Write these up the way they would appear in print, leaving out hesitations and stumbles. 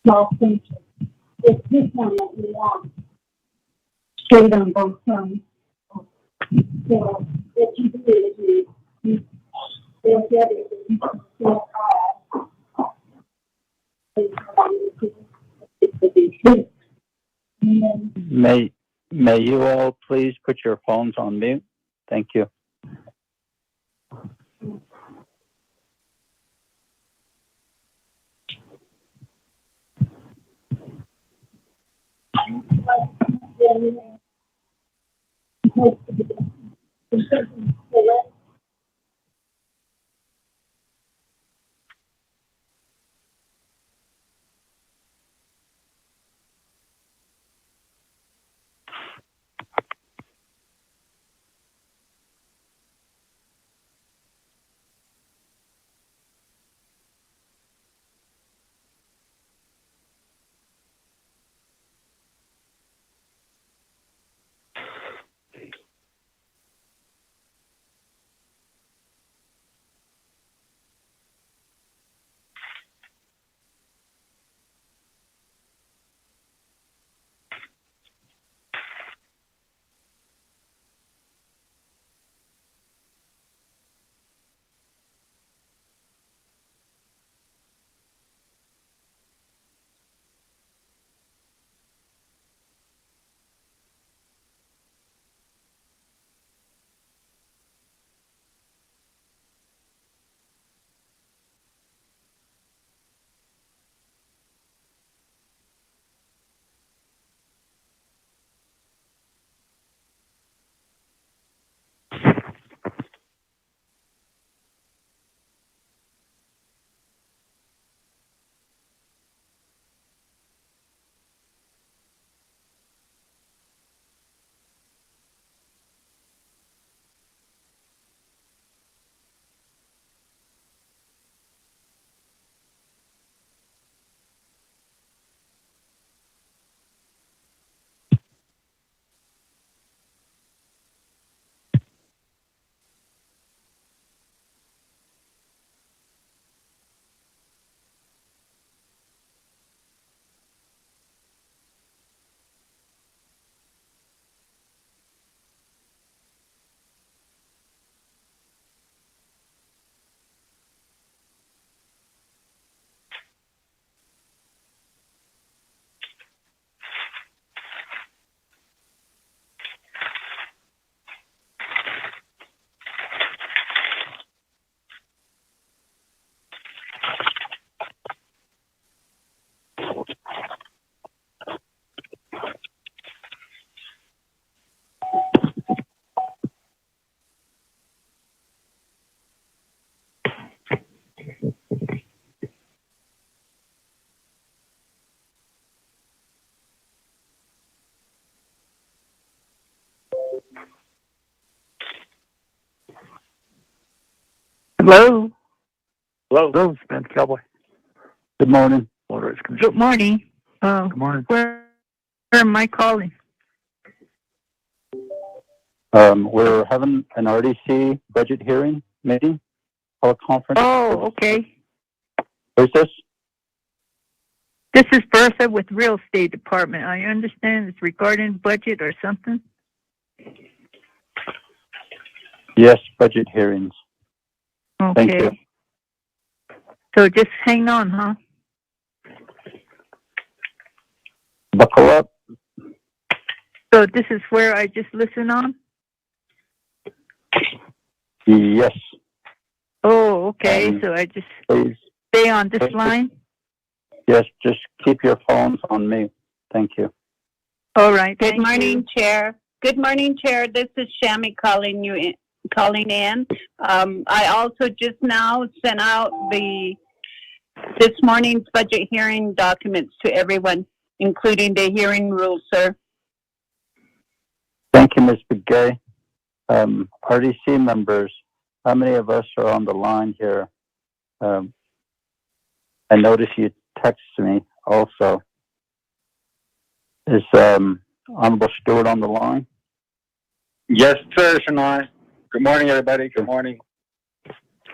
small things. It's this one that we want. Straight on both sides. So, what you do is they'll get it, and you can still May you all please put your phones on mute? Thank you. Hello. Hello, Spence Cowboy. Good morning. Good morning. Good morning. Where am I calling? We're having an RDC budget hearing meeting, teleconference. Oh, okay. Who's this? This is Bertha with Real Estate Department. I understand it's regarding budget or something. Yes, budget hearings. Okay. Thank you. So just hang on, huh? Buckle up. So this is where I just listen on? Yes, Oh, okay. So I just please. stay on this line? Yes, just keep your phones on mute. Thank you. All right. Good morning, Chair. Good morning, Chair. This is Shami calling in. I also just now sent out this morning's budget hearing documents to everyone, including the hearing rules, sir. Thank you, Ms. Begay. RDC members, how many of us are on the line here? I notice you text me also. Is Honorable Stewart on the line? Yes, sir, Shania. Good morning, everybody. Good morning.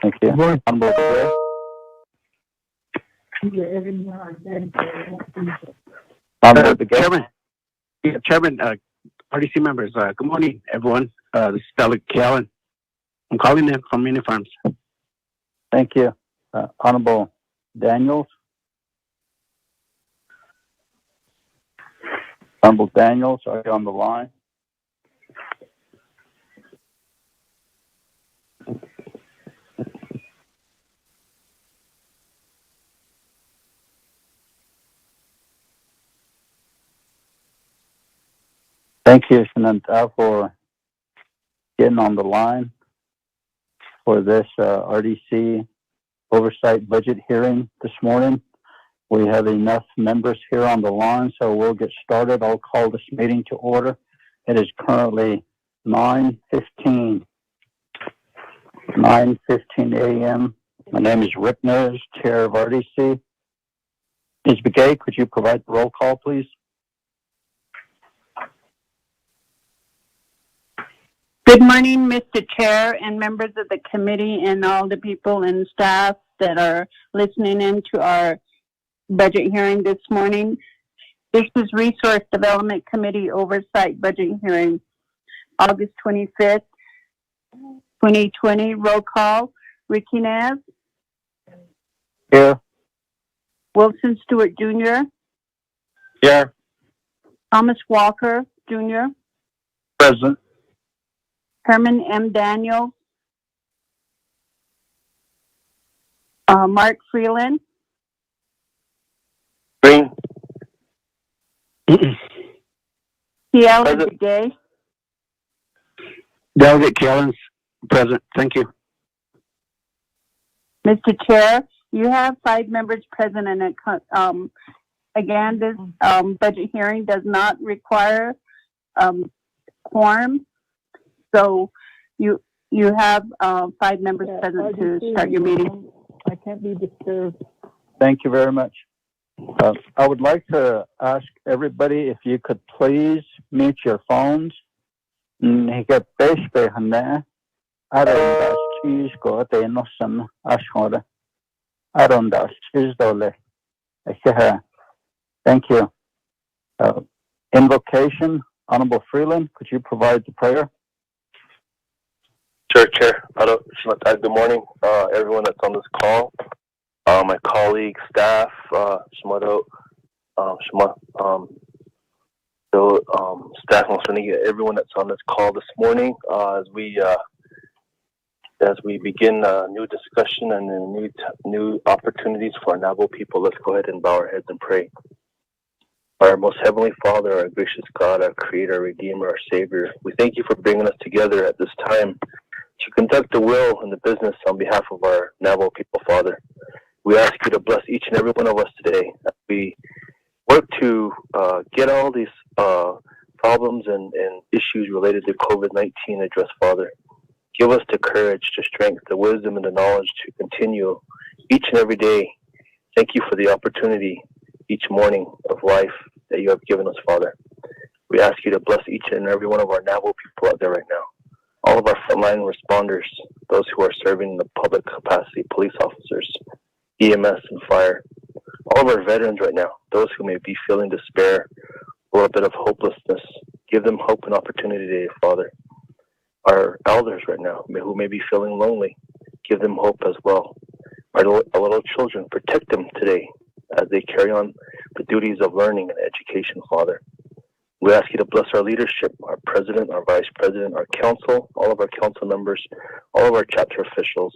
Thank you. Good morning. Honorable Begay? Honorable Begay. Chairman, RDC members, good morning, everyone. This is Delegate Callan. I'm calling in from Mini Farms. Thank you. Honorable Daniels. Honorable Daniels, are you on the line? Thank you, Shananta, for getting on the line for this RDC oversight budget hearing this morning. We have enough members here on the line, so we'll get started. I'll call this meeting to order. It is currently 9:15 a.m. My name is Rick Ners, Chair of RDC. Ms. Begay, could you provide the roll call, please? Good morning, Mr. Chair and members of the committee and all the people and staff that are listening in to our budget hearing this morning. This is Resource Development Committee Oversight Budget Hearing, August 25th, 2020. Roll call. Ricky Nez, Here. Wilson Stewart Jr., Here. Thomas Walker Jr., Present. Herman M. Daniels, Mark Freeland, Green. T. Allen Present. Begay, Delegate Callan's present. Thank you. Mr. Chair, you have 5 members present, and again, this budget hearing does not require quorum. So you have 5 members present to start your meeting. I can't be disturbed. Thank you very much. I would like to ask everybody if you could please mute your phones. Higa peshpe hane. Arondas cheese go te no some ashore. Arondas cheese dole. Thank you. Invocation, Honorable Freeland, could you provide the prayer? Sure, Chair. Good morning, everyone that's on this call. My colleagues, staff, staff, everyone that's on this call this morning, as we begin a new discussion and new opportunities for our Navajo people. Let's go ahead and bow our heads and pray. Our most heavenly Father, our gracious God, our Creator, our Redeemer, our Savior, we thank you for bringing us together at this time to conduct the will and the business on behalf of our Navajo people, Father. We ask you to bless each and every one of us today as we work to get all these problems and issues related to COVID-19 addressed, Father. Give us the courage, the strength, the wisdom, and the knowledge to continue each and every day. Thank you for the opportunity each morning of life that you have given us, Father. We ask you to bless each and every one of our Navajo people out there right now. All of our frontline responders, those who are serving in the public capacity, police officers, EMS and fire, all of our veterans right now, those who may be feeling despair or a bit of hopelessness, give them hope and opportunity today, Father. Our elders right now, who may be feeling lonely, give them hope as well. Our little children, protect them today as they carry on the duties of learning and education, Father. We ask you to bless our leadership, our president, our vice president, our council, all of our council members, all of our chapter officials,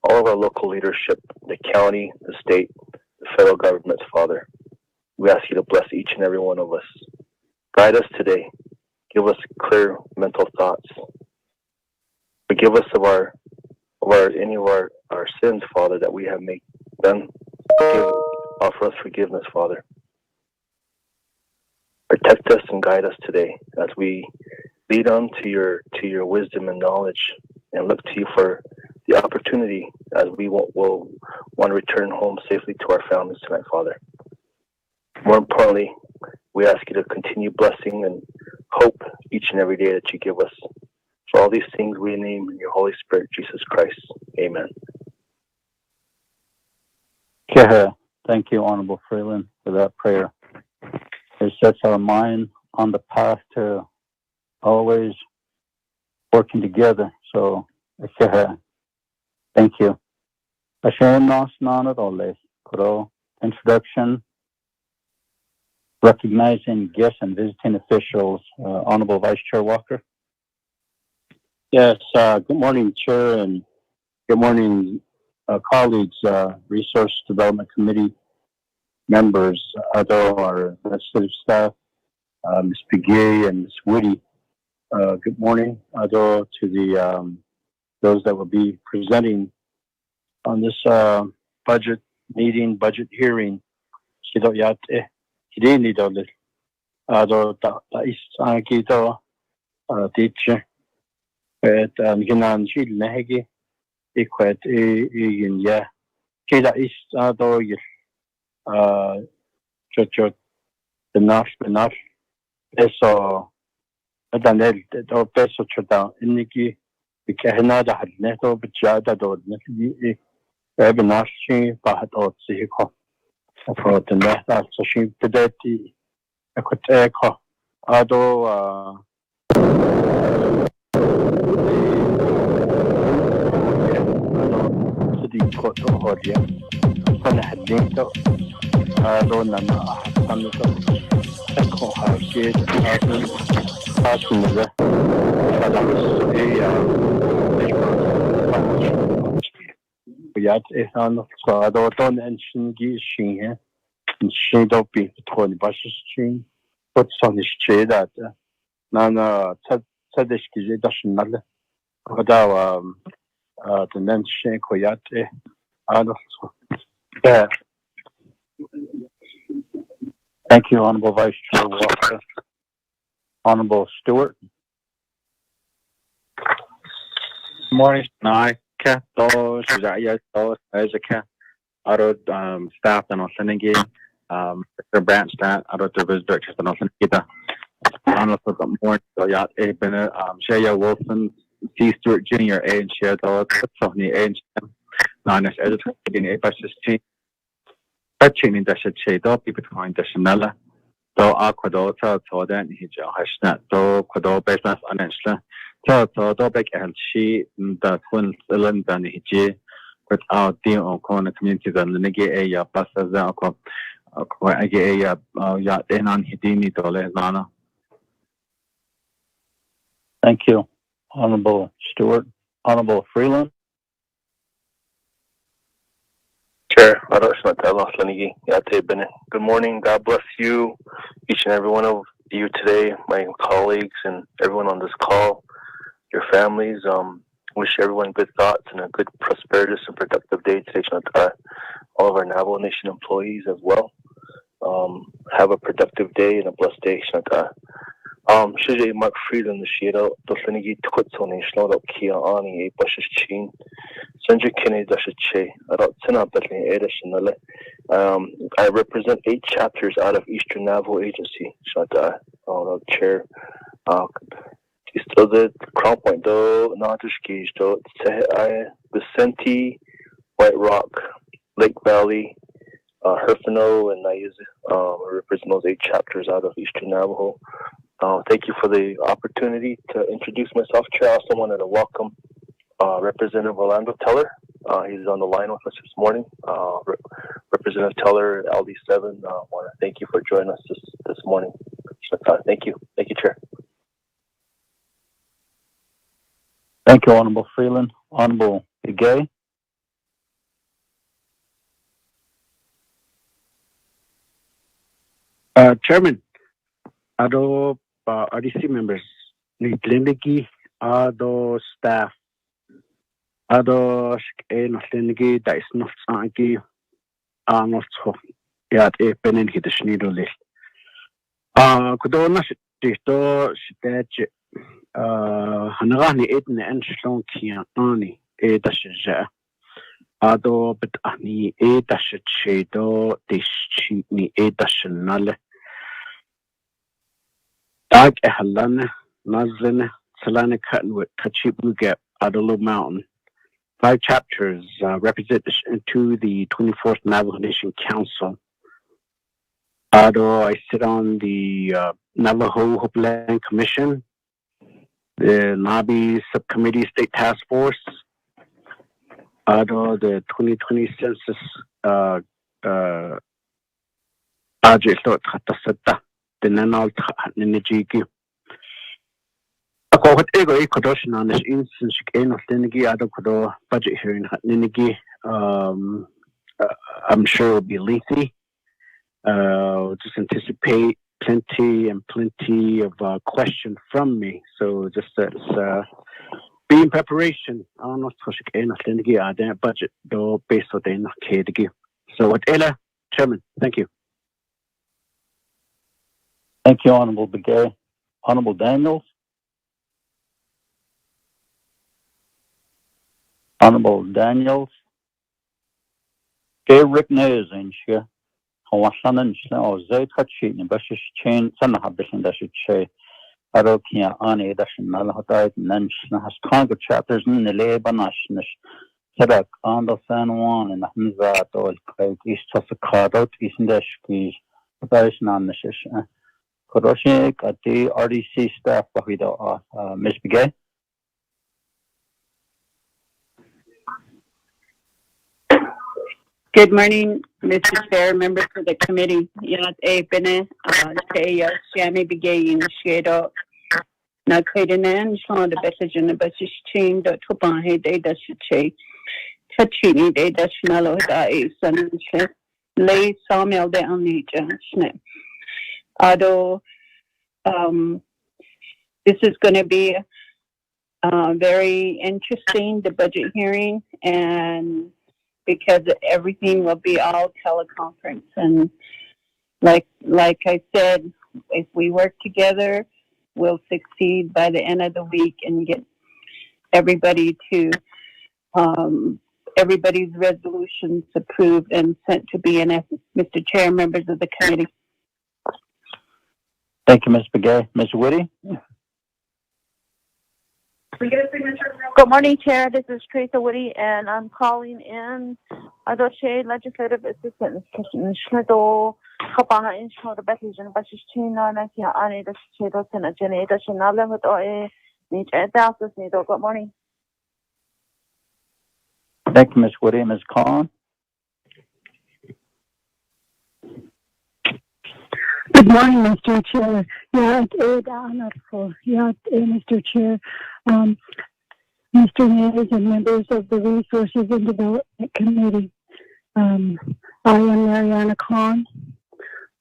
all of our local leadership, the county, the state, the federal governments, Father. We ask you to bless each and every one of us. Guide us today. Give us clear mental thoughts. Forgive us of any of our sins, Father, that we have done. Offer us forgiveness, Father. Protect us and guide us today as we lead on to your wisdom and knowledge, and look to you for the opportunity as we will want to return home safely to our families tonight, Father. More importantly, we ask you to continue blessing and hope each and every day that you give us. For all these things we name in your Holy Spirit, Jesus Christ. Amen. Thank you, Honorable Freeland, for that prayer. It sets our mind on the path to always working together. So, thank you. Introduction, recognizing guests and visiting officials. Honorable Vice Chair Walker. Yes, good morning, Chair, and good morning, colleagues, Resource Development Committee members, although our legislative staff, Ms. Begay and Ms. Woody. Good morning, although to the those that will be presenting on this budget meeting, budget hearing. Teacher, equate in ya keda is do church the enough eso adanel do peso chota iniki bikahna da hadne to bjada do niki ebnashi bahat ot sihko for the net so she pedati equate ko ado koto horia kana hadinto adona na hamito eko hake adon asumza kalamis yat ehano so tonenshingi shin shin do bi ton bashin pot sonish cheda nana tsadeshki dashnal kodawa the nenshin koyate yeah. Thank you, Honorable Vice Chair Walker. Honorable Stewart. Good morning. Nai, Kat, those, Zaya, those, Isaac, Auto, staff, and Osenegi, Mr. Branch, that, Auto, the visitor, and Osenegita. Honorable, good morning. So, yeah, Shaya Wilson, C. Stewart Jr., A, and Share those, Sony, A, and Niners editor in a basis team. Touching in the shade, people find the Chanela, though Aquadota, so then he has not, though Quado business unanswered. So, though back and she, the twin cylinder, and he without the on community than the Negi a bus as a yacht in on Hidini Dole Nana. Thank you, Honorable Stewart. Honorable Freeland. Chair, good morning. God bless you, each and every one of you today, my colleagues and everyone on this call, your families. Wish everyone good thoughts and a good, prosperous and productive day today. All of our Navajo Nation employees as well. Have a productive day and a blessed day. Shije Mark Freeland the Shiro, Dosenigi Twitson in Schnodok Kia Ani, a Bushes Chin, Sandra Kinney Dashache, Rotsina Betling Edisonale. I represent 8 chapters out of Eastern Navajo Agency. Chair. Still the Crown Point, though, Natushki, so Vicente, White Rock, Lake Valley, Herfino, and I represent those 8 chapters out of Eastern Navajo. Thank you for the opportunity to introduce myself, Chair. I also wanted to welcome Representative Orlando Teller. He's on the line with us this morning. Representative Teller, LD7, I want to thank you for joining us this morning. Thank you. Thank you, Chair. Thank you, Honorable Freeland. Honorable Begay. Chairman, Ado RDC members, Nitliniki, Ado staff, Ado Nitliniki, that is not Sanki, not so. Yat a pen hit the Schneiderly. Kudona Tito Stage Hanrani Eden and Slonki Ani, a dasha. Ado but Ani a dash shadow, this cheapney a dashanale. Dag Ehalan, Nazlin, Salana Cutton with Kachibuga, Adolo Mountain. 5 chapters represent to the 24th Navajo Nation Council. Although I sit on the Navajo Hope Land Commission, the Nabi Subcommittee State Task Force, although the 2020 census project the Nanal Ninijiki. Ako ego kodoshin on this instance again of Linigi Ado Kodo budget hearing Ninigi. I'm sure it'll be lengthy. Just anticipate plenty of questions from me. So just be in preparation. I don't know if budget though based on the So what Ella, Chairman, thank you. Thank you, Honorable Begay. Honorable Daniels. Honorable Daniels. Gay Rick Nays in here. Hawashanan Snow, Zay Kachi, and Bashish Chain, Sanahabish, that should say, Arokia, Ani, Dashin, Malahatai, Nanch, has Congo chapters in the Lebanashnish, Sadak, on the San Juan, and Hamzat, or East of the Cardo, East in the Shkis, Bashnanish, Kodoshik, at the RDC staff, Ms. Begay. Good morning, Mr. Chair, members of the committee. Yat A. Bene, Shaya, Shami Begay, Shadow, Nakaidanan, Shaw, the Bessage and the Bessish Chain, the Tupahe, De Dashiche, Tachini, De Dashnalo, Da, Son, Lay Sawmill, De Amnija, Snip. Although, this is going to be very interesting, the budget hearing, and because everything will be all teleconference. And like I said, if we work together, we'll succeed by the end of the week and get everybody to everybody's resolutions approved and sent to BNF. Mr. Chair, members of the committee. Thank you, Ms. Begay. Ms. Whitty? Good morning, Chair. This is Teresa Woody, and I'm calling in Adoche Legislative Assistant Schnedo Kapaha in Schnoda Betty and Bashishina Nakia Ani the Chedos and a Jenny Dashinala with Oe Nich Dallas Nido. Good morning. Thank you, Ms. Whitty. Ms. Khan? Good morning, Mr. Chair. Mr. Chair. Mr. Mayor and members of the Resources and Development Committee. I am Mariana Khan.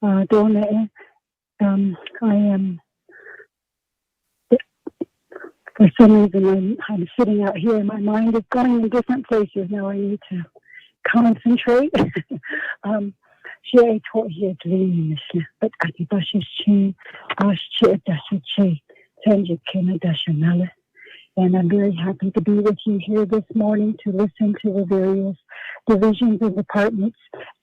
I am, for some reason, I'm sitting out here and my mind is going in different places. Now I need to concentrate. She taught here to the but I think I should change. I should change it. And I'm very happy to be with you here this morning to listen to the various divisions and departments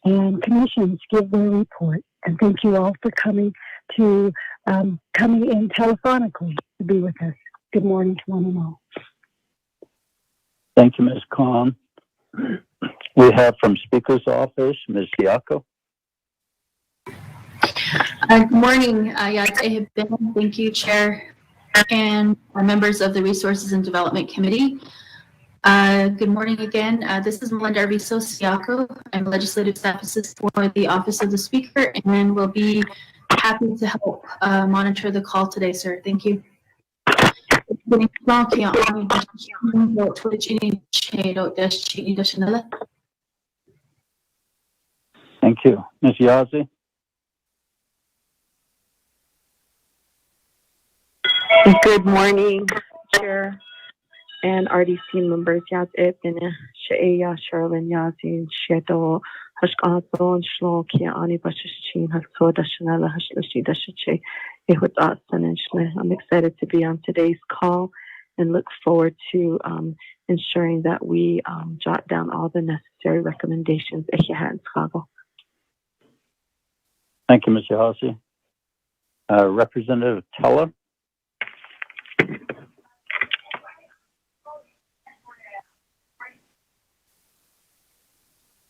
and commissions give their report. And thank you all for coming in telephonically to be with us. Good morning to one and all. Thank you, Ms. Khan. We have from Speaker's Office, Ms. Siako. Good morning. Thank you, Chair, and members of the Resources and Development Committee. Good morning again. This is Melinda Arvizo Siako. I'm Legislative Staff Assistant for the Office of the Speaker, and will be happy to help monitor the call today, sir. Thank you. Thank you. Ms. Yazzie? Good morning, Chair and RDC members. Yaz Ebene, Shea Sherlin Yazin, Shedo, Hashkato, Shlokia, Ani Bashishin, Hasoda Shanala, Hashlashi Dashache, Ehud Aston and Shle. I'm excited to be on today's call and look forward to ensuring that we jot down all the necessary recommendations. Thank you, Ms. Yazzie. Representative Teller?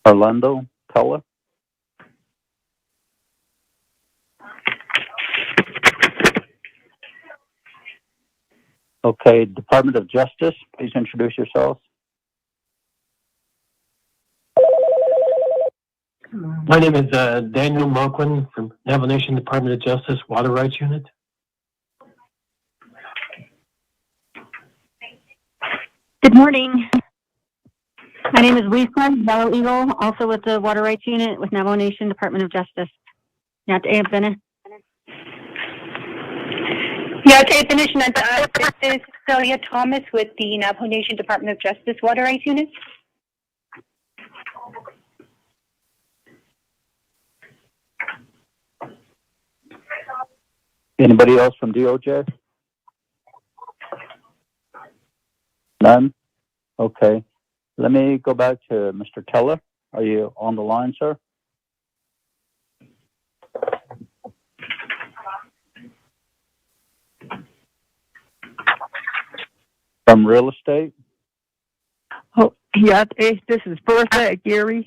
Orlando Teller. Okay, Department of Justice, please introduce yourselves. My name is Daniel Marquin from Navajo Nation Department of Justice Water Rights Unit. Good morning. My name is Lisa Yellow Eagle, also with the Water Rights Unit with Navajo Nation Department of Justice. This is Celia Thomas with the Navajo Nation Department of Justice Water Rights Unit. Anybody else from DOJ? None? Okay. Let me go back to Mr. Teller. Are you on the line, sir? From real estate? Oh, yeah, this is Bertha Aguirre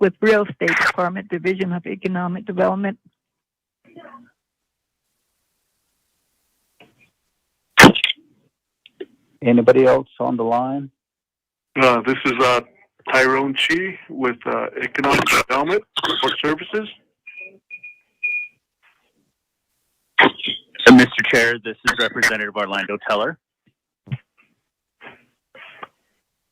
with Real Estate Department, Division of Economic Development. Anybody else on the line? This is Tyrone Chi with Economic Development Support Services. Mr. Chair, this is Representative Orlando Teller.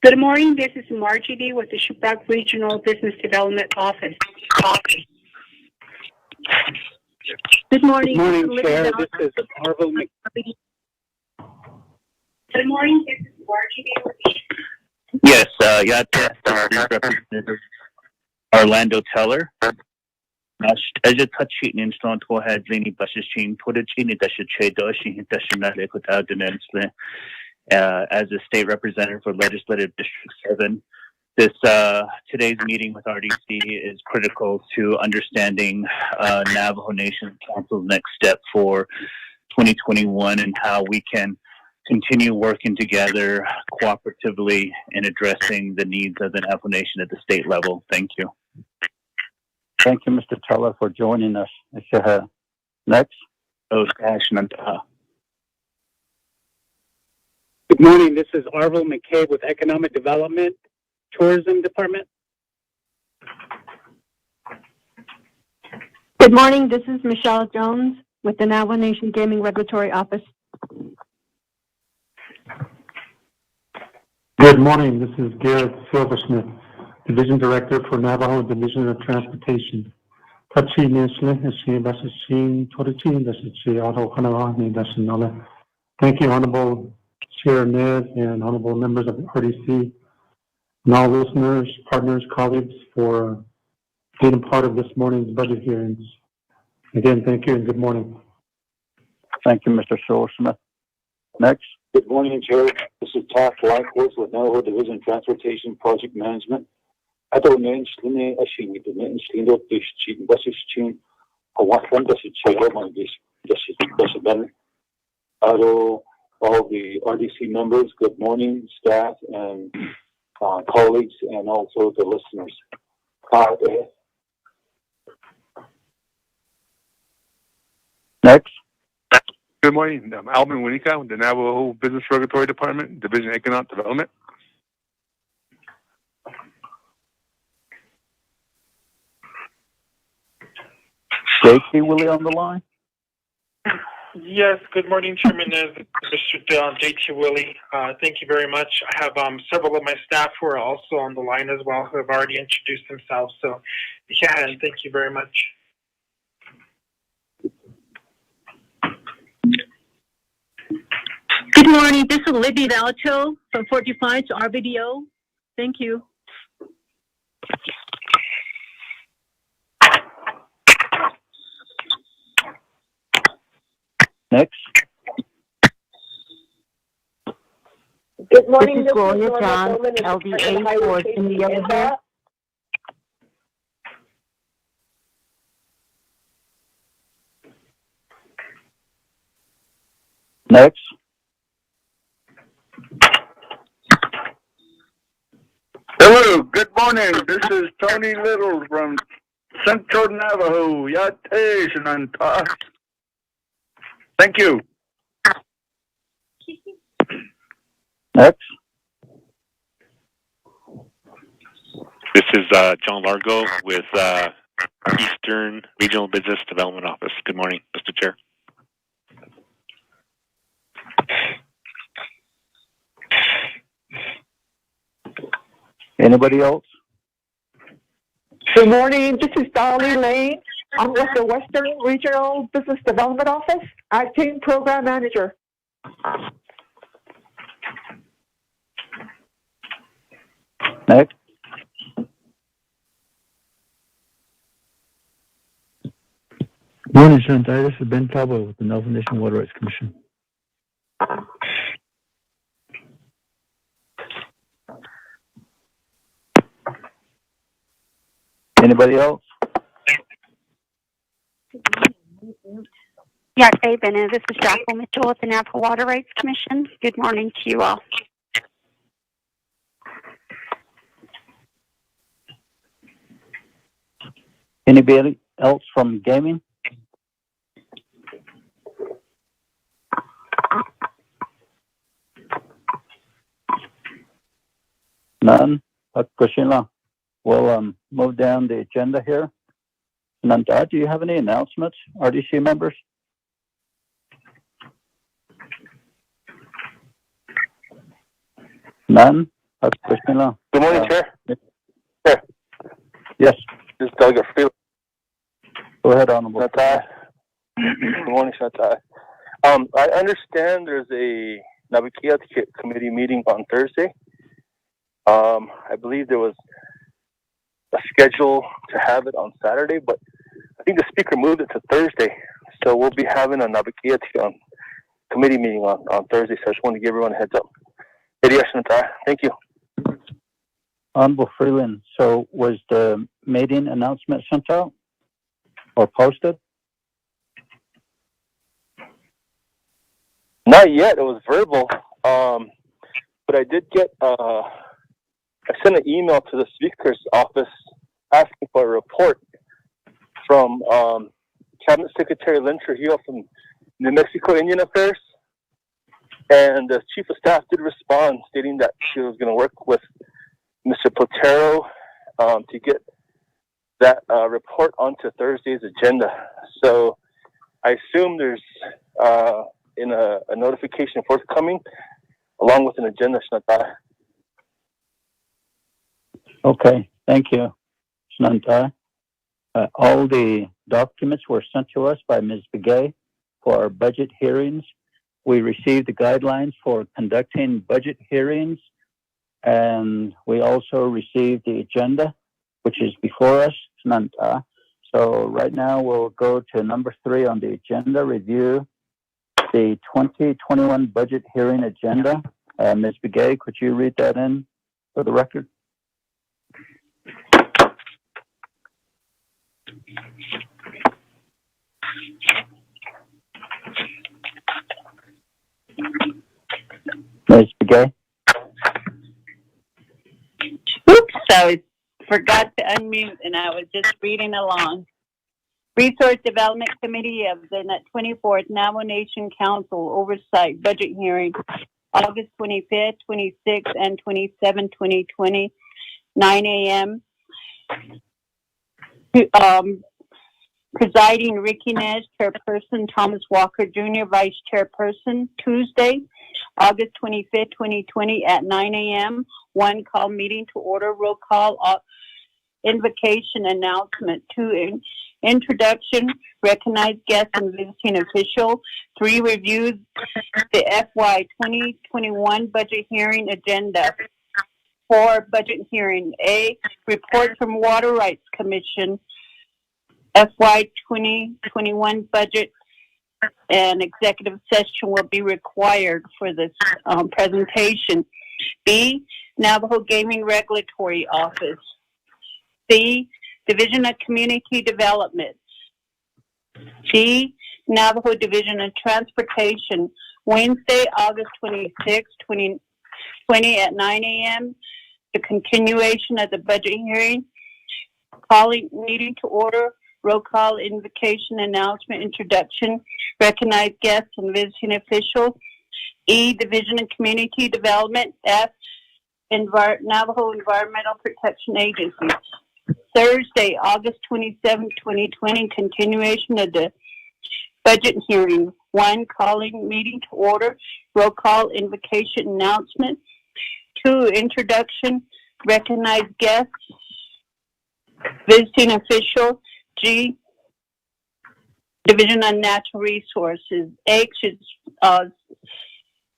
Good morning. This is Margie Lee with the Shiprock Regional Business Development Office. Good morning. Good morning, Chair. This is Arvil Good morning. This is Margie Lee with the Yes, Representative Orlando Teller. As a touchsheet in Stone to had Zini Bashin, put a chini that should trade Doshi, Dashinale without the as a state representative for Legislative District 7. This today's meeting with RDC is critical to understanding Navajo Nation Council's next step for 2021 and how we can continue working together cooperatively in addressing the needs of the Navajo Nation at the state level. Thank you. Thank you, Mr. Teller, for joining us. Next. Good morning. This is Arvil McCabe with Economic Development Tourism Department. Good morning. This is Michelle Jones with the Navajo Nation Gaming Regulatory Office. Good morning. This is Garrett Silversmith, Division Director for Navajo Division of Transportation. Thank you, Honorable Chair Ned and Honorable members of the RDC, and all listeners, partners, colleagues for being a part of this morning's budget hearings. Again, thank you and good morning. Thank you, Mr. Silversmith. Next. Good morning, Chair. This is Todd Lycos with Navajo Division Transportation Project Management. Ado men shline ashini de men shlindo dish basishin awatlan dashi chelo man dashi ben. Ado all the RDC members, good morning, staff and colleagues, and also the listeners. Next. Good morning. I'm Alvin Winika with the Navajo Business Regulatory Department, Division of Economic Development. J.T. Willie on the line? Yes, good morning, Chairman, Mr. J.T. Willie. Thank you very much. I have several of my staff who are also on the line as well who have already introduced themselves. So, yeah, and thank you very much. Good morning. This is Libby Valcho from Fort Defiance RBDO. Thank you. Next. Good morning. This is Gloria John, LDA for Indiana. Next. Hello, good morning. This is Tony Little from Central Navajo. Yate Shananta. Thank you. Next. This is John Largo with Eastern Regional Business Development Office. Good morning, Mr. Chair. Anybody else? Good morning. This is Dolly Lane. I'm with the Western Regional Business Development Office, acting program manager. Next. Morning, Shantai. This is Ben Cowboy with the Nelson Nation Water Rights Commission. Anybody else? Yeah, hey, Bennett. This is Jacqueline Mitchell with the Navajo Water Rights Commission. Good morning to you all. Anybody else from gaming? None? Kushila. We'll move down the agenda here. Nanda, do you have any announcements, RDC members? None? Kushila. Good morning, Chair. Chair. Yes. This is Delegate Freeland. Go ahead, Honorable. Good morning, Chantal. I understand there's a Navikia committee meeting on Thursday. I believe there was a schedule to have it on Saturday, but I think the speaker moved it to Thursday. So we'll be having a Navikia committee meeting on Thursday. So I just want to give everyone a heads up. Thank you. Honorable Freeland, so was the meeting announcement sent out or posted? Not yet. It was verbal. But I did get, I sent an email to the speaker's office asking for a report from Cabinet Secretary Lynn Trujillo from New Mexico Indian Affairs. And the Chief of Staff did respond, stating that she was going to work with Mr. Potero to get that report onto Thursday's agenda. So I assume there's in a notification forthcoming, along with an agenda. Okay, thank you, Shantai. All the documents were sent to us by Ms. Begay for our budget hearings. We received the guidelines for conducting budget hearings, and we also received the agenda, which is before us, Shantai. So right now we'll go to number 3 on the agenda, review the 2021 budget hearing agenda. Ms. Begay, could you read that in for the record? Ms. Begay? Oops, I forgot to unmute and I was just reading along. Resource Development Committee of the 24th Navajo Nation Council Oversight Budget Hearing, August 25th, 26th, and 27th, 2020, 9 a.m. Presiding Ricky Nash, Chairperson, Thomas Walker Jr., Vice Chairperson. Tuesday, August 25th, 2020 at 9 a.m. One, call meeting to order. Roll call. Invocation announcement. 2, introduction, recognized guests and visiting official. 3, review the FY 2021 budget hearing agenda. 4, budget hearing. A, report from Water Rights Commission. FY 2021 budget and executive session will be required for this presentation. B, Navajo Gaming Regulatory Office. C, Division of Community Development. D, Navajo Division of Transportation, Wednesday, August 26, 2020 at 9 a.m. the continuation of the budget hearing, calling meeting to order, roll call, invocation, announcement, introduction, recognized guests and visiting officials. E, Division of Community Development. F, Navajo Environmental Protection Agency. Thursday, August 27, 2020, continuation of the budget hearing. 1, calling meeting to order, roll call, invocation, announcement. 2, introduction, recognized guests, visiting official. G, Division on Natural Resources. H is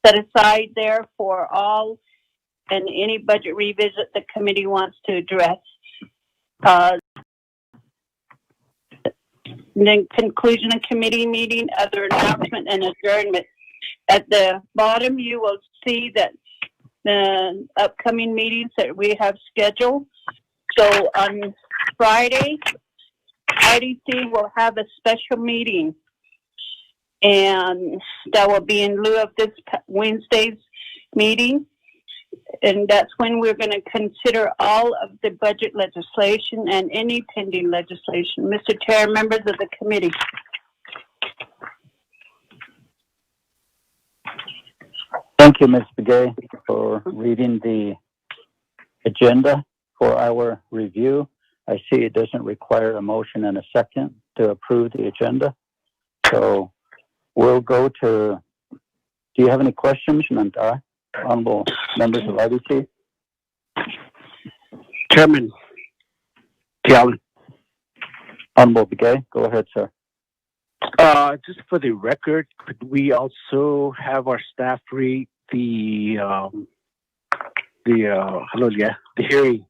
set aside there for all and any budget revisit the committee wants to address. Then conclusion of committee meeting, other announcement and adjournment. At the bottom, you will see that the upcoming meetings that we have scheduled. So on Friday, RDC will have a special meeting, and that will be in lieu of this Wednesday's meeting. And that's when we're going to consider all of the budget legislation and any pending legislation. Mr. Chair, members of the committee. Thank you, Ms. Begay, for reading the agenda for our review. I see it doesn't require a motion and a second to approve the agenda. So we'll go to, do you have any questions, Nanda? Honorable members of IDC? Chairman Allen. Honorable Begay, go ahead, sir. Just for the record, could we also have our staff read the hearing,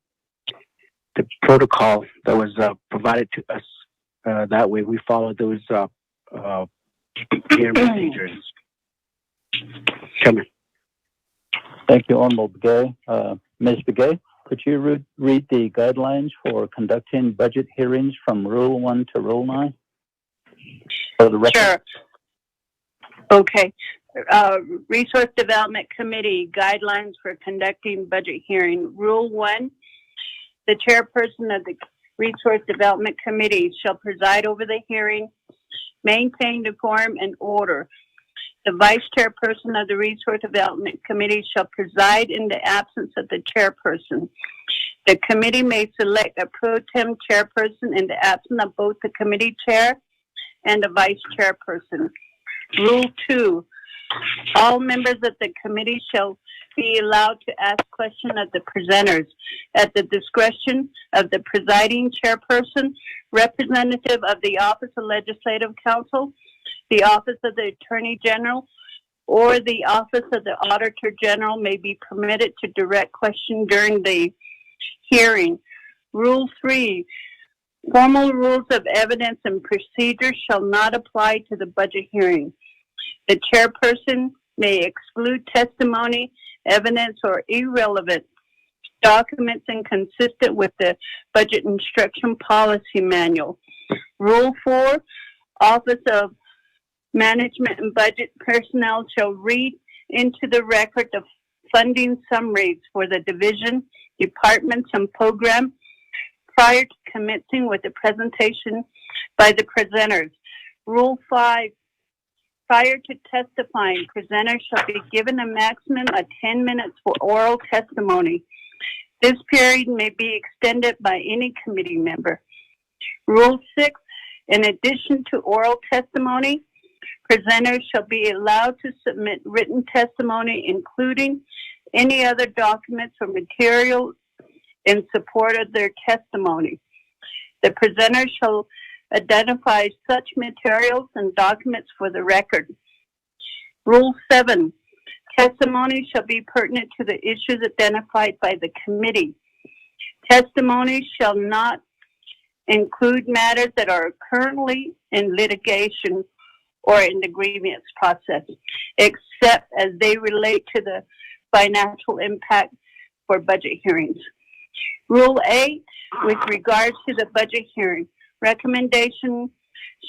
the protocol that was provided to us? That way we follow those hearing procedures. Chairman. Thank you, Honorable Begay. Ms. Begay, could you read the guidelines for conducting budget hearings from Rule 1 to Rule 9? For the record. Sure. Okay. Resource Development Committee guidelines for conducting budget hearing. Rule 1, the chairperson of the Resource Development Committee shall preside over the hearing, maintain decorum and order. The vice chairperson of the Resource Development Committee shall preside in the absence of the chairperson. The committee may select a pro tem chairperson in the absence of both the committee chair and the vice chairperson. Rule 2, all members of the committee shall be allowed to ask questions of the presenters at the discretion of the presiding chairperson, representative of the Office of Legislative Counsel, the Office of the Attorney General, or the Office of the Auditor General may be permitted to direct questions during the hearing. Rule 3, formal rules of evidence and procedure shall not apply to the budget hearing. The chairperson may exclude testimony, evidence, or irrelevant documents inconsistent with the Budget Instruction Policy Manual. Rule 4, Office of Management and Budget personnel shall read into the record the funding summaries for the division, departments, and program prior to commencing with the presentation by the presenters. Rule 5, prior to testifying, presenters shall be given a maximum of 10 minutes for oral testimony. This period may be extended by any committee member. Rule 6, in addition to oral testimony, presenters shall be allowed to submit written testimony, including any other documents or material in support of their testimony. The presenter shall identify such materials and documents for the record. Rule 7, testimony shall be pertinent to the issues identified by the committee. Testimony shall not include matters that are currently in litigation or in the grievance process, except as they relate to the financial impact for budget hearings. Rule 8, with regards to the budget hearing, recommendation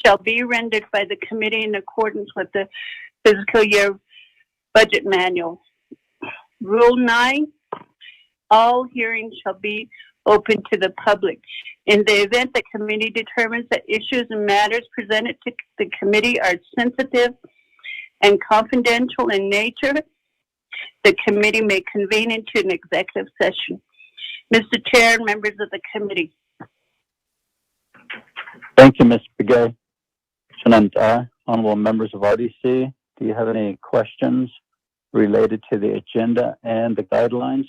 shall be rendered by the committee in accordance with the fiscal year budget manual. Rule 9, all hearings shall be open to the public. In the event the committee determines that issues and matters presented to the committee are sensitive and confidential in nature, the committee may convene into an executive session. Mr. Chair and members of the committee. Thank you, Ms. Begay. Honorable members of RDC, do you have any questions related to the agenda and the guidelines?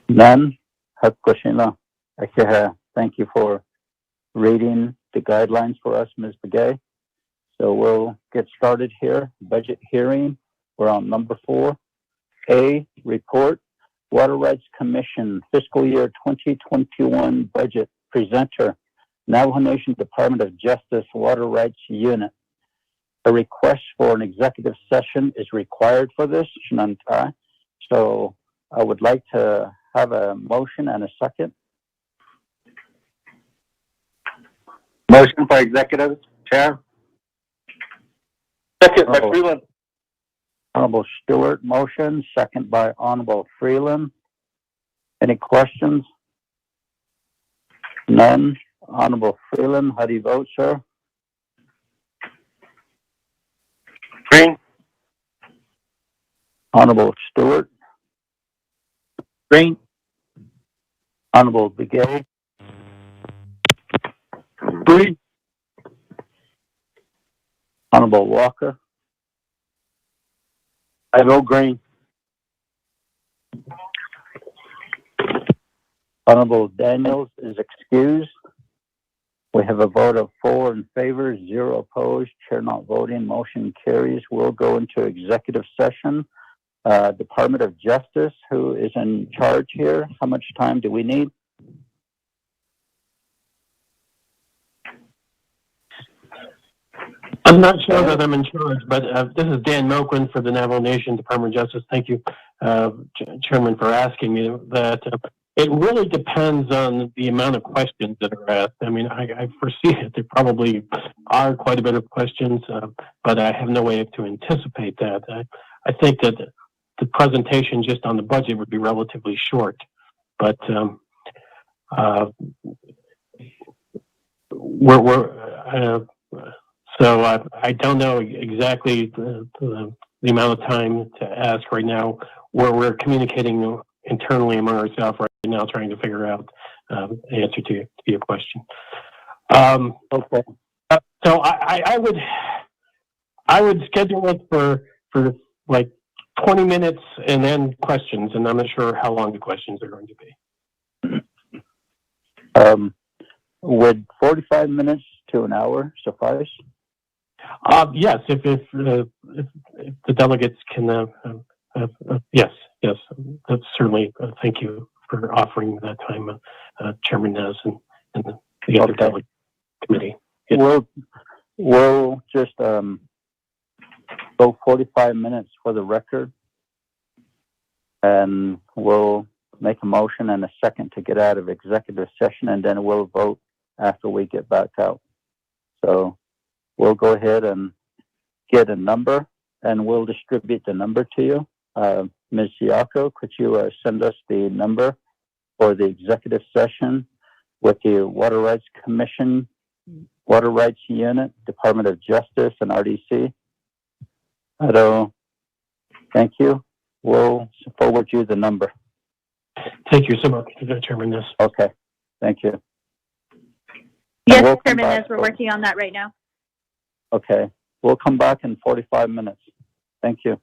None? Thank you for reading the guidelines for us, Ms. Begay. So we'll get started here. Budget hearing. We're on number 4. A, report. Water Rights Commission fiscal year 2021 budget. Presenter, Navajo Nation Department of Justice Water Rights Unit. A request for an executive session is required for this, so I would like to have a motion and a second. Motion for executive, Chair. Second by Freeland. Honorable Stewart, motion. Second by Honorable Freeland. Any questions? None. Honorable Freeland, how do you vote, sir? Green. Honorable Stewart? Green. Honorable Begay? Green. Honorable Walker? I vote green. Honorable Daniels is excused. We have a vote of 4 in favor, 0 opposed, chair not voting, motion carries. We'll go into executive session. Department of Justice, who is in charge here? How much time do we need? I'm not sure that I'm in charge, but this is Dan Moquin for the Navajo Nation Department of Justice. Thank you, Chairman, for asking me that. It really depends on the amount of questions that are asked. I mean, I foresee that there probably are quite a bit of questions, but I have no way to anticipate that. I think that the presentation just on the budget would be relatively short, but so I don't know exactly the amount of time to ask right now. We're communicating internally among ourselves right now, trying to figure out the answer to your question. Okay. So I would schedule it for like 20 minutes and then questions, and I'm not sure how long the questions are going to be. Would 45 minutes to an hour suffice? Yes, if the delegates can, yes, that's certainly, thank you for offering that time, Chairman Nez and the other delegate committee. Yes. We'll just go 45 minutes for the record, and we'll make a motion and a second to get out of executive session, and then we'll vote after we get back out. So we'll go ahead and get a number, and we'll distribute the number to you. Ms. Siako, could you send us the number for the executive session with the Water Rights Commission, Water Rights Unit, Department of Justice, and RDC? Thank you. We'll forward you the number. Thank you so much, Chairman Nez. Okay. Thank you. Yes, Chairman Nez, we're working on that right now. Okay. We'll come back in 45 minutes. Thank you.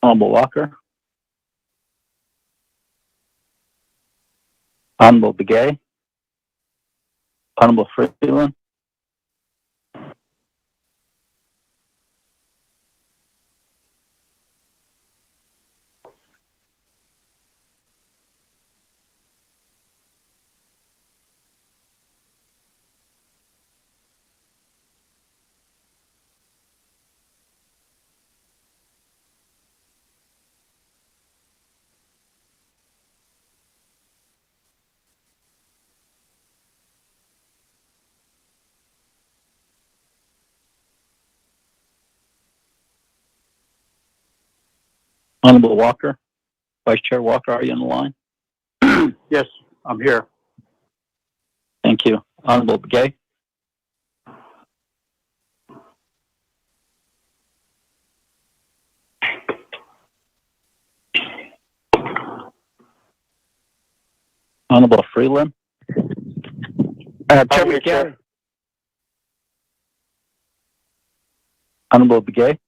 Honorable Walker. Honorable Begay. Honorable Freeland. Honorable Walker. Vice Chair Walker, are you on the line? Yes, I'm here. Thank you. Honorable Begay. Honorable Freeland. Chairman Chair. Honorable Begay.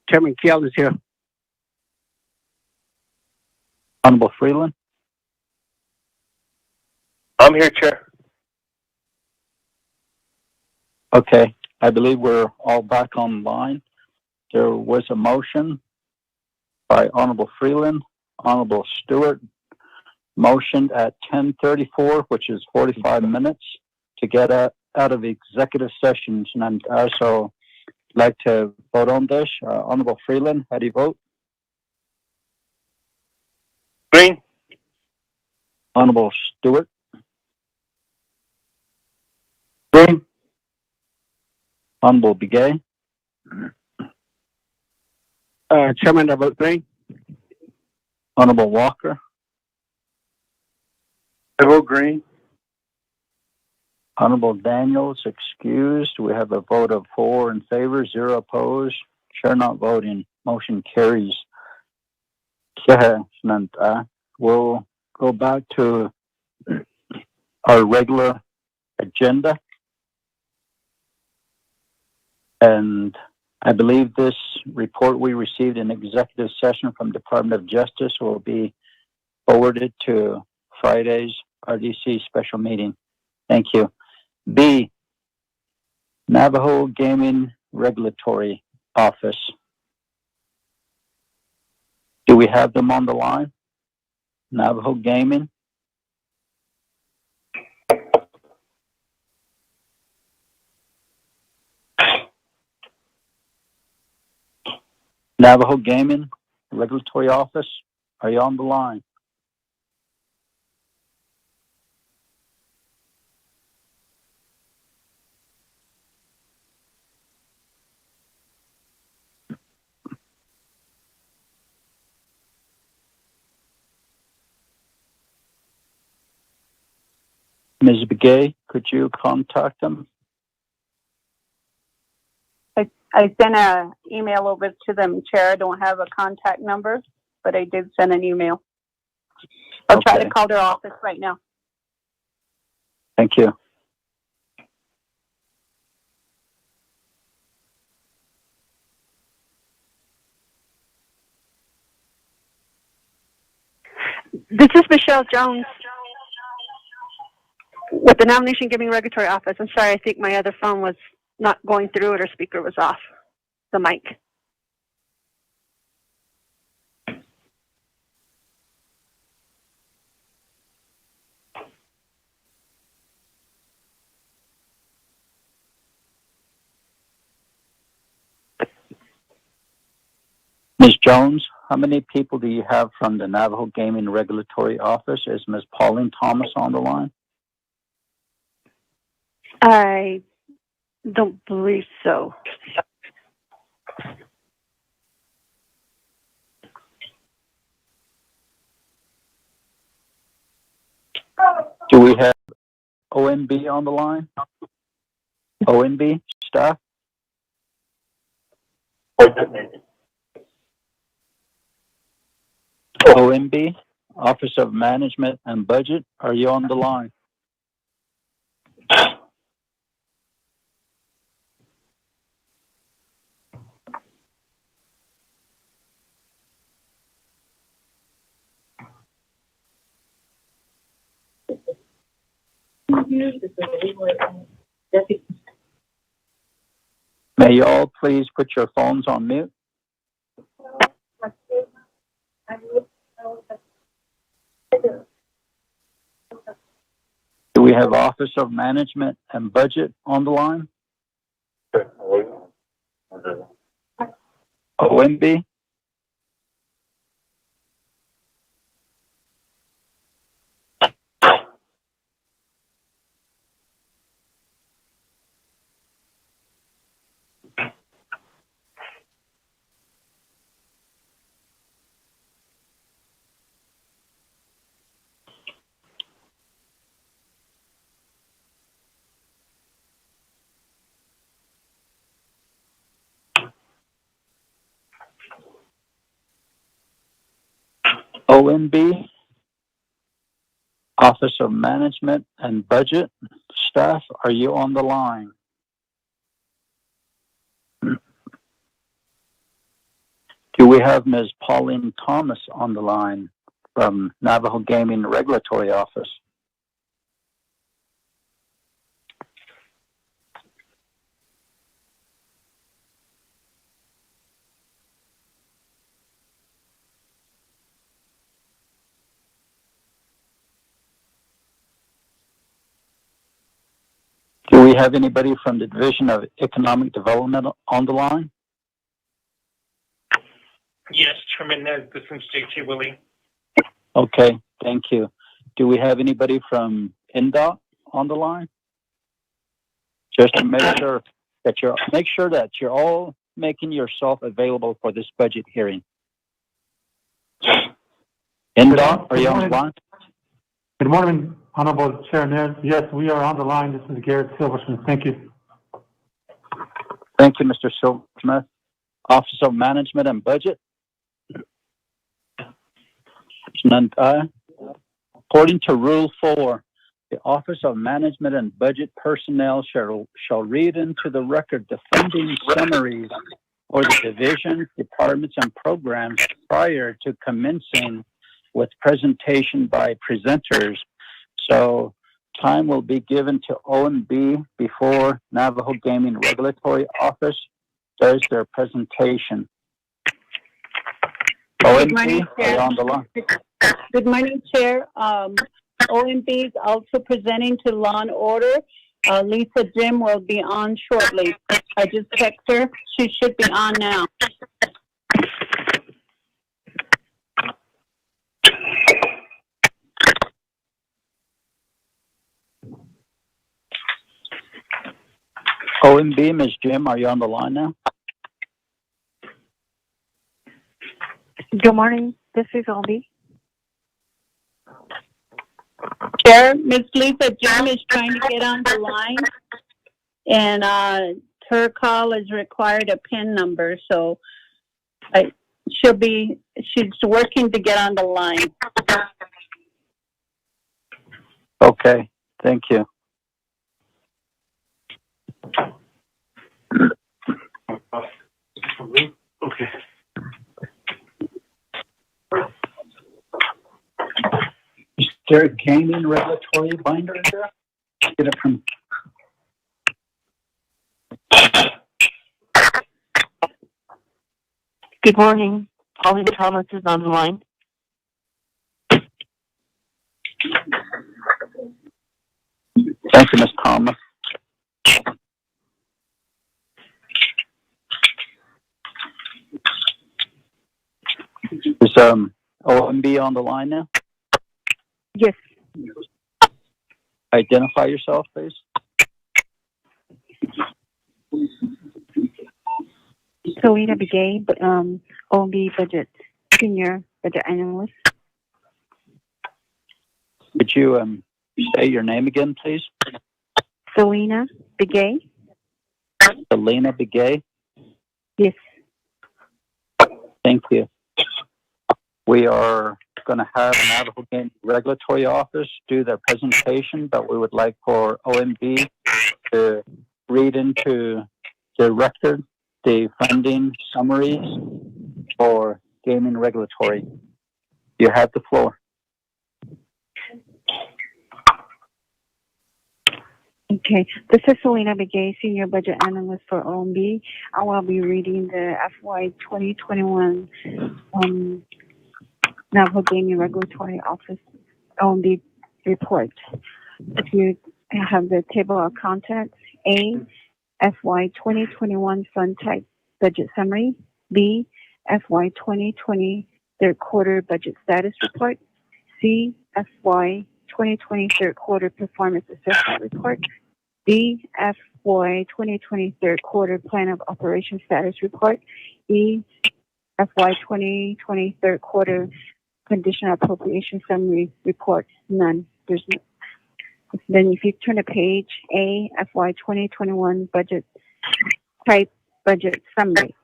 Chairman Kiel is here. Honorable Freeland. I'm here, Chair. Okay, I believe we're all back online. There was a motion by Honorable Freeland, Honorable Stewart, motioned at 10:34, which is 45 minutes, to get out of executive sessions. And I'd also like to vote on this. Honorable Freeland, how do you vote? Green. Honorable Stewart. Green. Honorable Begay. Chairman, I vote green. Honorable Walker. I vote green. Honorable Daniels excused. We have a vote of 4 in favor, 0 opposed. Chair not voting. Motion carries. We'll go back to our regular agenda. And I believe this report we received in executive session from Department of Justice will be forwarded to Friday's RDC special meeting. Thank you. B, Navajo Gaming Regulatory Office. Do we have them on the line? Navajo Gaming? Navajo Gaming Regulatory Office, are you on the line? Ms. Begay, could you contact them? I sent an email over to them, Chair. I don't have a contact number, but I did send an email. I'll try to call their office right now. Thank you. This is Michelle Jones with the Nomination Giving Regulatory Office. I'm sorry, I think my other phone was not going through it or speaker was off the mic. Ms. Jones, how many people do you have from the Navajo Gaming Regulatory Office? Is Ms. Pauline Thomas on the line? I don't believe so. Do we have ONB on the line? ONB staff? OMB, Office of Management and Budget, are you on the line? May you all please put your phones on mute. Do we have Office of Management and Budget on the line? OMB? OMB, Office of Management and Budget staff, are you on the line? Do we have Ms. Pauline Thomas on the line from Navajo Gaming Regulatory Office? Do we have anybody from the Division of Economic Development on the line? Yes, Chairman Nez, this is J.T. Willie. Okay, thank you. Do we have anybody from NDOT on the line? Just to make sure that you're all making yourself available for this budget hearing. NDOT, are you on the line? Good morning, Honorable Chair Nez. Yes, we are on the line. This is Garrett Silversmith. Thank you. Thank you, Mr. Silversmith. Office of Management and Budget. According to Rule 4, the Office of Management and Budget personnel shall read into the record the funding summaries for the divisions, departments, and programs prior to commencing with presentation by presenters. So time will be given to OMB before Navajo Gaming Regulatory Office does their presentation. Good OMB, morning, are you Chair. on the line? Good morning, Chair. OMB is also presenting to Law and Order. Lisa Jim will be on shortly. I just checked her. She should be on now. OMB, Ms. Jim, are you on the line now? Good morning. This is OMB. Chair, Ms. Lisa Jim is trying to get on the line, and her call has required a PIN number, so she's working to get on the line. Okay, thank you. Okay. Is there a gaming regulatory binder in there? Get it from. Good morning. Pauline Thomas is on the line. Thank you, Ms. Thomas. Is OMB on the line now? Yes. Identify yourself, please. Selena Begay, OMB Budget, Senior Budget Analyst. Could you say your name again, please? Selena Begay. Selena Begay? Yes. Thank you. We are going to have Navajo Game Regulatory Office do their presentation, but we would like for OMB to read into the record the funding summaries for gaming regulatory. You have the floor. Okay, this is Selena Begay, Senior Budget Analyst for OMB. I will be reading the FY 2021 Navajo Gaming Regulatory Office OMB report. If you have the table of contents, A, FY 2021 Fund Type Budget Summary, B, FY 2020 Third Quarter Budget Status Report, C, FY 2020 Third Quarter Performance Assessment Report, D, FY 2020 Third Quarter Plan of Operation Status Report, E, FY 2020 Third Quarter Conditional Appropriation Summary Report. None. There's no. Then if you turn to page A, FY 2021 Budget Type Budget Summary.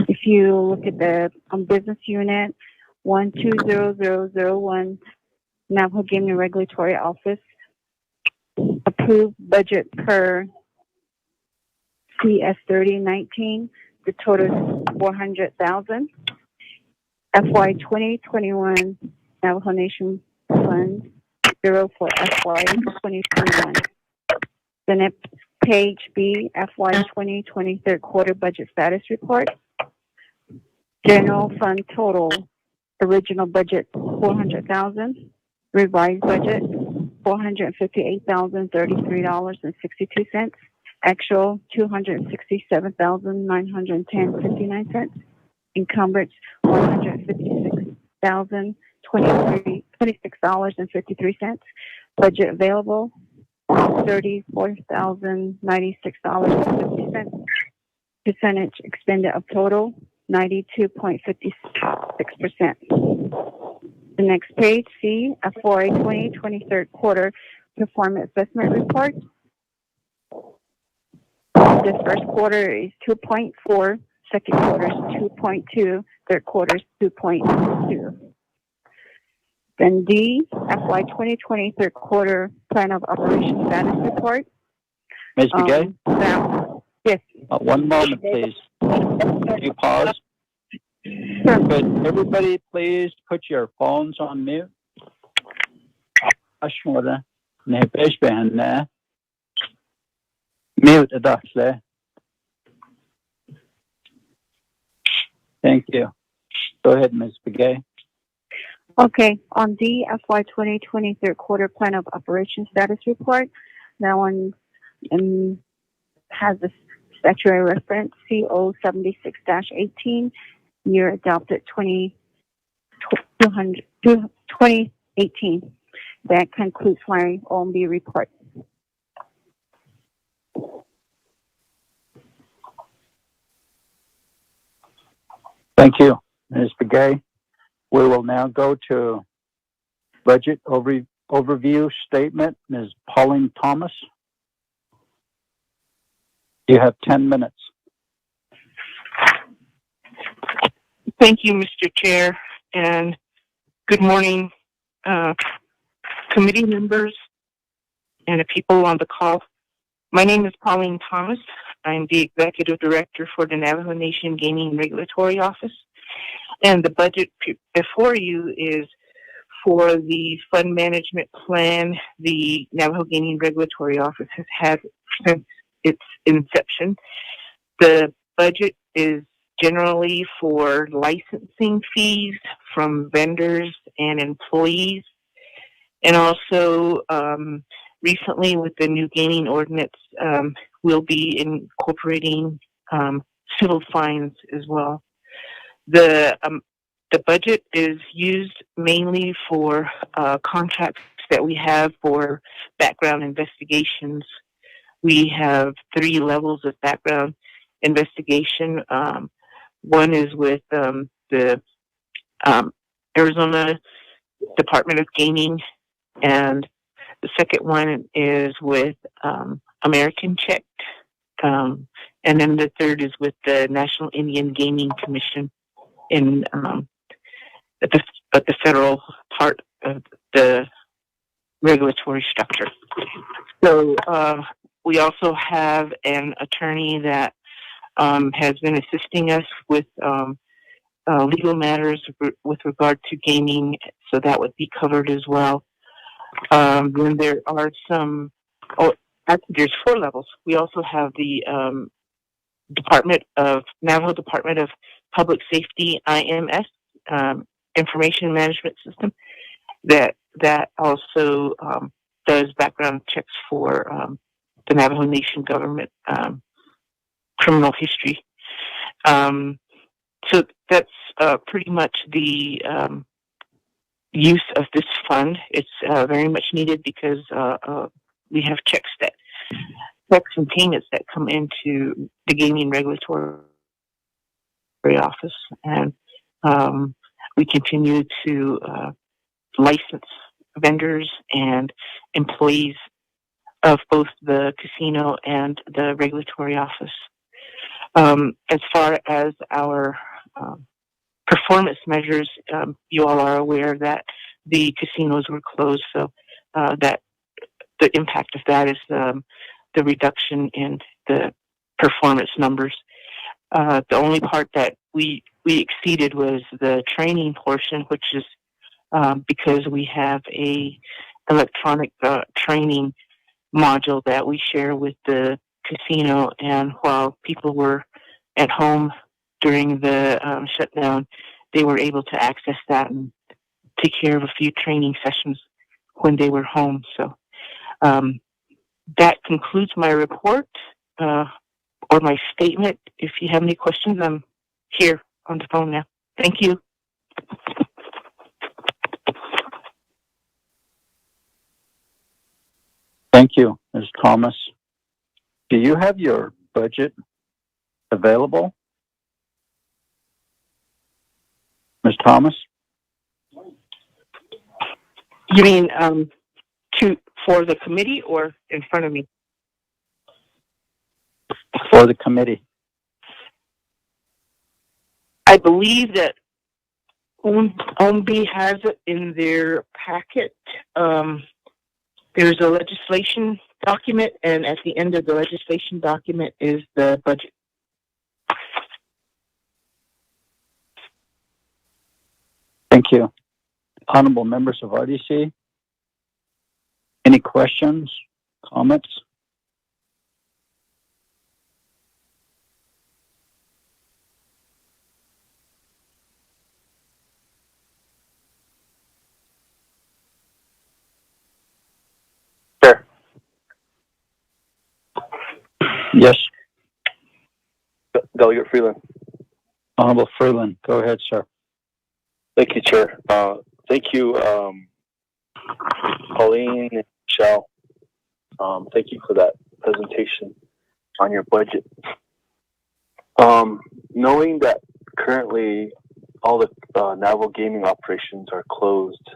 If you look at the business unit 120001 Navajo Gaming Regulatory Office, approved budget per CS 3019, the total is $400,000. FY 2021 Navajo Nation Fund 0 for FY 2021. The next page B, FY 2020 Third Quarter Budget Status Report. General Fund total, original budget $400,000, revised budget $458,033.62, actual $267,910.59, encumbrance $156,026.53, budget available $34,096.50, percentage expended of total 92.56%. The next page, C, FY 2020 Third Quarter Performance Assessment Report. This first quarter is 2.4, second quarter is 2.2, third quarter is 2.2. Then D, FY 2020 Third Quarter Plan of Operation Status Report. Ms. Begay? Yes. One moment, please. Can you pause? Sure. Could everybody please put your phones on mute? Ashmore, mute adakle. Thank you. Go ahead, Ms. Begay. Okay, on D, FY 2020 Third Quarter Plan of Operation Status Report. That one has the statutory reference CO 76-18, year adopted 2018. That concludes my OMB report. Thank you, Ms. Begay. We will now go to budget overview statement. Ms. Pauline Thomas. You have 10 minutes. Thank you, Mr. Chair, and good morning, committee members and the people on the call. My name is Pauline Thomas. I'm the Executive Director for the Navajo Nation Gaming Regulatory Office, and the budget before you is for the fund management plan the Navajo Gaming Regulatory Office has had since its inception. The budget is generally for licensing fees from vendors and employees, and also recently with the new gaming ordinance, we'll be incorporating civil fines as well. The budget is used mainly for contracts that we have for background investigations. We have 3 levels of background investigation. One is with the Arizona Department of Gaming, and the second one is with American Check, and then the third is with the National Indian Gaming Commission in at the federal part of the regulatory structure. So we also have an attorney that has been assisting us with legal matters with regard to gaming, so that would be covered as well. Then there are some, actually there's 4 levels. We also have the Navajo Department of Public Safety, IMS, Information Management System, that also does background checks for the Navajo Nation government criminal history. So that's pretty much the use of this fund. It's very much needed because we have checks and payments that come into the Gaming Regulatory Office, and we continue to license vendors and employees of both the casino and the regulatory office. As far as our performance measures, you all are aware that the casinos were closed, so that the impact of that is the reduction in the performance numbers. The only part that we exceeded was the training portion, which is because we have a electronic training module that we share with the casino, and while people were at home during the shutdown, they were able to access that and take care of a few training sessions when they were home. So that concludes my report or my statement. If you have any questions, I'm here on the phone now. Thank you. Thank you, Ms. Thomas. Do you have your budget available, Ms. Thomas? You mean for the committee or in front of me? For the committee. I believe that OMB has it in their packet. There's a legislation document, and at the end of the legislation document is the budget. Thank you. Honorable members of RDC, any questions, comments? Sure. Yes. Delegate Freeland. Honorable Freeland, go ahead, sir. Thank you, Chair. Thank you, Pauline and Michelle. Thank you for that presentation on your budget. Knowing that currently all the Navajo gaming operations are closed,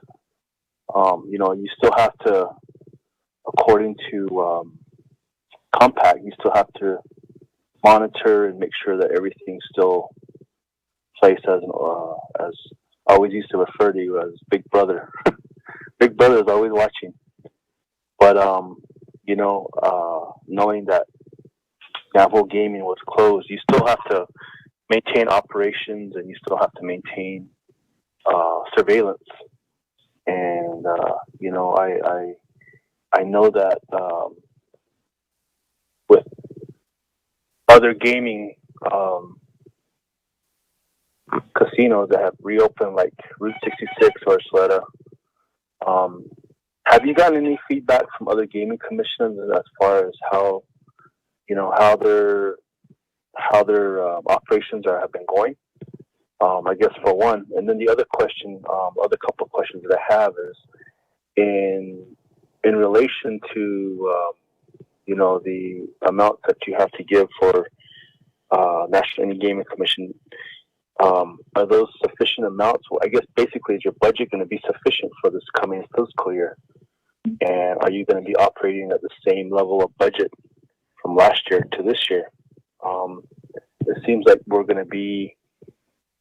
you still have to, according to Compact, you still have to monitor and make sure that everything's still placed as I always used to refer to you as Big Brother. Big Brother is always watching. But, knowing that Navajo Gaming was closed, you still have to maintain operations and you still have to maintain surveillance. And, I know that with other gaming casinos that have reopened, like Route 66 or Sleta, have you gotten any feedback from other gaming commissions as far as how their operations have been going? I guess for one, and then the other question, other couple of questions that I have is in relation to the amount that you have to give for National Indian Gaming Commission. Are those sufficient amounts? Well, I guess basically, is your budget going to be sufficient for this coming fiscal year? And are you going to be operating at the same level of budget from last year to this year? It seems like we're going to be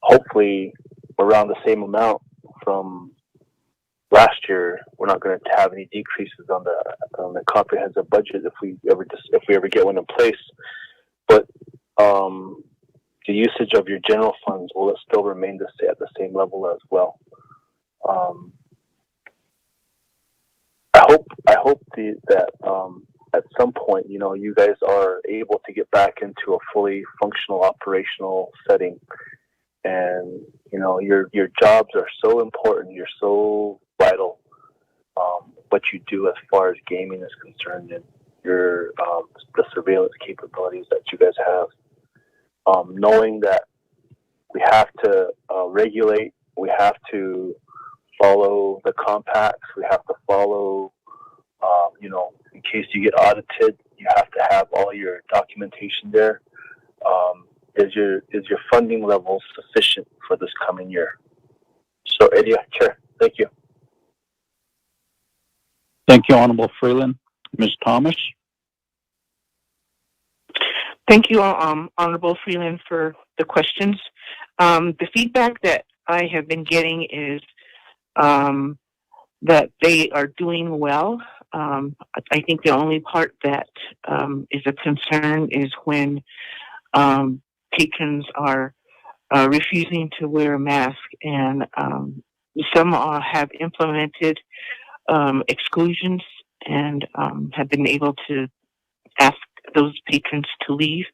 hopefully around the same amount from last year. We're not going to have any decreases on the comprehensive budget if we ever get one in place. But the usage of your general funds, will it still remain at the same level as well? hope that at some point, you guys are able to get back into a fully functional operational setting. And your jobs are so important. You're so vital. What you do as far as gaming is concerned, and your the surveillance capabilities that you guys have. Knowing that we have to regulate, we have to follow the compacts, we have to follow, in case you get audited, you have to have all your documentation there. Is your funding level sufficient for this coming year? So, Eddie, Chair, thank you. Thank you, Honorable Freeland. Ms. Thomas? Thank you, Honorable Freeland, for the questions. The feedback that I have been getting is that they are doing well. I think the only part that is a concern is when patrons are refusing to wear a mask, and some have implemented exclusions and have been able to ask those patrons to leave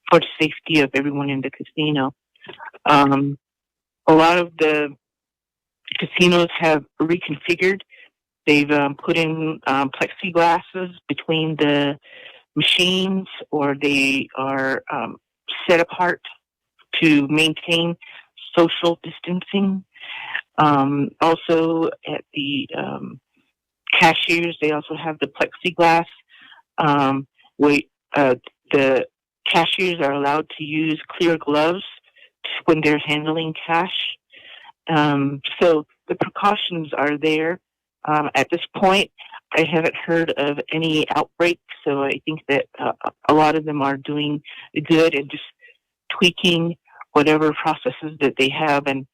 for the safety of everyone in the casino. A lot of the casinos have reconfigured. They've put in plexiglasses between the machines, or they are set apart to maintain social distancing. Also, at the cashiers, they also have the plexiglass. The cashiers are allowed to use clear gloves when they're handling cash. So the precautions are there. At this point, I haven't heard of any outbreak, so I think that a lot of them are doing good and just tweaking whatever processes that they have, and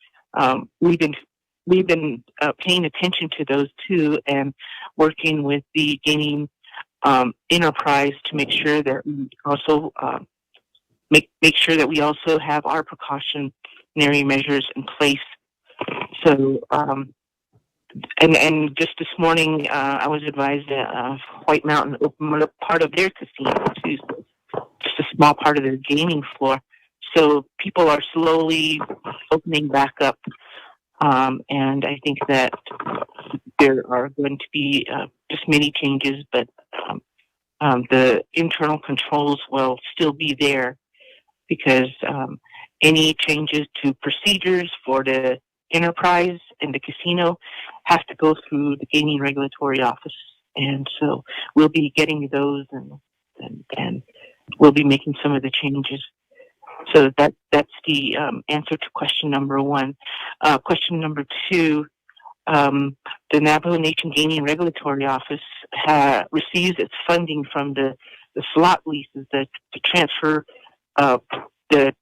we've been paying attention to those too, and working with the gaming enterprise to make sure that we also make sure that we also have our precautionary measures in place. So, and just this morning, I was advised that White Mountain opened up part of their casino too, just a small part of their gaming floor. So people are slowly opening back up, and I think that there are going to be just many changes, but the internal controls will still be there, because any changes to procedures for the enterprise and the casino have to go through the Gaming Regulatory Office, and so we'll be getting those, and we'll be making some of the changes. So that's the answer to question number one. Question number two, the Navajo Nation Gaming Regulatory Office receives its funding from the slot leases, the transfer, the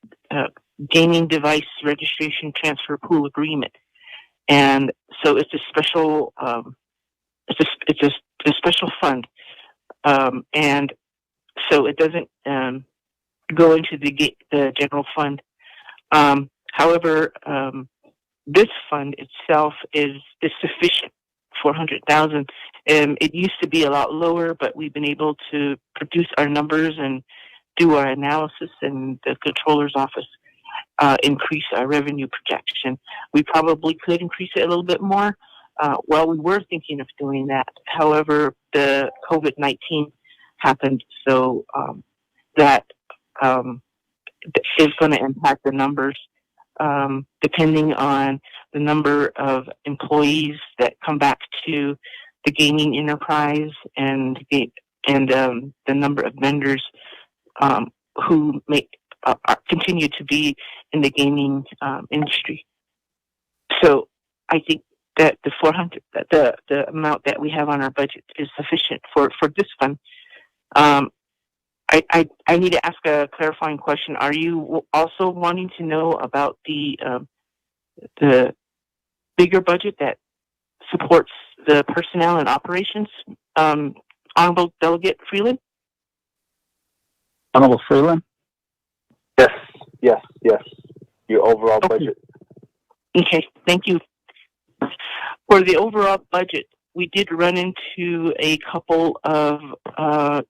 gaming device registration transfer pool agreement, and so it's a special it's a special fund, and so it doesn't go into the general fund. However, this fund itself is sufficient, $400,000. It used to be a lot lower, but we've been able to produce our numbers and do our analysis, and the controller's office increase our revenue projection. We probably could increase it a little bit more. Well, we were thinking of doing that. However, the COVID-19 happened, so that is going to impact the numbers, depending on the number of employees that come back to the gaming enterprise and the number of vendors who continue to be in the gaming industry. So I think that the amount that we have on our budget is sufficient for this fund. I need to ask a clarifying question. Are you also wanting to know about the bigger budget that supports the personnel and operations? Honorable Delegate Freeland? Honorable Freeland? Yes. Your overall budget. Okay, thank you. For the overall budget, we did run into a couple of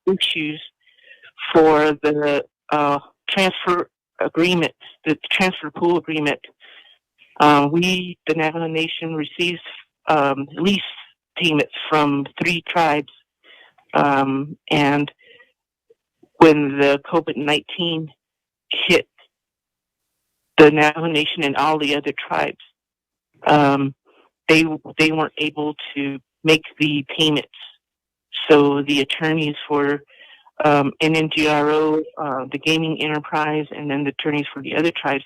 issues for the transfer agreement, the transfer pool agreement. We, the Navajo Nation, receives lease payments from 3 tribes, and when the COVID-19 hit the Navajo Nation and all the other tribes, they weren't able to make the payments. So the attorneys for NNGRO, the gaming enterprise, and then the attorneys for the other tribes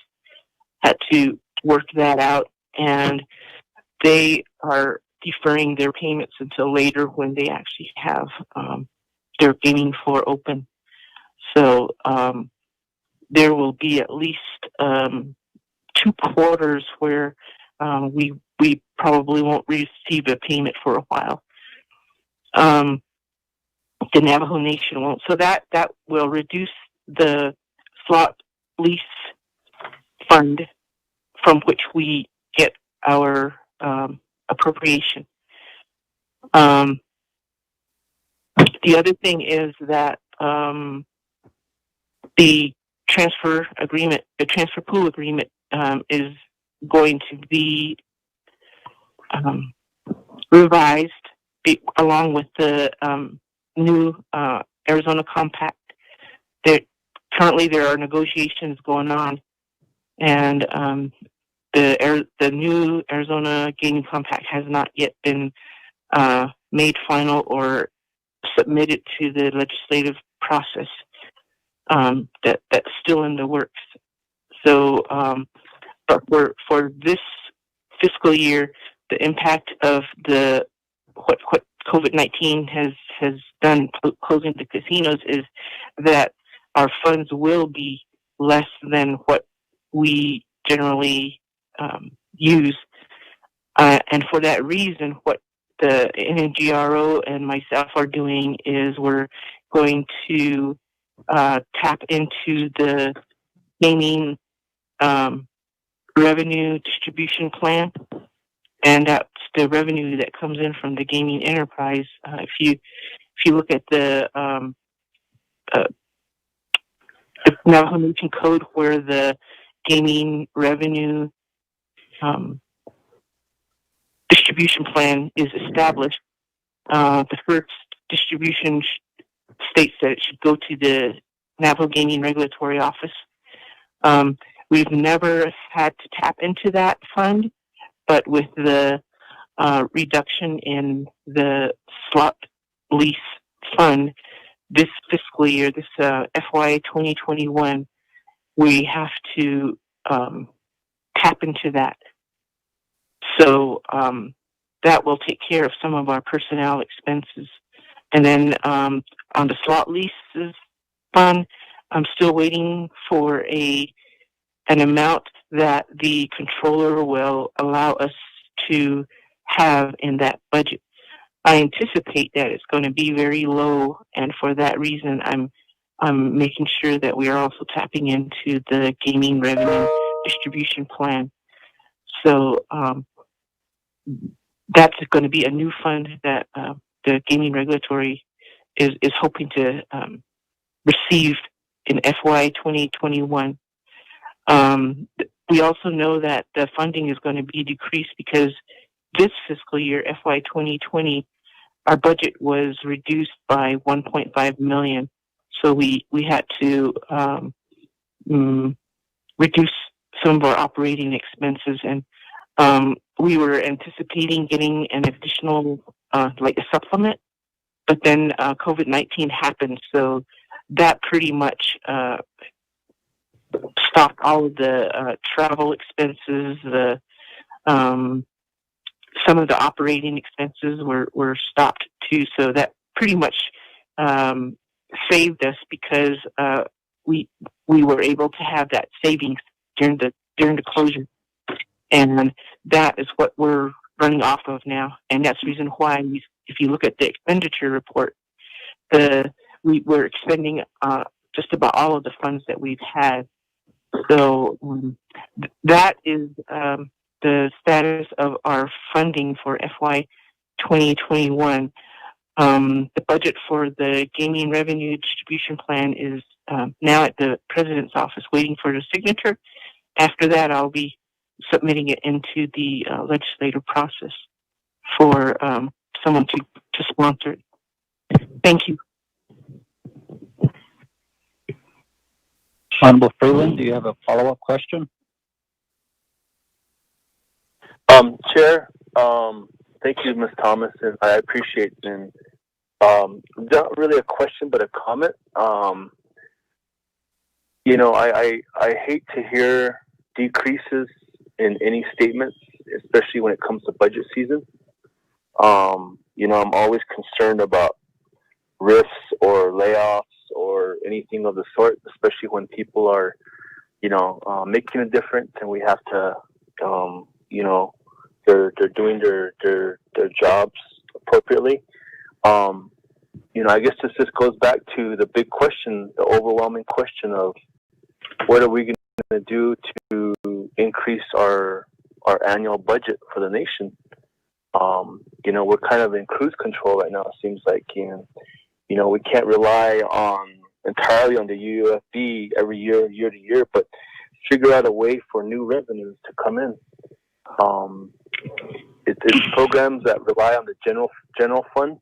had to work that out, and they are deferring their payments until later when they actually have their gaming floor open. So there will be at least 2 quarters where we probably won't receive a payment for a while. The Navajo Nation won't. So that will reduce the slot lease fund from which we get our appropriation. The other thing is that the transfer agreement, the transfer pool agreement, is going to be revised along with the new Arizona Compact. Currently there are negotiations going on, and the new Arizona Gaming Compact has not yet been made final or submitted to the legislative process. That's still in the works. So, but for this fiscal year, the impact of what COVID-19 has done closing the casinos is that our funds will be less than what we generally use. And for that reason, what the NNGRO and myself are doing is we're going to tap into the gaming revenue distribution plan, and that's the revenue that comes in from the gaming enterprise. If you look at the Navajo Nation Code, where the gaming revenue distribution plan is established, the first distribution states that it should go to the Navajo Gaming Regulatory Office. We've never had to tap into that fund, but with the reduction in the slot lease fund this fiscal year, this FY 2021, we have to tap into that. So that will take care of some of our personnel expenses. And then on the slot leases fund, I'm still waiting for an amount that the controller will allow us to have in that budget. I anticipate that it's going to be very low, and for that reason, I'm making sure that we are also tapping into the gaming revenue distribution plan. So that's going to be a new fund that the Gaming Regulatory is hoping to receive in FY 2021. We also know that the funding is going to be decreased because this fiscal year, FY 2020, our budget was reduced by $1.5 million. So we had to reduce some of our operating expenses, and we were anticipating getting an additional, like a supplement, but then COVID-19 happened, so that pretty much stopped all of the travel expenses. Some of the operating expenses were stopped too, so that pretty much saved us because we were able to have that savings during the closure, and that is what we're running off of now. And that's the reason why if you look at the expenditure report, we're expending just about all of the funds that we've had. So that is the status of our funding for FY 2021. The budget for the gaming revenue distribution plan is now at the president's office waiting for the signature. After that, I'll be submitting it into the legislative process for someone to sponsor it. Thank you. Honorable Freeland, do you have a follow-up question? Chair, thank you, Ms. Thomas, and I appreciate and not really a question, but a comment. You know, I hate to hear decreases in any statements, especially when it comes to budget season. You know, I'm always concerned about risks or layoffs or anything of the sort, especially when people are, you know, making a difference and we have to, you know, they're doing their jobs appropriately. You know, I guess this just goes back to the big question, the overwhelming question of what are we going to do to increase our annual budget for the nation? You know, we're kind of in cruise control right now, it seems like, and, you know, we can't rely entirely on the UFB every year to year, but figure out a way for new revenues to come in. It's programs that rely on the general fund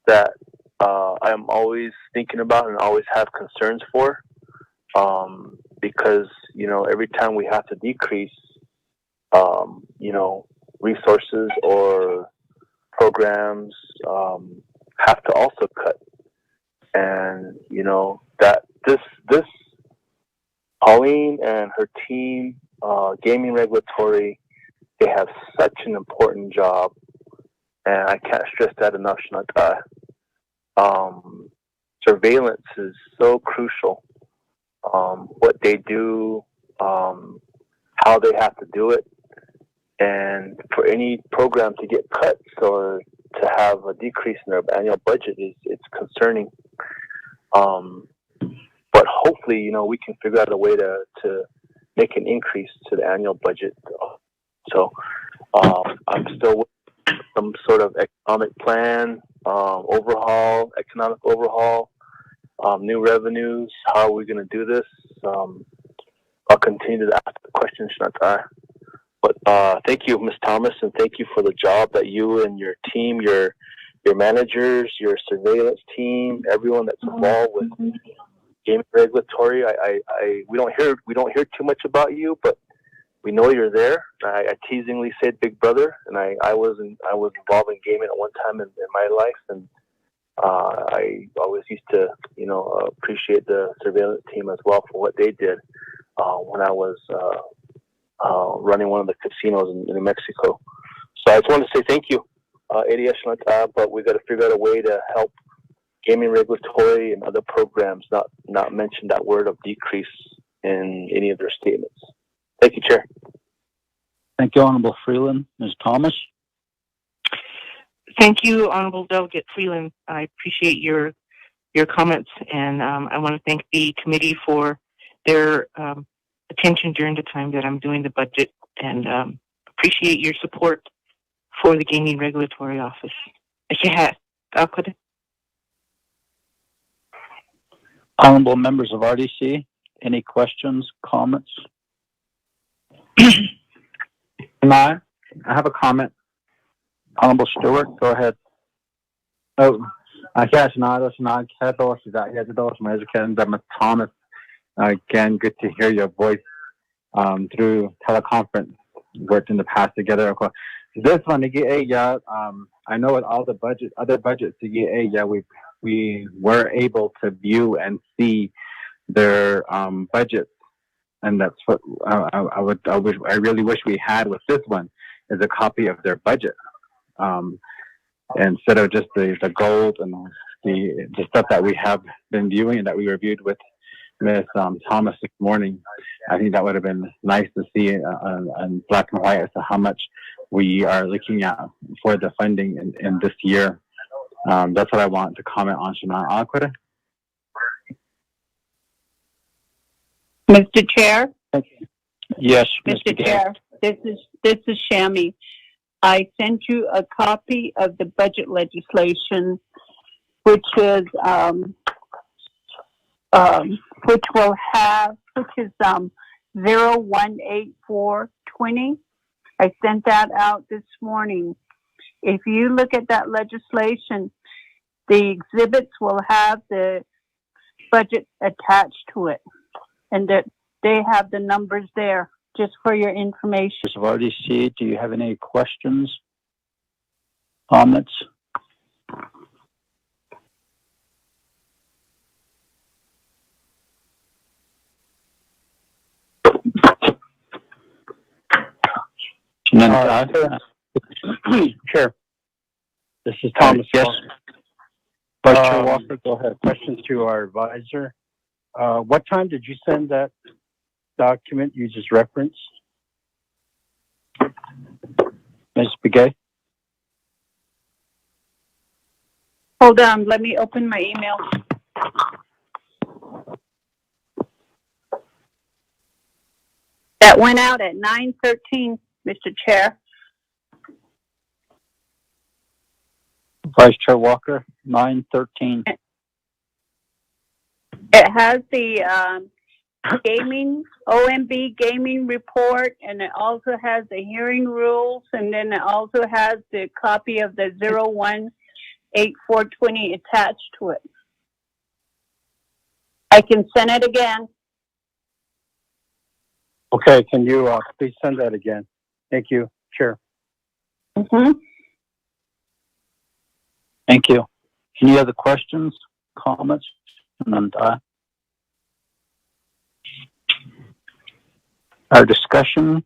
that I'm always thinking about and always have concerns for, because, you know, every time we have to decrease, you know, resources or programs have to also cut. And, you know, that this Pauline and her team, gaming regulatory, they have such an important job, and I can't stress that enough, Shanata. Surveillance is so crucial. What they do, how they have to do it, and for any program to get cuts or to have a decrease in their annual budget it's concerning. But hopefully, you know, we can figure out a way to make an increase to the annual budget. So I'm still with some sort of economic plan, economic overhaul, new revenues. How are we going to do this? I'll continue to ask the questions, Shanata. But thank you, Ms. Thomas, and thank you for the job that you and your team, your managers, your surveillance team, everyone that's involved with gaming regulatory. We don't hear too much about you, but we know you're there. I teasingly said Big Brother, and I was involved in gaming at one time in my life, and I always used to, you know, appreciate the surveillance team as well for what they did when I was running one of the casinos in New Mexico. So I just want to say thank you, but we got to figure out a way to help gaming regulatory and other programs not mention that word of decrease in any of their statements. Thank you, Chair. Thank you, Honorable Freeland. Ms. Thomas? Thank you, Honorable Delegate Freeland. I appreciate your comments, and I want to thank the committee for their attention during the time that I'm doing the budget, and appreciate your support for the Gaming Regulatory Office. Honorable members of RDC, any questions, comments? I have a comment. Honorable Stewart, go ahead. Thomas. Again, good to hear your voice through teleconference. Worked in the past together. This one, I know with all the other budgets, we were able to view and see their budgets, and that's what I really wish we had with this one is a copy of their budget, instead of just the gold and the stuff that we have been viewing and that we reviewed with Ms. Thomas this morning. I think that would have been nice to see in black and white as to how much we are looking at for the funding in this year. That's what I want to comment on, Shana. Mr. Chair? Yes, Mr. Chair, this is Shami. I sent you a copy of the budget legislation, which is which is 018420. I sent that out this morning. If you look at that legislation, the exhibits will have the budget attached to it, and that they have the numbers there, just for your information. Of RDC, do you have any questions, comments? Chair. This is Thomas. Thomas. Yes. Vice Chair Walker, go ahead. Questions to our advisor. What time did you send that document you just referenced? Ms. Begay? Hold on, let me open my email. That went out at 9:13, Mr. Chair. Vice Chair Walker, 9:13. It has the gaming, OMB gaming report, and it also has the hearing rules, and then it also has the copy of the 018420 attached to it. I can send it again. Okay, can you please send that again? Thank you, Chair. Thank you. Any other questions, comments? And our discussion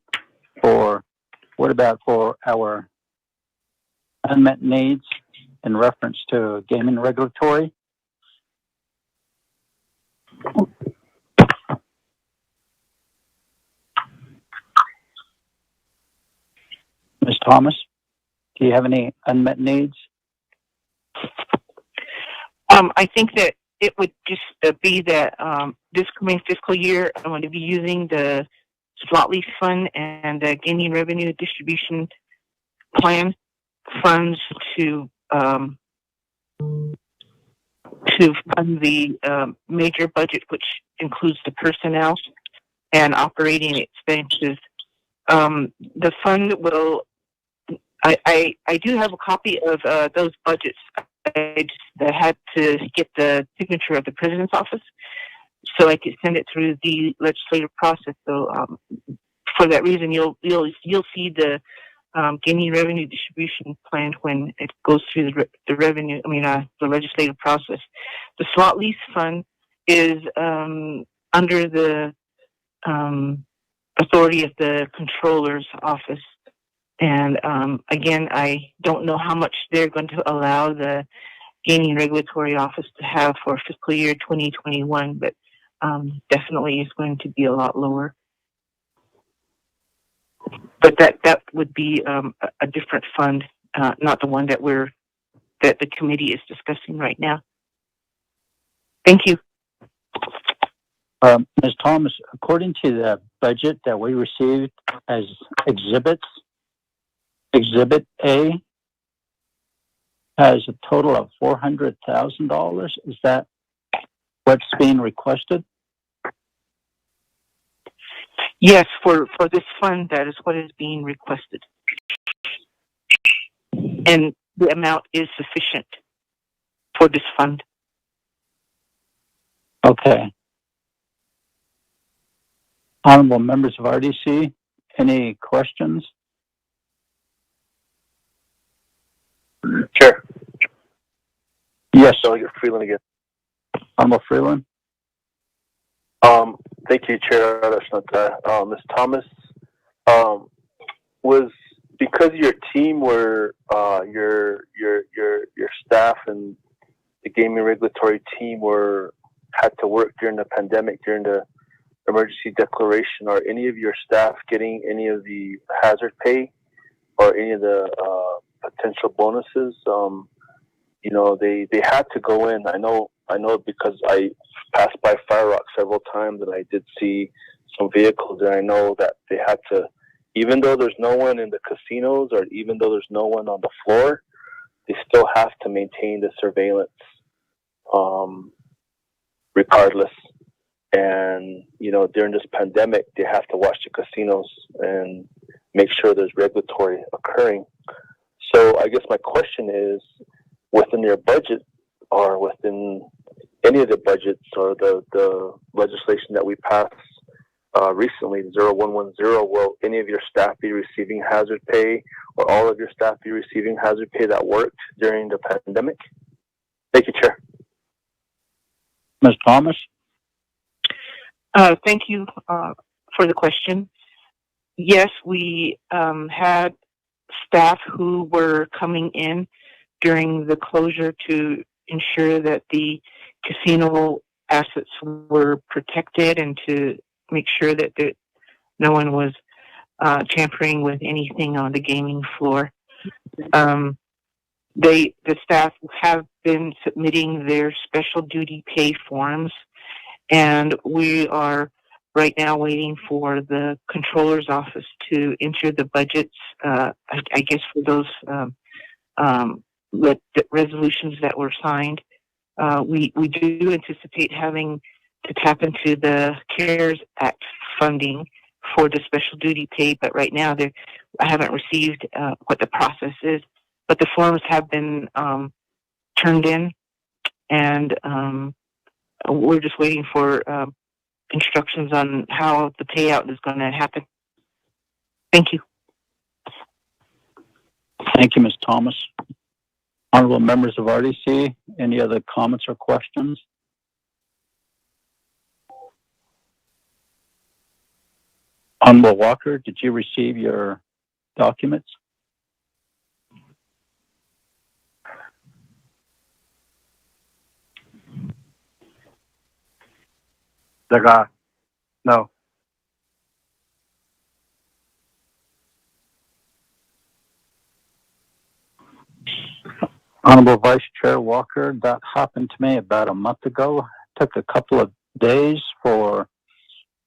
what about for our unmet needs in reference to gaming regulatory? Ms. Thomas, do you have any unmet needs? I think that it would just be that this coming fiscal year, I'm going to be using the slot lease fund and the gaming revenue distribution plan funds to fund the major budget, which includes the personnel and operating expenses. The fund will. I do have a copy of those budgets. I had to get the signature of the president's office, so I could send it through the legislative process. So for that reason, you'll see the gaming revenue distribution plan when it goes through the legislative process. The slot lease fund is under the authority of the controller's office. And again, I don't know how much they're going to allow the gaming regulatory office to have for fiscal year 2021, but definitely is going to be a lot lower. But that would be a different fund, not the one that the committee is discussing right now. Thank you. Ms. Thomas, according to the budget that we received as exhibits, Exhibit A has a total of $400,000. Is that what's being requested? Yes, for this fund, that is what is being requested. And the amount is sufficient for this fund. Okay. Honorable members of RDC, any questions? Chair. Yes. Delegate Freeland again. Honorable Freeland. Thank you, Chair. Ms. Thomas, was because your team were your staff and the gaming regulatory team had to work during the pandemic, during the emergency declaration. Are any of your staff getting any of the hazard pay or any of the potential bonuses? They had to go in. I know because I passed by Fire Rock several times and I did see some vehicles, and I know that they had to even though there's no one in the casinos or even though there's no one on the floor, they still have to maintain the surveillance regardless. And, during this pandemic, they have to watch the casinos and make sure there's regulatory occurring. So I guess my question is, within your budget or within any of the budgets or the legislation that we passed recently, 0110, will any of your staff be receiving hazard pay or all of your staff be receiving hazard pay that worked during the pandemic? Thank you, Chair. Ms. Thomas? Thank you for the question. Yes, we had staff who were coming in during the closure to ensure that the casino assets were protected and to make sure that no one was tampering with anything on the gaming floor. The staff have been submitting their special duty pay forms, and we are right now waiting for the controller's office to enter the budgets, I guess, for those resolutions that were signed. We do anticipate having to tap into the CARES Act funding for the special duty pay, but right now I haven't received what the process is. But the forms have been turned in, and we're just waiting for instructions on how the payout is going to happen. Thank you. Thank you, Ms. Thomas. Honorable members of RDC, any other comments or questions? Honorable Walker, did you receive your documents? No. Honorable Vice Chair Walker, that happened to me about a month ago. It took a couple of days for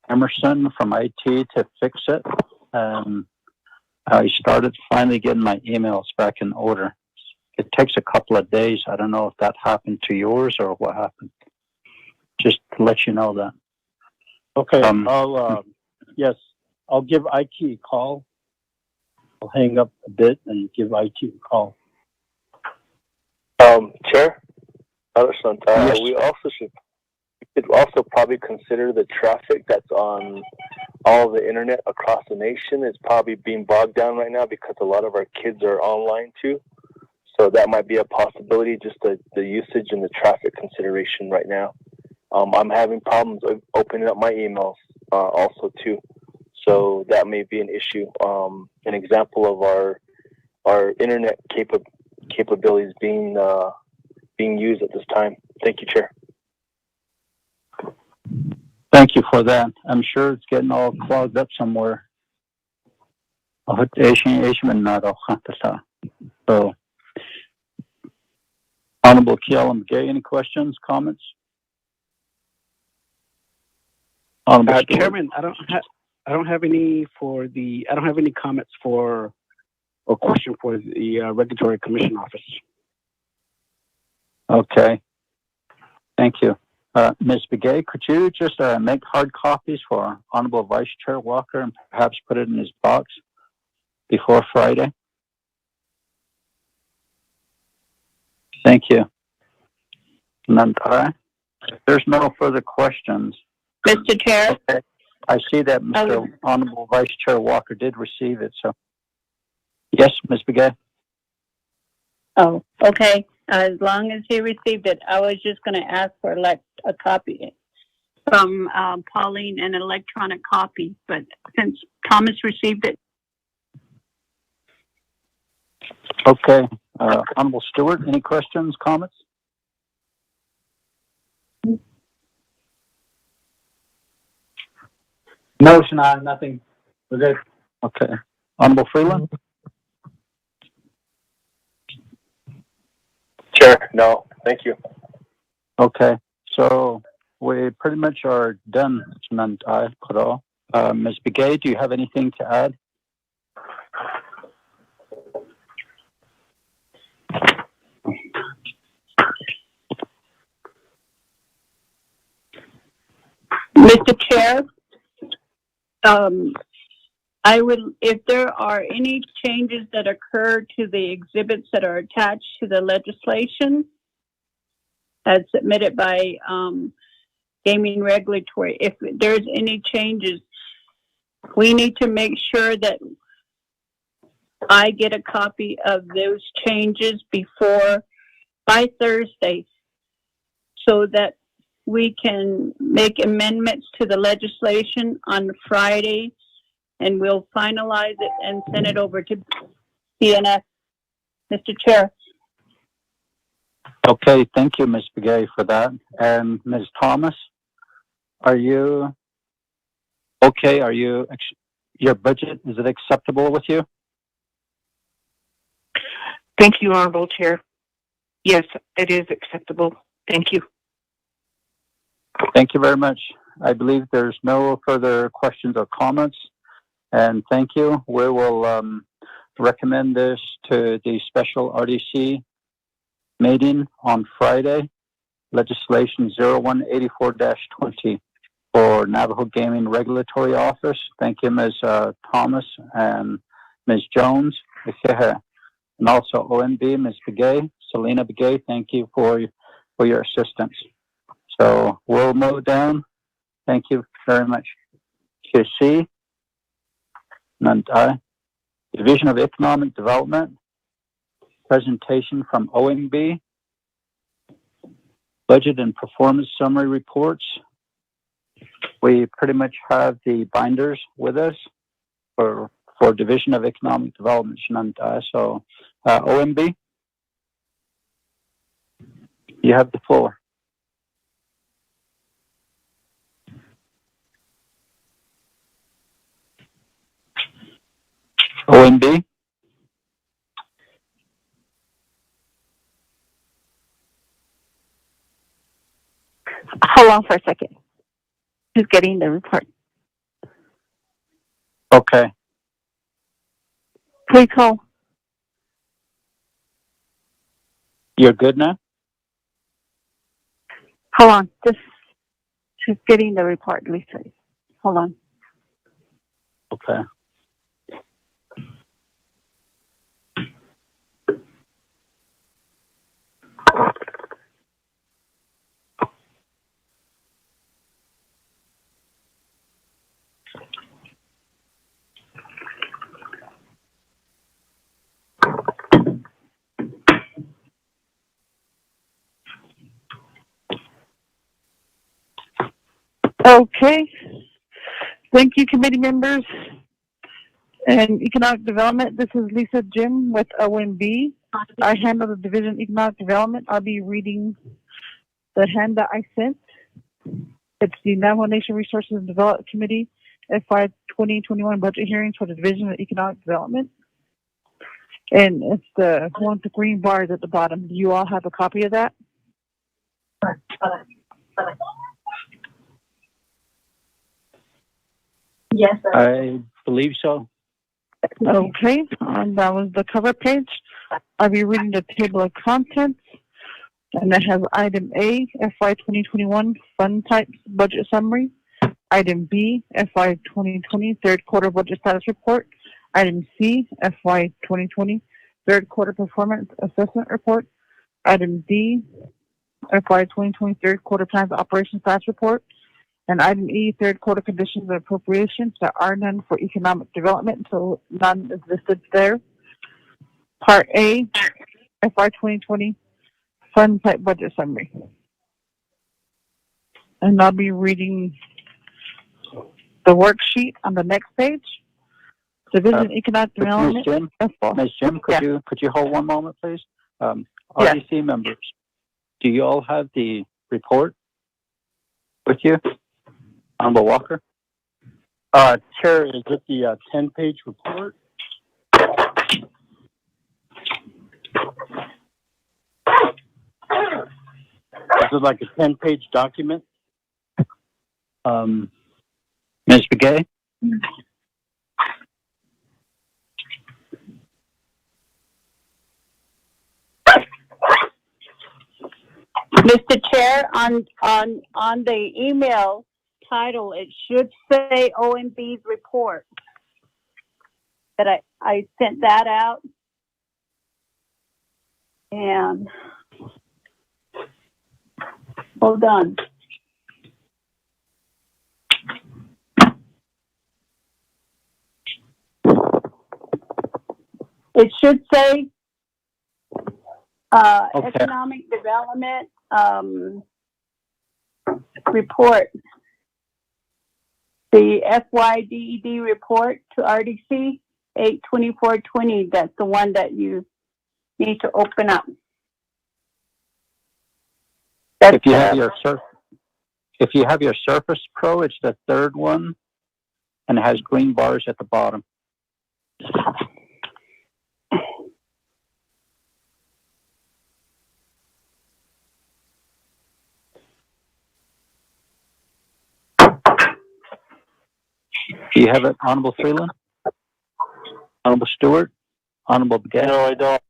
Emerson from IT to fix it. I started finally getting my emails back in order. It takes a couple of days. I don't know if that happened to yours or what happened. Just to let you know that. Okay, yes, I'll give IT a call. I'll hang up a bit and give IT a call. Chair, Yes. we could also probably consider the traffic that's on all the internet across the nation is probably being bogged down right now because a lot of our kids are online too. So that might be a possibility, just the usage and the traffic consideration right now. I'm having problems opening up my emails also too. So that may be an issue. An example of our internet capabilities being used at this time. Thank you, Chair. Thank you for that. I'm sure it's getting all clogged up somewhere. So, Honorable Kealam Gay, any questions, comments? Chairman, I don't have any comments or question for the Regulatory Commission Office. Okay. Thank you. Ms. Begay, could you just make hard copies for Honorable Vice Chair Walker and perhaps put it in his box before Friday? Thank you. Nandara, there's no further questions. Mr. Chair? Okay. I see that Mr. Honorable Vice Chair Walker did receive it, so. Yes, Ms. Begay? Oh, okay. As long as he received it, I was just going to ask for a copy from Pauline, an electronic copy, but since Thomas received it. Okay. Honorable Stewart, any questions, comments? No, Shana, nothing. We're good. Okay. Honorable Freeland? Chair, no, thank you. Okay. So we pretty much are done. Ms. Begay, do you have anything to add? Mr. Chair, if there are any changes that occur to the exhibits that are attached to the legislation as submitted by Gaming Regulatory, if there's any changes, we need to make sure that I get a copy of those changes by Thursday so that we can make amendments to the legislation on Friday, and we'll finalize it and send it over to CNS. Mr. Chair. Okay, thank you, Ms. Begay, for that. And Ms. Thomas, are you okay? Your budget, is it acceptable with you? Thank you, Honorable Chair. Yes, it is acceptable. Thank you. Thank you very much. I believe there's no further questions or comments. And thank you. We will recommend this to the special RDC meeting on Friday, legislation 0184-20 for Navajo Gaming Regulatory Office. Thank you, Ms. Thomas and Ms. Jones. And also ONB, Ms. Begay, Selena Begay, thank you for your assistance. So we'll move down. Thank you very much. QC, Nantai, Division of Economic Development, presentation from ONB, budget and performance summary reports. We pretty much have the binders with us for Division of Economic Development, Nantai. So ONB, you have the floor. ONB. Hold on for a second. Who's getting the report? Okay. Please hold. You're good now? Hold on. She's getting the report, Lisa. Hold on. Okay. Okay. Thank you, committee members and Economic Development. This is Lisa Jim with ONB. I handle the Division of Economic Development. I'll be reading the handout I sent. It's the Navajo Nation Resources and Development Committee FY 2021 budget hearings for the Division of Economic Development. And it's the one with the green bars at the bottom. Do you all have a copy of that? Yes, sir. I believe so. Okay, that was the cover page. I'll be reading the table of contents, and that has item A, FY 2021 fund types budget summary. Item B, FY 2020 third quarter budget status report. Item C, FY 2020 third quarter performance assessment report. Item D, FY 2020 third quarter plans operation status report. And item E, third quarter conditions of appropriations. There are none for economic development, so none is listed there. Part A, FY 2020 fund type budget summary. And I'll be reading the worksheet on the next page. Division Economic Development. Ms. Jim, could you hold one moment, please? RDC members, do you all have the report with you? Honorable Walker? Chair, is it the 10-page report? Is it like a 10-page document? Ms. Begay? Mr. Chair, on the email title, it should say OMB's report. That I sent that out. And hold on. It should say economic development report. The FYDED report to RDC 8/24/20. That's the one that you need to open up. If you have your Surface Pro, it's the third one, and it has green bars at the bottom. Do you have it, Honorable Freeland? Honorable Stewart? Honorable Beguette? No, I don't.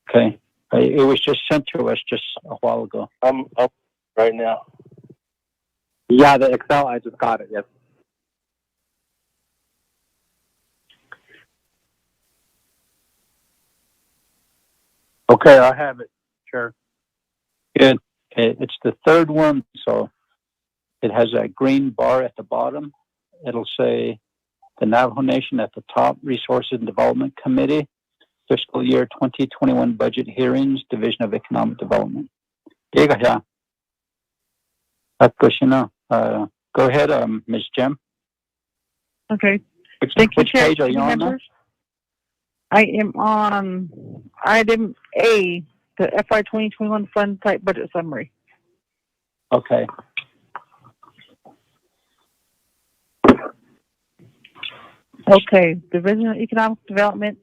Okay. It was just sent to us just a while ago. I'm up right now. Yeah, the Excel, I just got it, yes. Okay, I have it, Chair. Good. It's the third one, so it has a green bar at the bottom. It'll say the Navajo Nation at the top, Resources and Development Committee, Fiscal Year 2021 Budget Hearings, Division of Economic Development. Go ahead, Ms. Jem. Okay. Which Chair. page are you on now? I am on item A, the FY 2021 Fund Type Budget Summary. Okay. Okay, Division of Economic Development,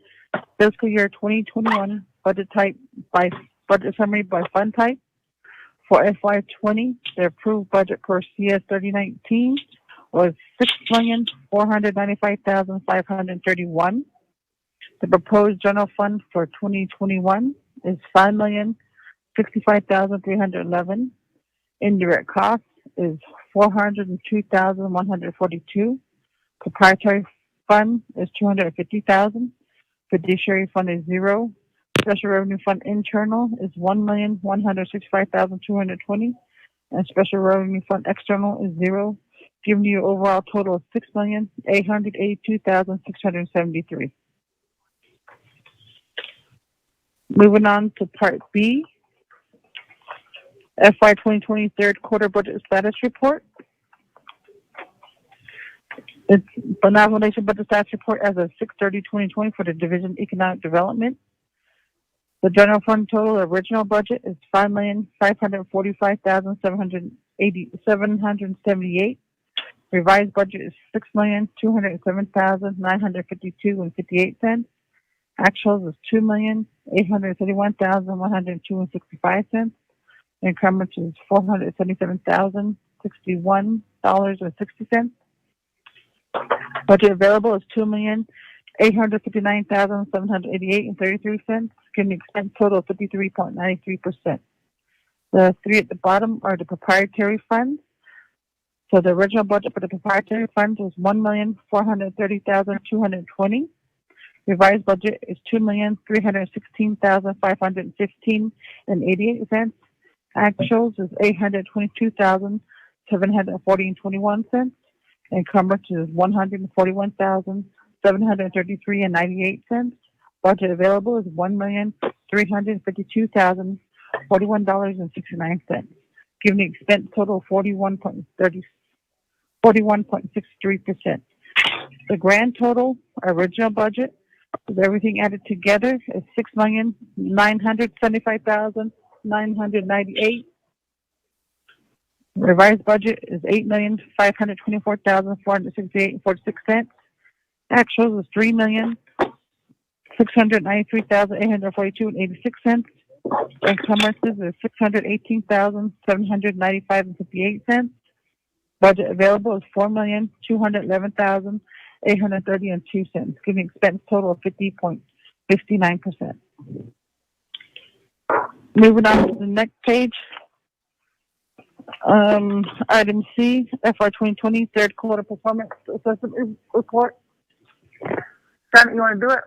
Fiscal Year 2021 Budget Type by Budget Summary by Fund Type. For FY20, the approved budget per CS 3019 was $6,495,531. The proposed general fund for 2021 is $5,065,311. Indirect costs is $402,142. Proprietary fund is $250,000. Fiduciary fund is $0. Special revenue fund internal is $1,165,220, and special revenue fund external is $0, giving you an overall total of $6,882,673. Moving on to Part B, FY 2020 third quarter budget status report. It's the Navajo Nation budget status report as of 6/30/2020 for the Division of Economic Development. The general fund total original budget is $5,545,778. Revised budget is $6,207,952.58. Actuals is $2,831,102.65. Increments is $477,061.60. Budget available is $2,859,788.33. Giving expense total of 53.93%. The three at the bottom are the proprietary funds. So the original budget for the proprietary funds was $1,430,220. Revised budget is $2,316,515.88. Actuals is $822,740.21. Encumbrance is $141,733.98. Budget available is $1,352,041.69. Giving expense total 41.63%. The grand total original budget with everything added together is $6,975,998. Revised budget is $8,524,468.46. Actuals is $3,693,842.86. Encumbrances is $618,795.58. Budget available is $4,211,830.02. Giving expense total of 50.59%. Moving on to the next page. Item C, FY 2020 third quarter performance assessment report. Janet, you want to do it?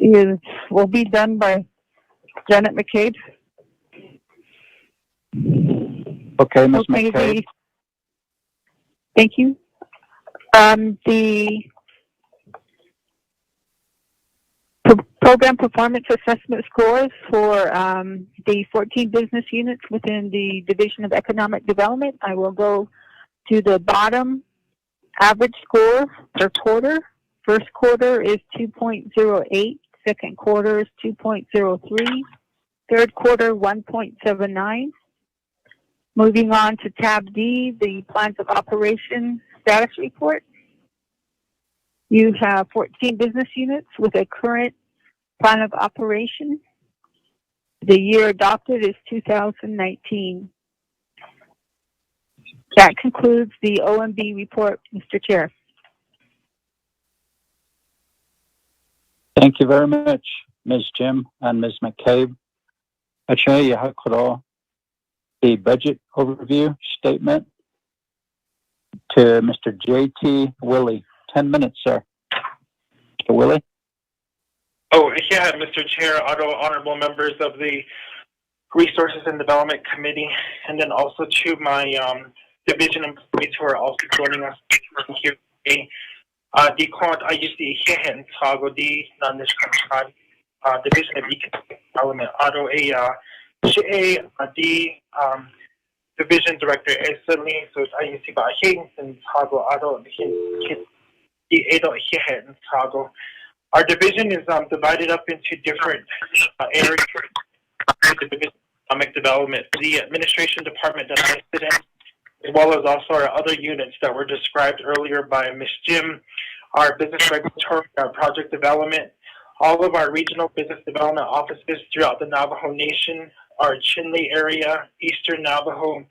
It will be done by Janet McCabe. Okay, Ms. McCabe. Thank you. The program performance assessment scores for the 14 business units within the Division of Economic Development. I will go to the bottom. Average score per quarter. First quarter is 2.08. Second quarter is 2.03. Third quarter, 1.79. Moving on to tab D, the plans of operation status report. You have 14 business units with a current plan of operation. The year adopted is 2019. That concludes the OMB report, Mr. Chair. Thank you very much, Ms. Jim and Ms. McCabe. Attorney Yahakuro, the budget overview statement to Mr. J.T. Willie. 10 minutes, sir. Mr. Willie? Oh, yeah, Mr. Chair, honorable members of the Resources and Development Committee, and then also to my division employees who are also joining us here today. The current IUC here in Tago, the Division of Economic Development, the Division Director, Esali, so IUC by Haynes and Tago, Tago. Our division is divided up into different areas of the Division of Economic Development. The administration department that I sit in, as well as also our other units that were described earlier by Ms. Jim, our business regulatory, our project development, all of our regional business development offices throughout the Navajo Nation, our Chinle area, Eastern Navajo,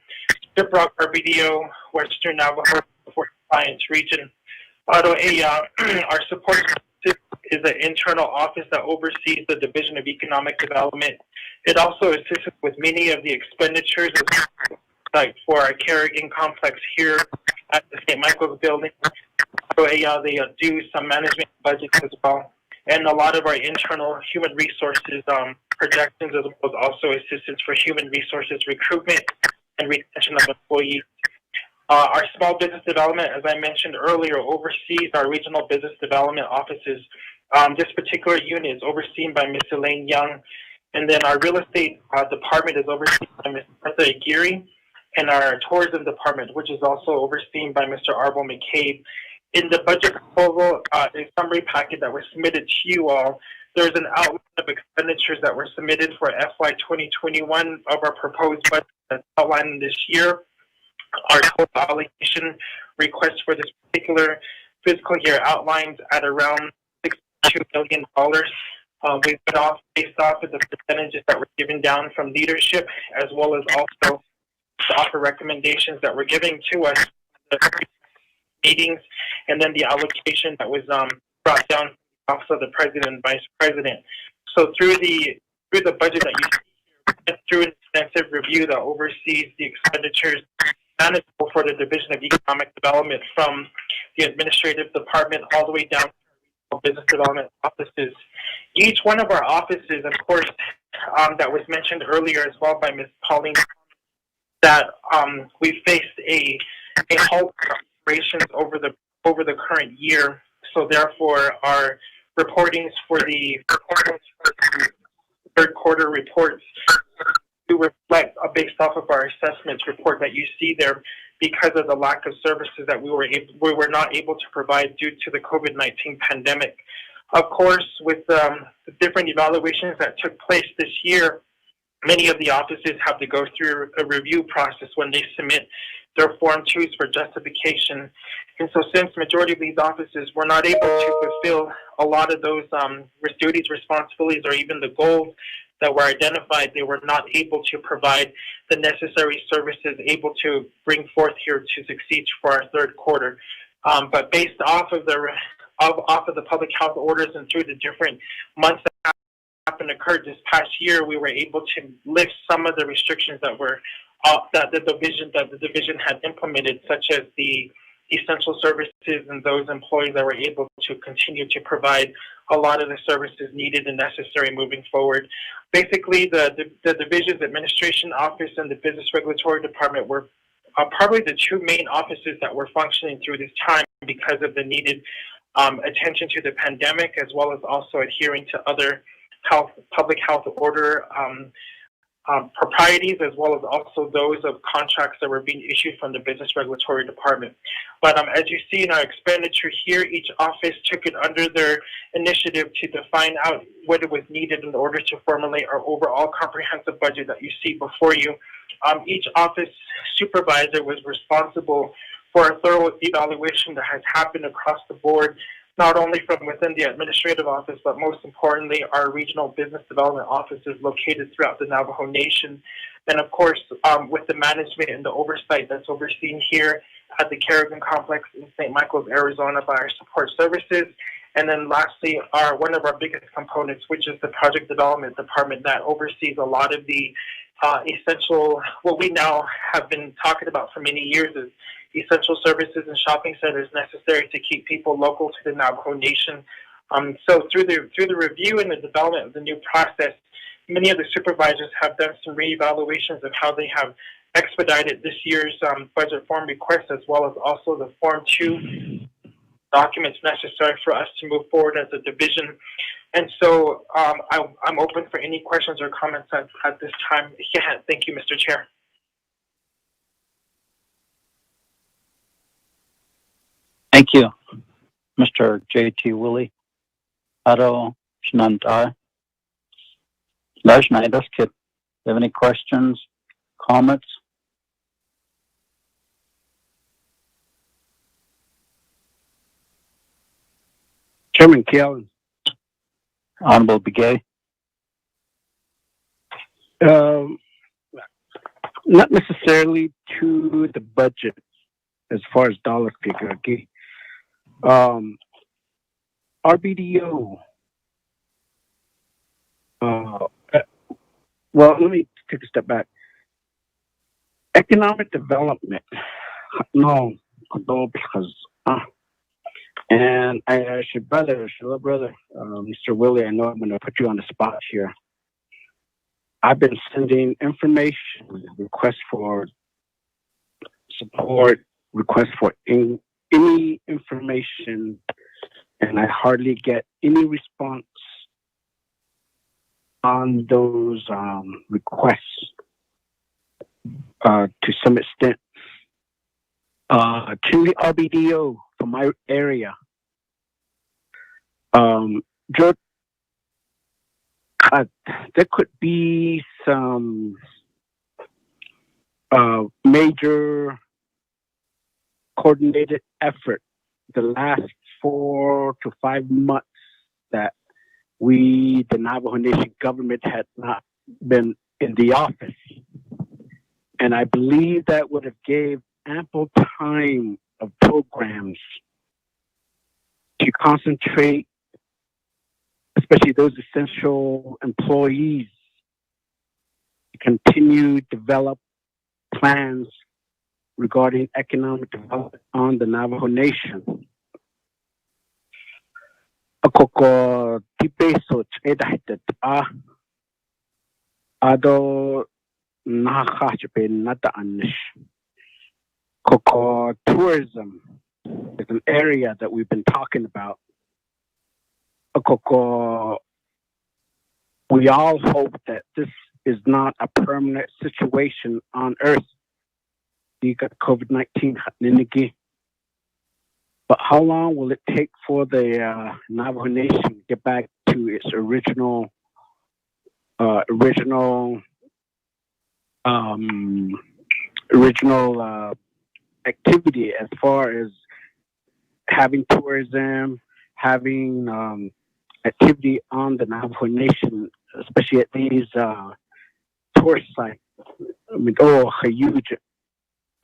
Shiprock, RBDO, Western Navajo, Fort Defiance region. Our support is an internal office that oversees the Division of Economic Development. It also assists with many of the expenditures like for our Kerrigan complex here at the St. Michael's building. They do some management budgets as well. And a lot of our internal human resources projections, as well as also assistance for human resources recruitment and retention of employees. Our small business development, as I mentioned earlier, oversees our regional business development offices. This particular unit is overseen by Ms. Elaine Young. And then our real estate department is overseen by Ms. Martha Aguirre. And our tourism department, which is also overseen by Mr. Arvo McCabe. In the budget proposal, a summary packet that was submitted to you all, there's an outline of expenditures that were submitted for FY 2021 of our proposed budget that's outlined this year. Our total allocation request for this particular fiscal year outlines at around $62 million. We put off based off of the percentages that were given down from leadership, as well as also to offer recommendations that were given to us in the meetings, and then the allocation that was brought down from the Office of the President and Vice President. So through the budget that you see here, through an extensive review that oversees the expenditures manageable for the Division of Economic Development from the administrative department all the way down to our business development offices. Each one of our offices, of course, that was mentioned earlier as well by Ms. Pauline, that we faced a halt in operations over the current year. So therefore, our reportings for the third quarter reports do reflect based off of our assessments report that you see there, because of the lack of services that we were not able to provide due to the COVID-19 pandemic. Of course, with the different evaluations that took place this year, many of the offices have to go through a review process when they submit their Form 2s for justification. And so since majority of these offices were not able to fulfill a lot of those duties, responsibilities, or even the goals that were identified, they were not able to provide the necessary services able to bring forth here to succeed for our third quarter. But based off of the public health orders and through the different months that occurred this past year, we were able to lift some of the restrictions that were that the division had implemented, such as the essential services and those employees that were able to continue to provide a lot of the services needed and necessary moving forward. Basically, the division's administration office and the business regulatory department were probably the two main offices that were functioning through this time because of the needed attention to the pandemic, as well as also adhering to other public health order proprieties, as well as also those of contracts that were being issued from the business regulatory department. But as you see in our expenditure here, each office took it under their initiative to define out what it was needed in order to formulate our overall comprehensive budget that you see before you. Each office supervisor was responsible for a thorough evaluation that has happened across the board, not only from within the administrative office, but most importantly, our regional business development offices located throughout the Navajo Nation. And of course, with the management and the oversight that's overseen here at the Kerrigan Complex in St. Michael's, Arizona by our support services. And then lastly, one of our biggest components, which is the project development department that oversees a lot of the essential, what we now have been talking about for many years is essential services and shopping centers necessary to keep people local to the Navajo Nation. So through the review and the development of the new process, many of the supervisors have done some reevaluations of how they have expedited this year's budget form request, as well as also the Form 2 documents necessary for us to move forward as a division. And so I'm open for any questions or comments at this time. Yeah, thank you, Mr. Chair. Thank you, Mr. J.T. Willie. Aro Shnantai. Lajnai Daskit. Do you have any questions, comments? Chairman Keelan. Honorable Begay. Not necessarily to the budget as far as dollar figure. Okay. RBDO. Well, let me take a step back. Economic development. No, because and I should brother, Mr. Willie, I know I'm going to put you on the spot here. I've been sending information, requests for support, requests for any information, and I hardly get any response on those requests to some extent. To the RBDO from my area, there could be some major coordinated effort the last 4 to 5 months that we, the Navajo Nation government, had not been in the office. And I believe that would have gave ample time of programs to concentrate, especially those essential employees, to continue develop plans regarding economic development on the Navajo Nation. Akoko tipeso tsedahitet ado nahachape nata anish. Koko tourism is an area that we've been talking about. Koko, we all hope that this is not a permanent situation on Earth. You got COVID-19 happening. But how long will it take for the Navajo Nation to get back to its original activity as far as having tourism, having activity on the Navajo Nation, especially at these tourist sites? I mean, huge.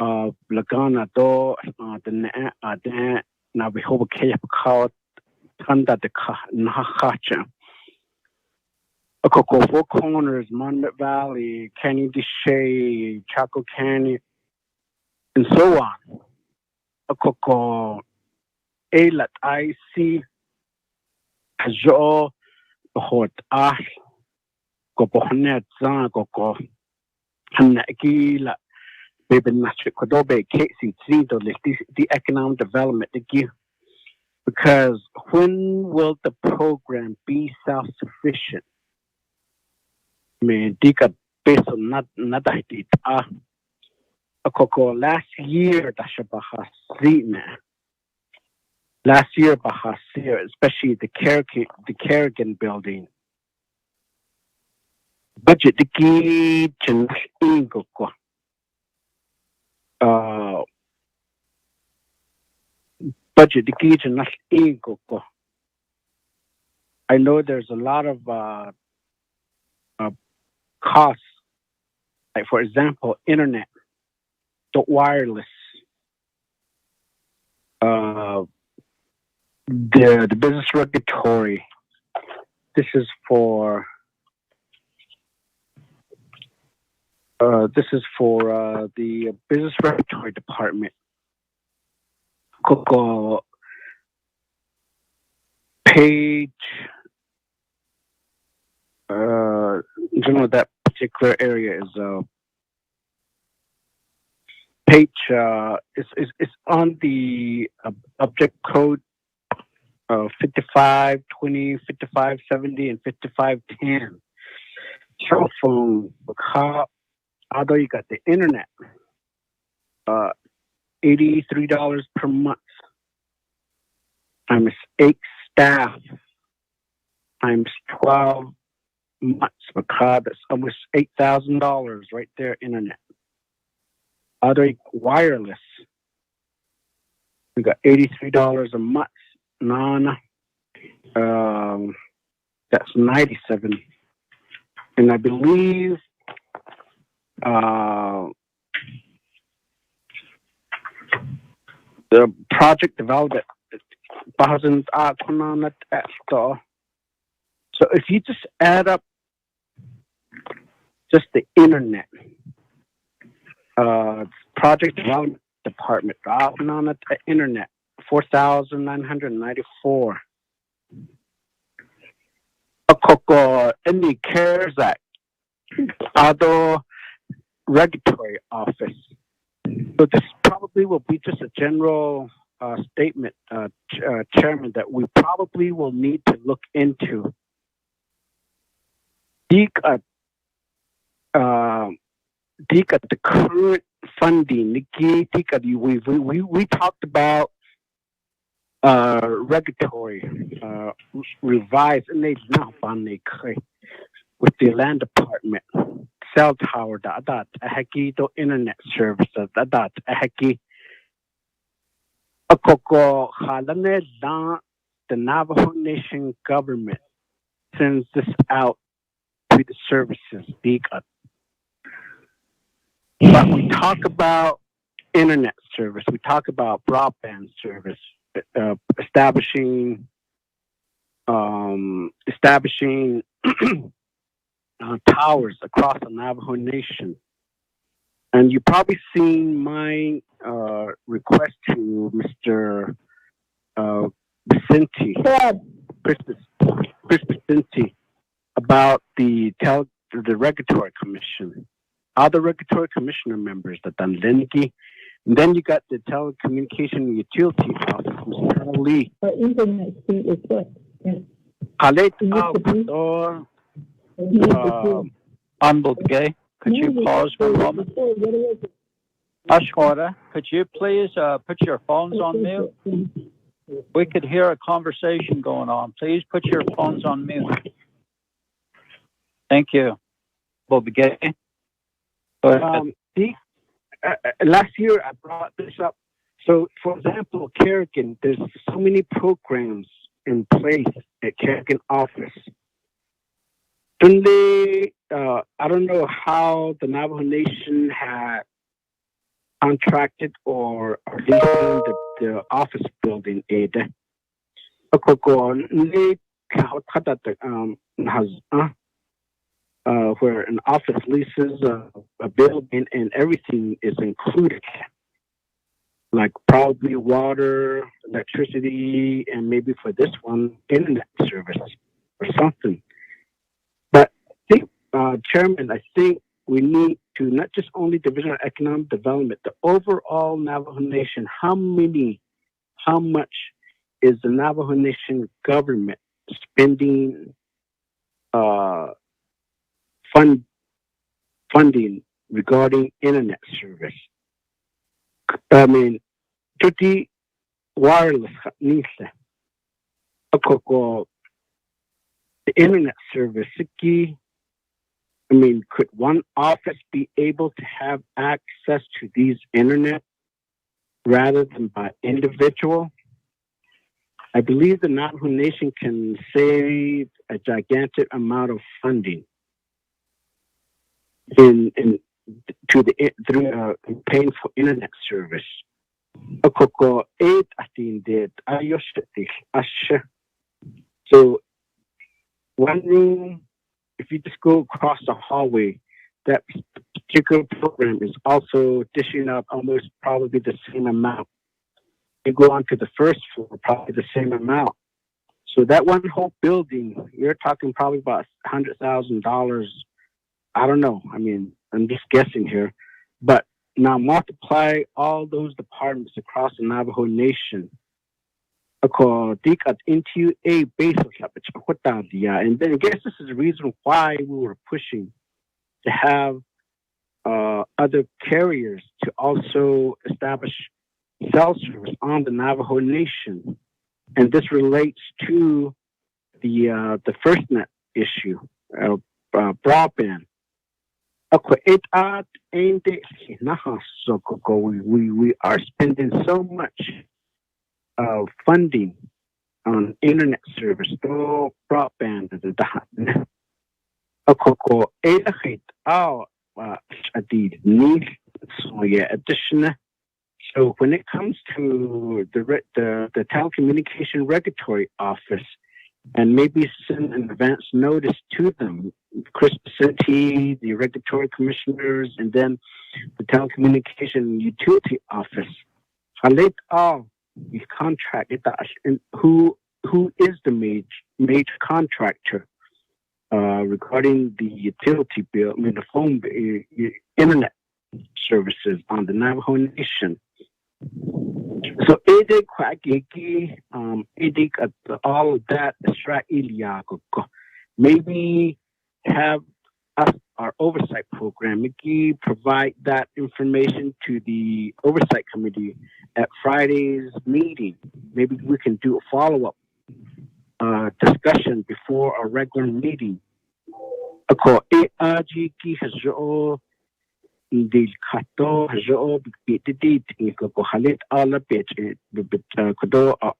Lagana do the Navajo Kaya Tanda de Nahacha. Akoko Four Corners, Monmouth Valley, Canyon de Chelly, Chaco Canyon, and so on. Akoko Elat IC, Ajo, Hot Ah, Goponet Zan, Goko, Hanakila, Baby Master Kodobe, Casey, Zido, the economic development to give. Because when will the program be self-sufficient? Me dika peso not it akoko last year last year bahasir, especially the Kerrigan building. Budget the key ingoko. Budget the key ingoko. I know there's a lot of costs, like for example, internet, the wireless, the business regulatory. This is for the business regulatory department. Coco page. That particular area is page it's on the object code 5520, 5570, and 5510. Telephone, although you got the internet, $83 per month times 8 staff times 12 months, because that's almost $8,000 right there. Internet, other wireless, we got $83 a month. That's 97, and I believe the project development. So if you just add up just the internet, project development department, internet, 4,994. Any CARES Act, other regulatory office. So this probably will be just a general statement, Chairman, that we probably will need to look into. The current funding, we talked about regulatory revised, and they now with the land department, cell tower, internet services, the Navajo Nation government sends this out to the services. But we talk about internet service, we talk about broadband service, establishing towers across the Navajo Nation. And you probably seen my request to Mr. Vicente, Chris Vicente, about the regulatory commission. Other regulatory commissioner members, the Danlenki, and then you got the telecommunication utility office, Mr. Carl Lee. Our internet speed is what? Honorable Gay, could you pause for a moment? Ashwara, could you please put your phones on mute? We could hear a conversation going on. Please put your phones on mute. Thank you. Honorable Gay. Last year I brought this up. So, for example, Kerrigan, there's so many programs in place at Kerrigan office. I don't know how the Navajo Nation had contracted or leasing the office building. where an office leases a building and everything is included, like probably water, electricity, and maybe for this one, internet service or something. But I think, Chairman, I think we need to not just only Division of Economic Development, the overall Navajo Nation, how much is the Navajo Nation government spending funding regarding internet service? I mean, tuti wireless nisa. Akoko the internet service. I mean, could one office be able to have access to these internet rather than by individual? I believe the Navajo Nation can save a gigantic amount of funding through paying for internet service. So wondering if you just go across the hallway, that particular program is also dishing out almost probably the same amount. You go on to the first floor, probably the same amount. So that one whole building, you're talking probably about $100,000. I don't know. I mean, I'm just guessing here. But now multiply all those departments across the Navajo Nation. And then I guess this is the reason why we were pushing to have other carriers to also establish cell service on the Navajo Nation. And this relates to the FirstNet issue, broadband. We are spending so much funding on internet service, broadband. So when it comes to the Telecommunication Regulatory Office, and maybe send an advance notice to them, Chris Vicente, the regulatory commissioners, and then the Telecommunication Utility Office. Contract, and who is the major contractor regarding the utility bill, I mean the phone, internet services on the Navajo Nation. So all of that maybe have us, our oversight program, provide that information to the oversight committee at Friday's meeting. Maybe we can do a follow-up discussion before our regular meeting.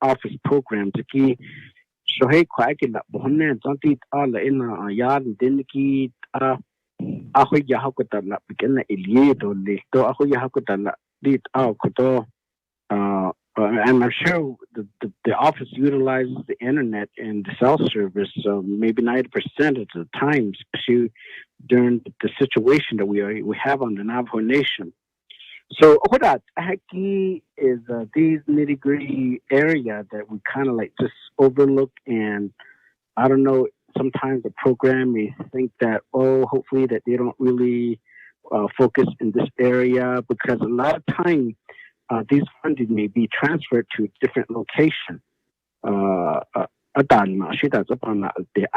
Office programs so hey quite la bonne don't all in a yard then ki ahoy yahakutala begin eliedo to ahoy yahakutala did out and I'm sure the office utilizes the internet and the cell service maybe 90% of the time, especially during the situation that we have on the Navajo Nation. So what that is these nitty-gritty area that we kind of like just overlook, and I don't know, sometimes the program may think that, hopefully that they don't really focus in this area, because a lot of time these funding may be transferred to different location. I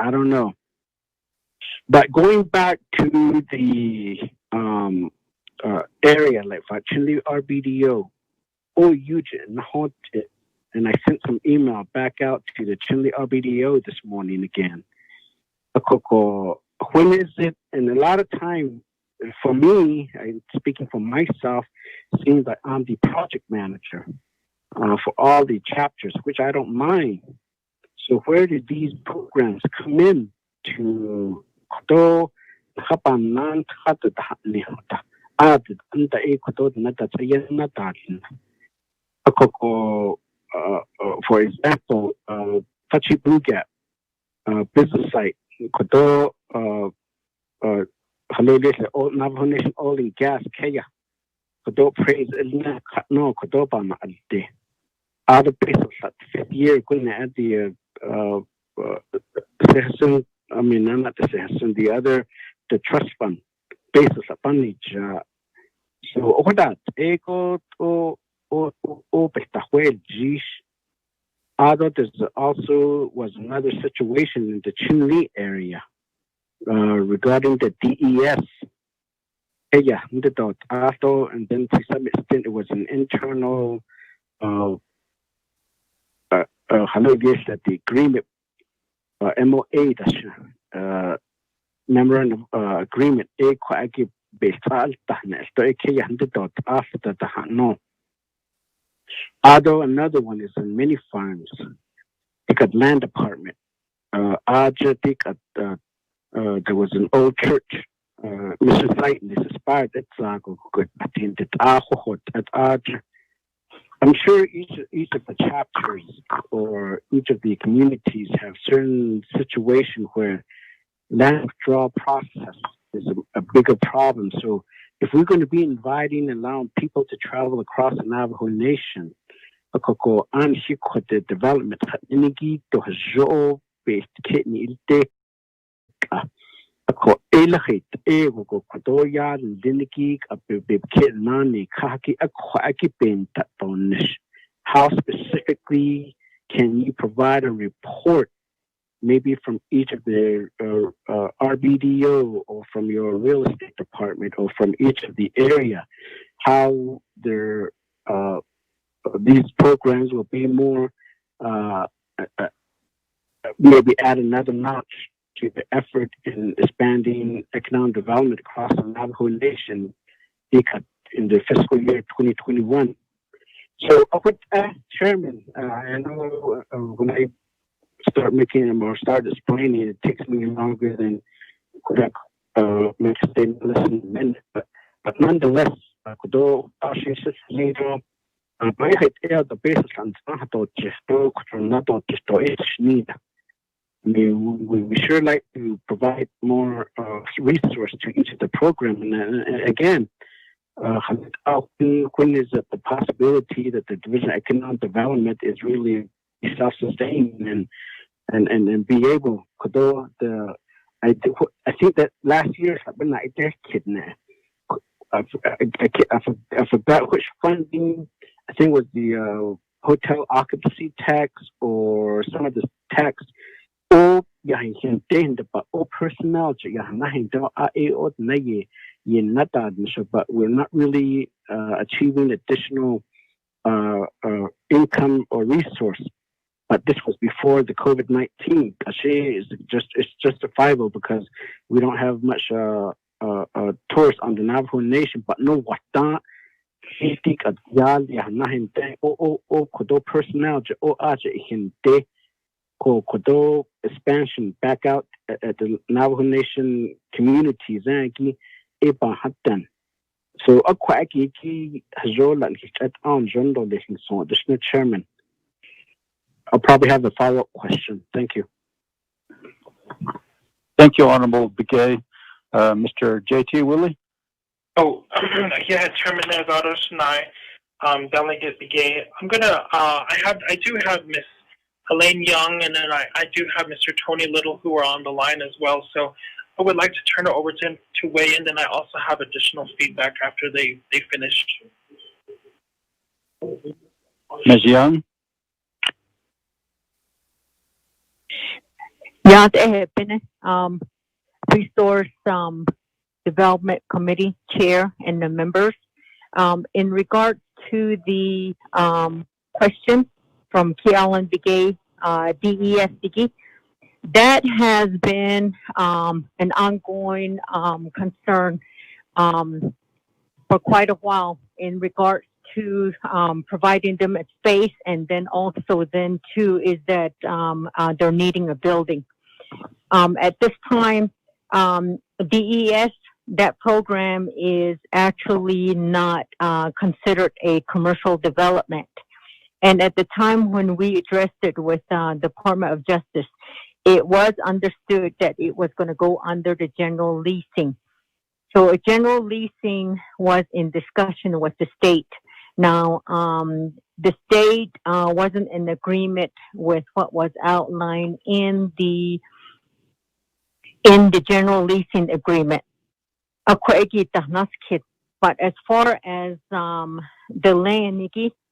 don't know. But going back to the area like Chinle RBDO, and I sent some email back out to the Chinle RBDO this morning again. When is it? And a lot of time, for me, I'm speaking for myself, it seems like I'm the project manager for all the chapters, which I don't mind. So where did these programs come in to for example, Fachi Blue Gap business site, hello, this old Navajo Nation oil and gas kaya. Kodo praise ilna no kodo ba ma alde. Other places at 5th year kuna at the session. I mean, not the session. The trust fund basis upon each. So over that, ego o betahuel jish. Although there also was another situation in the Chinle area regarding the DES. Yeah, and then to some extent it was an internal that the agreement MOA memorandum agreement based after the no. Although another one is in many farms, like at land department. There was an old church. Mr. Slayton is inspired that good attended at I'm sure each of the chapters or each of the communities have certain situations where land withdrawal process is a bigger problem. So if we're going to be inviting and allowing people to travel across the Navajo Nation, the development how specifically can you provide a report, maybe from each of the RBDO or from your real estate department or from each of the area, how their these programs will be more maybe add another notch to the effort in expanding economic development across the Navajo Nation in the fiscal year 2021. So, Chairman, I know when I start making them or start explaining, it takes me longer than make a statement listen a minute. But nonetheless, the basis on we sure like to provide more resource to each of the program. And again, when is it the possibility that the Division of Economic Development is really self-sustaining and be able to I think that last year I've been like their kid now. I forgot which funding. I think it was the hotel occupancy tax or some of the tax. But personnel, but we're not really achieving additional income or resource. But this was before the COVID-19. It's justifiable because we don't have much tourists on the Navajo Nation. But no, what that personnel expansion back out at the Navajo Nation communities. So, Additional Chairman, I'll probably have a follow-up question. Thank you. Thank you, Honorable Begay. Mr. J.T. Willie? Oh, yeah, Chairman Nazados and I, Delegate Begay. I do have Miss Elaine Young, and then I do have Mr. Tony Little, who are on the line as well. So I would like to turn it over to him to weigh in, and I also have additional feedback after they finish. Ms. Young? Yeah, Resource Development Committee Chair and the members. In regard to the question from Kealan Begay, DES Begay, that has been an ongoing concern for quite a while in regards to providing them a space, and then also then too is that they're needing a building. At this time, DES, that program is actually not considered a commercial development. And at the time when we addressed it with Department of Justice, it was understood that it was going to go under the general leasing. So a general leasing was in discussion with the state. Now, the state wasn't in agreement with what was outlined in the general leasing agreement. But as far as the land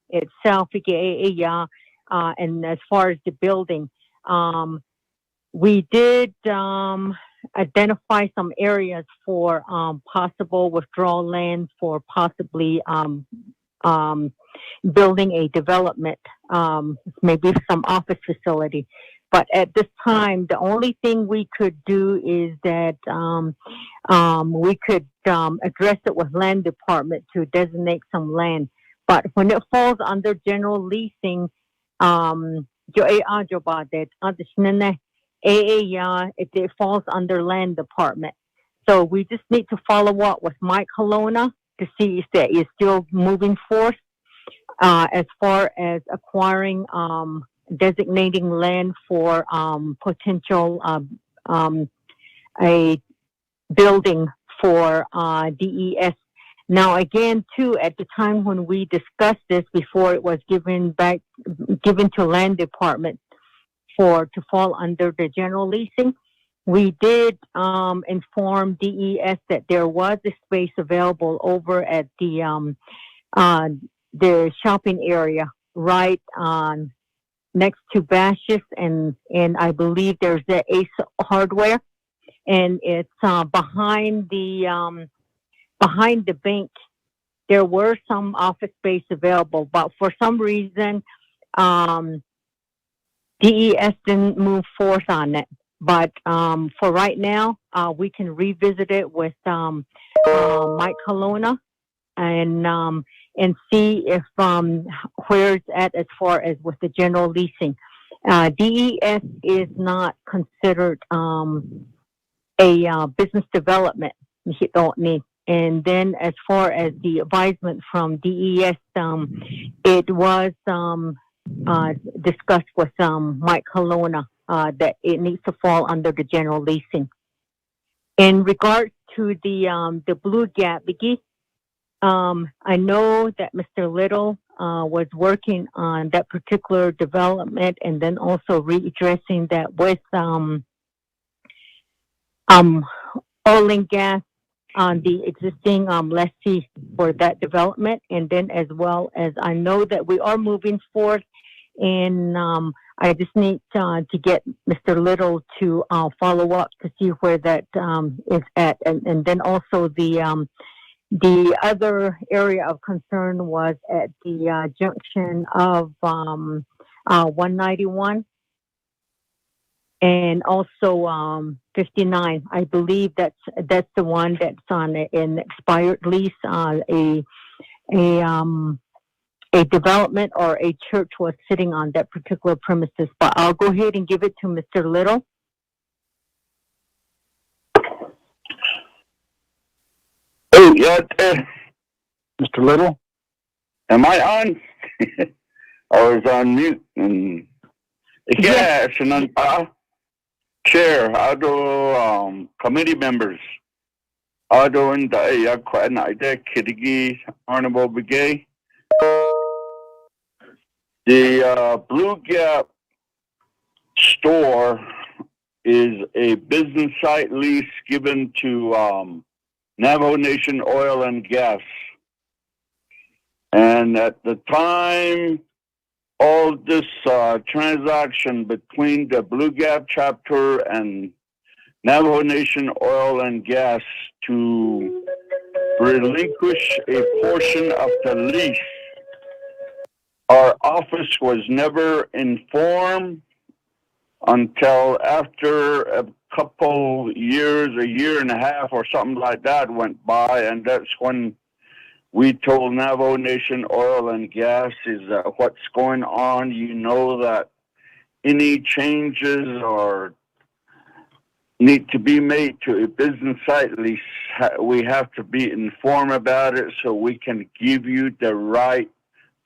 itself, and as far as the building, we did identify some areas for possible withdrawal land for possibly building a development, maybe some office facility. But at this time, the only thing we could do is that we could address it with land department to designate some land. But when it falls under general leasing, it falls under land department. So we just need to follow up with Mike Colonna to see if that is still moving forth as far as acquiring, designating land for potential a building for DES. Now, again, too, at the time when we discussed this before it was given to land department to fall under the general leasing, we did inform DES that there was a space available over at the shopping area right next to Bashis, and I believe there's the Ace Hardware, and it's behind the bank. There were some office space available, but for some reason, DES didn't move forth on it. But for right now, we can revisit it with Mike Colonna and see if where it's at as far as with the general leasing. DES is not considered a business development. And then as far as the advisement from DES, it was discussed with Mike Colonna that it needs to fall under the general leasing. In regards to the Blue Gap, I know that Mr. Little was working on that particular development and then also readdressing that with oil and gas on the existing lessee for that development. And then as well as I know that we are moving forward, and I just need to get Mr. Little to follow up to see where that is at. And then also the other area of concern was at the junction of 191 and also 59. I believe that's the one that's on an expired lease. A development or a church was sitting on that particular premises. But I'll go ahead and give it to Mr. Little. Oh, yeah. Mr. Little? Am I on? I was on mute. And yes, and Chair, committee members, in the Kitigi Honorable Brigade. The Blue Gap store is a business site lease given to Navajo Nation Oil and Gas. And at the time, all this transaction between the Blue Gap chapter and Navajo Nation Oil and Gas to relinquish a portion of the lease, our office was never informed until after a couple years, a year and a half or something like that went by, and that's when we told Navajo Nation Oil and Gas is what's going on. You know that any changes or need to be made to a business site lease, we have to be informed about it so we can give you the right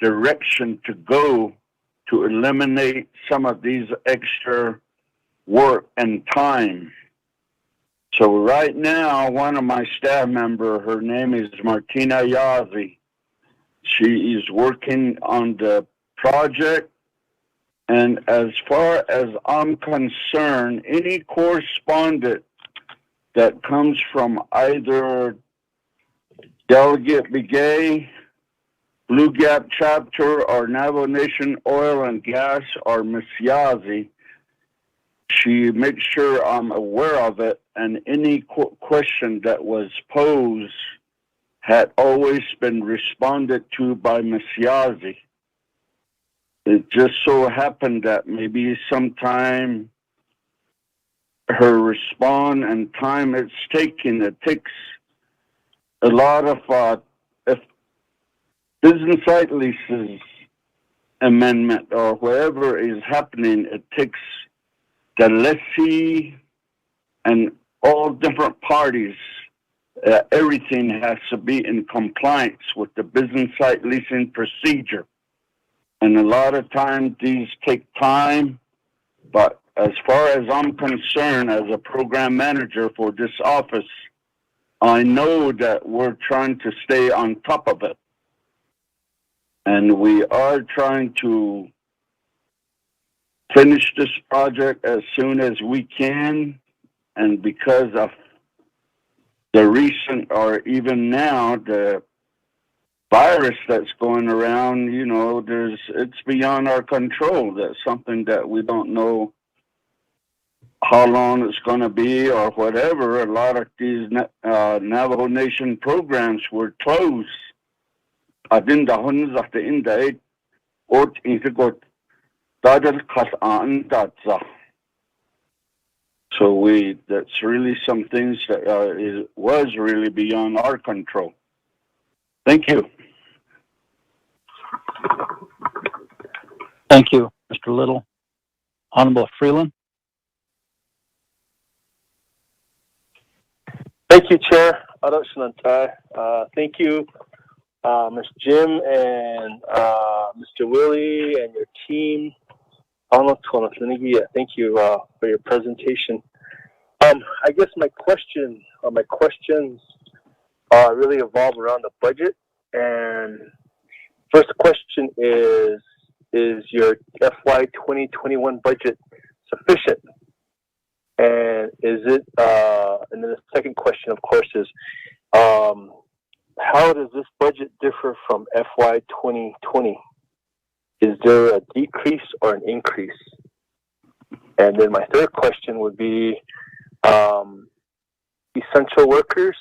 direction to go to eliminate some of these extra work and time. So right now, one of my staff members, her name is Martina Yazzie. She is working on the project. And as far as I'm concerned, any correspondent that comes from either Delegate Begay, Blue Gap Chapter, or Navajo Nation Oil and Gas, or Ms. Yazzie, she makes sure I'm aware of it, and any question that was posed had always been responded to by Ms. Yazzie. It just so happened that maybe sometime her response and time it's taking, it takes a lot of if business site leases amendment or whatever is happening, it takes the lessee and all different parties. Everything has to be in compliance with the business site leasing procedure. And a lot of times these take time, but as far as I'm concerned, as a program manager for this office, I know that we're trying to stay on top of it. And we are trying to finish this project as soon as we can. And because of the recent, or even now, the virus that's going around, you know, it's beyond our control. That's something that we don't know how long it's going to be or whatever. A lot of these Navajo Nation programs were closed. Adinda hunza the inda ort infigot dadal kas andatza. So that's really some things that was really beyond our control. Thank you. Thank you, Mr. Little. Honorable Freeland. Thank you, Chair. Thank you, Ms. Jim and Mr. Willie and your team. Thank you for your presentation. I guess my questions really evolve around the budget. And first question is your FY 2021 budget sufficient? And is it, and then the second question, of course, is how does this budget differ from FY 2020? Is there a decrease or an increase? And then my third question would be essential workers.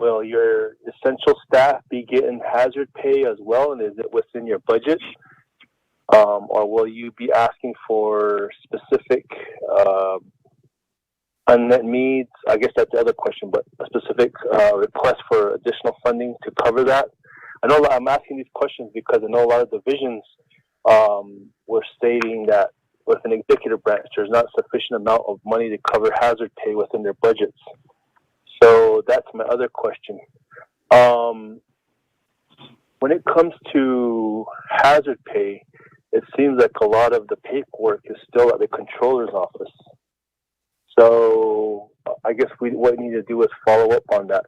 Will your essential staff be getting hazard pay as well, and is it within your budget? Or will you be asking for specific unmet needs? I guess that's the other question, but a specific request for additional funding to cover that. I know I'm asking these questions because I know a lot of divisions were stating that with an executive branch, there's not sufficient amount of money to cover hazard pay within their budgets. So that's my other question. When it comes to hazard pay, it seems like a lot of the paperwork is still at the controller's office. So I guess what we need to do is follow up on that.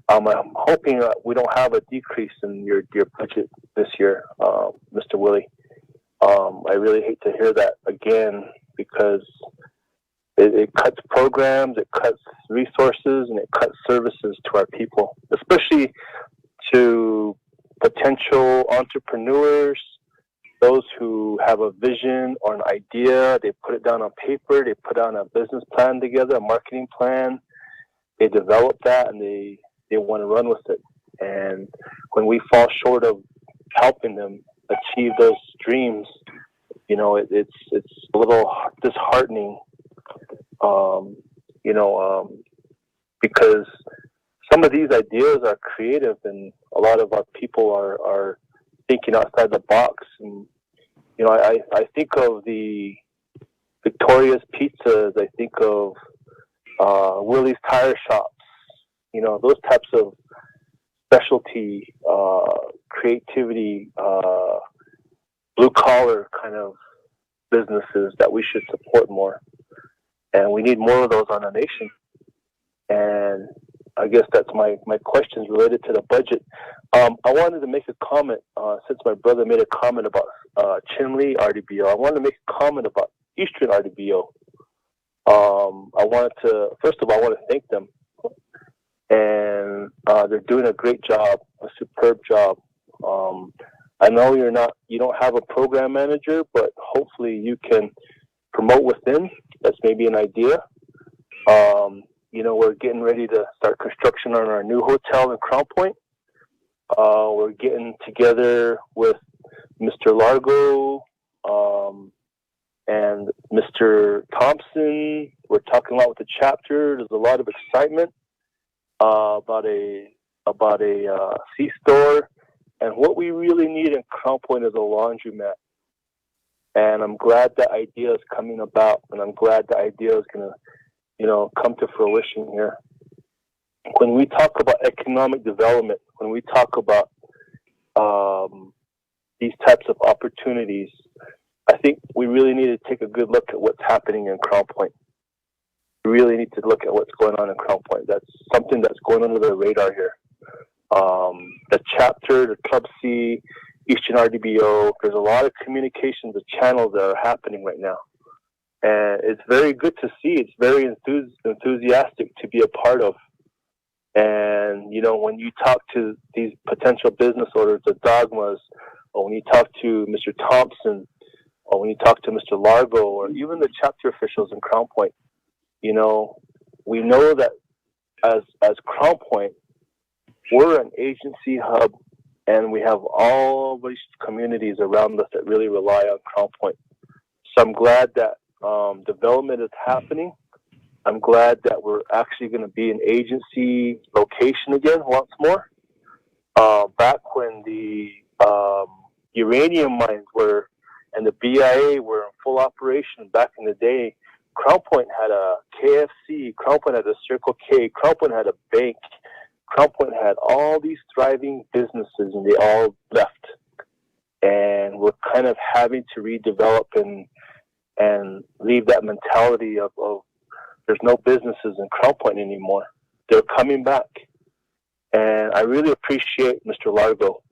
I'm hoping we don't have a decrease in your budget this year, Mr. Willie. I really hate to hear that again because it cuts programs, it cuts resources, and it cuts services to our people, especially to potential entrepreneurs, those who have a vision or an idea. They put it down on paper, they put down a business plan together, a marketing plan, they develop that, and they want to run with it. And when we fall short of helping them achieve those dreams, you know, it's a little disheartening, because some of these ideas are creative and a lot of our people are thinking outside the box. And, you know, I think of the Victoria's Pizzas, I think of Willie's Tire Shops, you know, those types of specialty, creativity, blue collar kind of businesses that we should support more. And we need more of those on our nation. And I guess that's my questions related to the budget. I wanted to make a comment, since my brother made a comment about Chinle RDBO. I wanted to make a comment about Eastern RDBO. First of all, I want to thank them. And they're doing a great job, a superb job. I know you don't have a program manager, but hopefully you can promote within. That's maybe an idea. We're getting ready to start construction on our new hotel in Crown Point. We're getting together with Mr. Largo and Mr. Thompson. We're talking a lot with the chapter. There's a lot of excitement about a C-store. And what we really need in Crown Point is a laundromat. And I'm glad that idea is coming about, and I'm glad the idea is going to, come to fruition here. When we talk about economic development, when we talk about these types of opportunities, I think we really need to take a good look at what's happening in Crown Point. We really need to look at what's going on in Crown Point. That's something that's going under the radar here. The chapter, the Club C, Eastern RDBO, there's a lot of communications, the channels that are happening right now. And it's very good to see. It's very enthusiastic to be a part of. And, when you talk to these potential business owners, the Dogmas, or when you talk to Mr. Thompson, or when you talk to Mr. Largo, or even the chapter officials in Crown Point, we know that as Crown Point, we're an agency hub, and we have all these communities around us that really rely on Crown Point. So I'm glad that development is happening. I'm glad that we're actually going to be an agency location again once more. Back when the uranium mines were and the BIA were in full operation back in the day, Crown Point had a KFC, Crown Point had a Circle K, Crown Point had a bank, Crown Point had all these thriving businesses, and they all left. And we're kind of having to redevelop and leave that mentality of there's no businesses in Crown Point anymore. They're coming back. And I really appreciate Mr. Largo.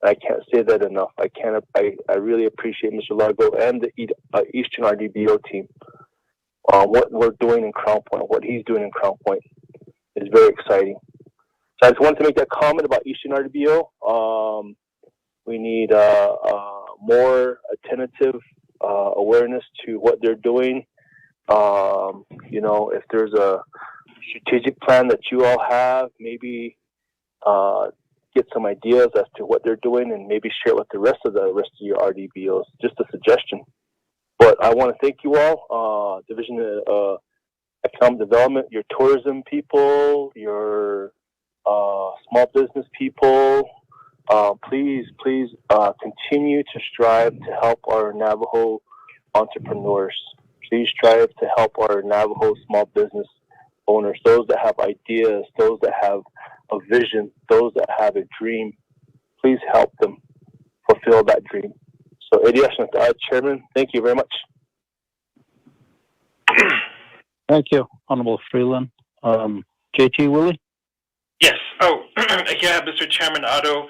I can't say that enough. I really appreciate Mr. Largo and the Eastern RDBO team. What we're doing in Crown Point, what he's doing in Crown Point is very exciting. So I just wanted to make that comment about Eastern RDBO. We need more attentive awareness to what they're doing. If there's a strategic plan that you all have, maybe get some ideas as to what they're doing and maybe share it with the rest of your RDBOs. Just a suggestion. But I want to thank you all, Division of Economic Development, your tourism people, your small business people. Please continue to strive to help our Navajo entrepreneurs. Please strive to help our Navajo small business owners, those that have ideas, those that have a vision, those that have a dream. Please help them fulfill that dream. So, Edias, Chairman, thank you very much. Thank you, Honorable Freeland. JT Willie? Yes. Yeah, Mr. Chairman Otto.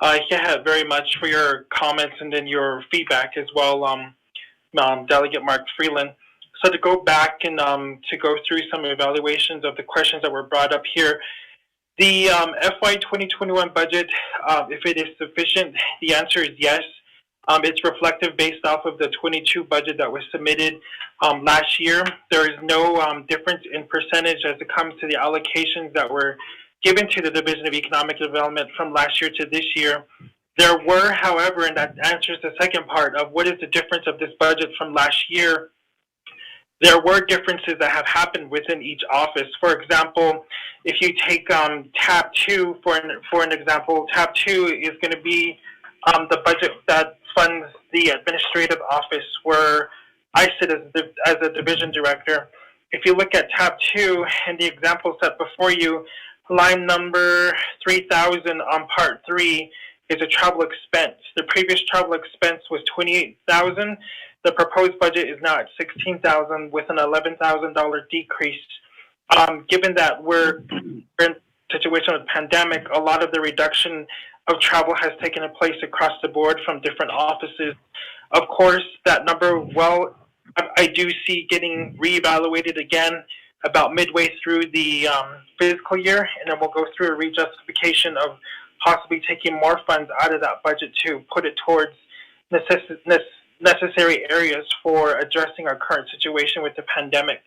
Yeah, very much for your comments and then your feedback as well, Delegate Mark Freeland. So to go back and to go through some evaluations of the questions that were brought up here, the FY 2021 budget, if it is sufficient, the answer is yes. It's reflective based off of the 22 budget that was submitted last year. There is no difference in percentage as it comes to the allocations that were given to the Division of Economic Development from last year to this year. There were, however, and that answers the second part of what is the difference of this budget from last year, there were differences that have happened within each office. For example, if you take tab 2 for an example, tab 2 is going to be the budget that funds the administrative office where I sit as a division director. If you look at tab 2 and the example set before you, line number 3000 on part 3 is a travel expense. The previous travel expense was $28,000. The proposed budget is now at $16,000 with an $11,000 decrease. Given that we're in a situation of pandemic, a lot of the reduction of travel has taken place across the board from different offices. Of course, that number, well, I do see getting reevaluated again about midway through the fiscal year, and then we'll go through a rejustification of possibly taking more funds out of that budget to put it towards necessary areas for addressing our current situation with the pandemic.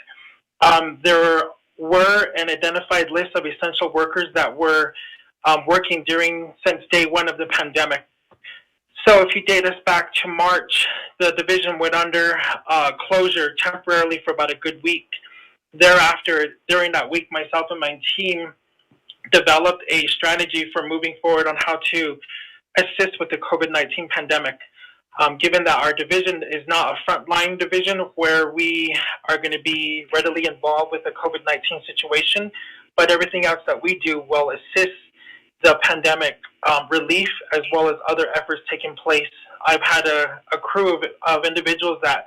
There were an identified list of essential workers that were working since day one of the pandemic. So if you date us back to March, the division went under closure temporarily for about a good week. Thereafter, during that week, myself and my team developed a strategy for moving forward on how to assist with the COVID-19 pandemic. Given that our division is not a frontline division where we are going to be readily involved with the COVID-19 situation, but everything else that we do will assist the pandemic relief as well as other efforts taking place. I've had a crew of individuals that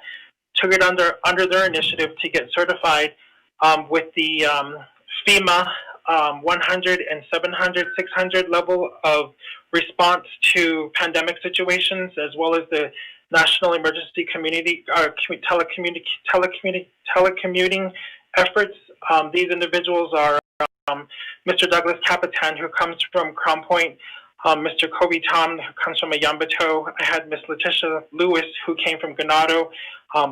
took it under their initiative to get certified with the FEMA 100 and 700, 600 level of response to pandemic situations, as well as the National Emergency telecommuting efforts. These individuals are Mr. Douglas Capitan, who comes from Crown Point, Mr. Kobe Tom, who comes from Ayambato. I had Miss Letitia Lewis, who came from Ganado,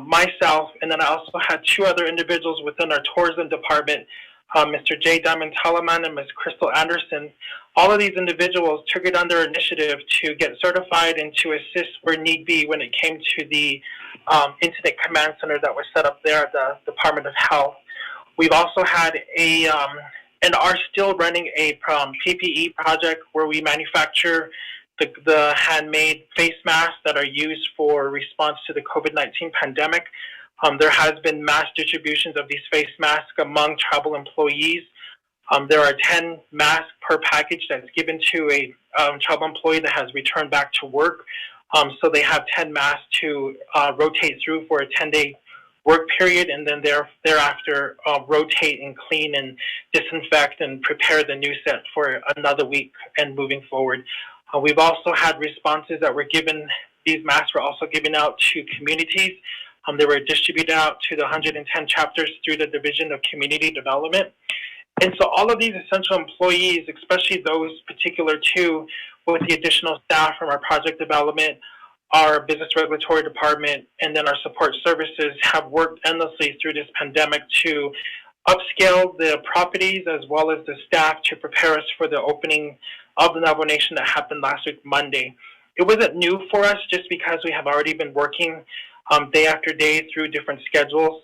myself, and then I also had two other individuals within our tourism department, Mr. J. Diamond Talaman and Ms. Crystal Anderson. All of these individuals took it under initiative to get certified and to assist where need be when it came to the incident command center that was set up there at the Department of Health. We've also had and are still running a PPE project where we manufacture the handmade face masks that are used for response to the COVID-19 pandemic. There has been mass distributions of these face masks among travel employees. There are 10 masks per package that's given to a travel employee that has returned back to work. So they have 10 masks to rotate through for a 10-day work period, and then thereafter rotate and clean and disinfect and prepare the new set for another week and moving forward. We've also had responses that were given. These masks were also given out to communities. They were distributed out to the 110 chapters through the Division of Community Development. And so all of these essential employees, especially those particular two with the additional staff from our project development, our business regulatory department, and then our support services, have worked endlessly through this pandemic to upscale the properties as well as the staff to prepare us for the opening of the Navajo Nation that happened last week, Monday. It wasn't new for us just because we have already been working day after day through different schedules.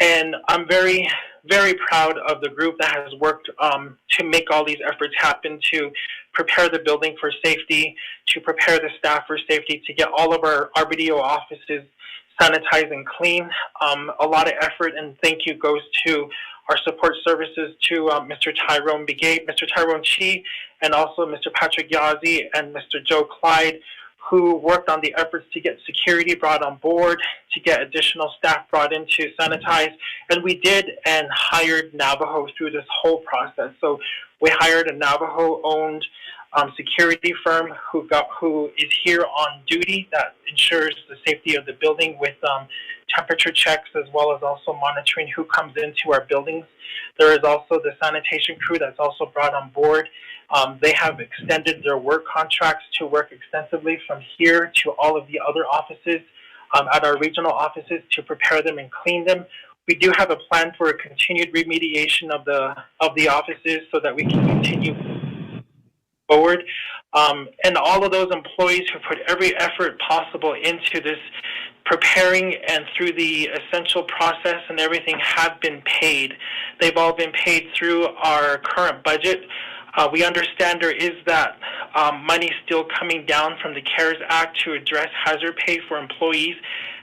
And I'm very, very proud of the group that has worked to make all these efforts happen, to prepare the building for safety, to prepare the staff for safety, to get all of our RBDO offices sanitized and clean. A lot of effort and thank you goes to our support services, to Mr. Tyrone Begay, Mr. Tyrone Chi, and also Mr. Patrick Yazzie and Mr. Joe Clyde, who worked on the efforts to get security brought on board, to get additional staff brought in to sanitize. And we did and hired Navajo through this whole process. So we hired a Navajo-owned security firm who is here on duty that ensures the safety of the building with temperature checks, as well as also monitoring who comes into our buildings. There is also the sanitation crew that's also brought on board. They have extended their work contracts to work extensively from here to all of the other offices at our regional offices to prepare them and clean them. We do have a plan for a continued remediation of the offices so that we can continue forward. And all of those employees who put every effort possible into this preparing and through the essential process and everything have been paid. They've all been paid through our current budget. We understand there is that money still coming down from the CARES Act to address hazard pay for employees.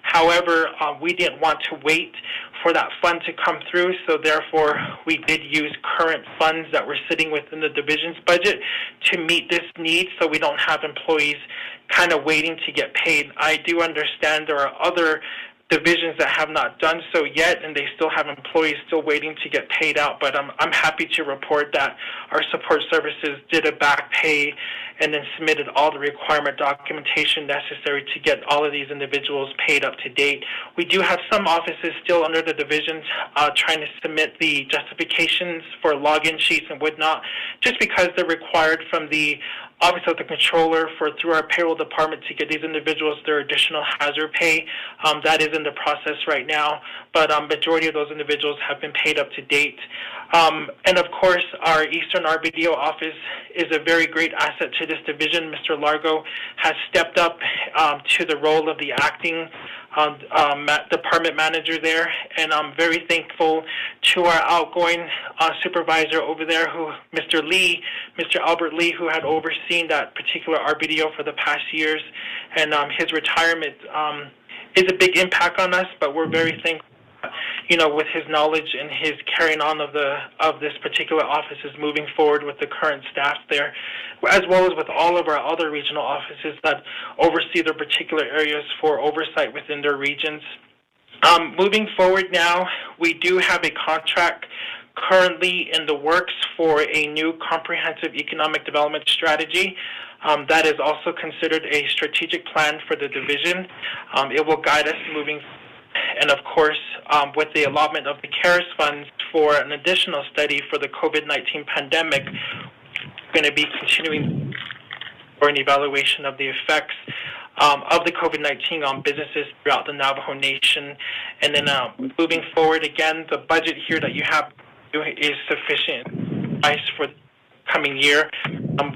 However, we didn't want to wait for that fund to come through, so therefore we did use current funds that were sitting within the division's budget to meet this need, so we don't have employees kind of waiting to get paid. I do understand there are other divisions that have not done so yet, and they still have employees still waiting to get paid out. But I'm happy to report that our support services did a back pay and then submitted all the requirement documentation necessary to get all of these individuals paid up to date. We do have some offices still under the divisions trying to submit the justifications for login sheets and whatnot, just because they're required from the Office of the Controller through our payroll department to get these individuals their additional hazard pay. That is in the process right now, but majority of those individuals have been paid up to date. And of course, our Eastern RBDO office is a very great asset to this division. Mr. Largo has stepped up to the role of the acting department manager there, and I'm very thankful to our outgoing supervisor over there, Mr. Albert Lee, who had overseen that particular RBDO for the past years, and his retirement is a big impact on us, but we're very thankful, with his knowledge and his carrying on of this particular office is moving forward with the current staff there, as well as with all of our other regional offices that oversee their particular areas for oversight within their regions. Moving forward now, we do have a contract currently in the works for a new comprehensive economic development strategy. That is also considered a strategic plan for the division. It will guide us moving forward. And of course, with the allotment of the CARES funds for an additional study for the COVID-19 pandemic, we're going to be continuing for an evaluation of the effects of the COVID-19 on businesses throughout the Navajo Nation. And then moving forward, again, the budget here that you have is sufficient for the coming year.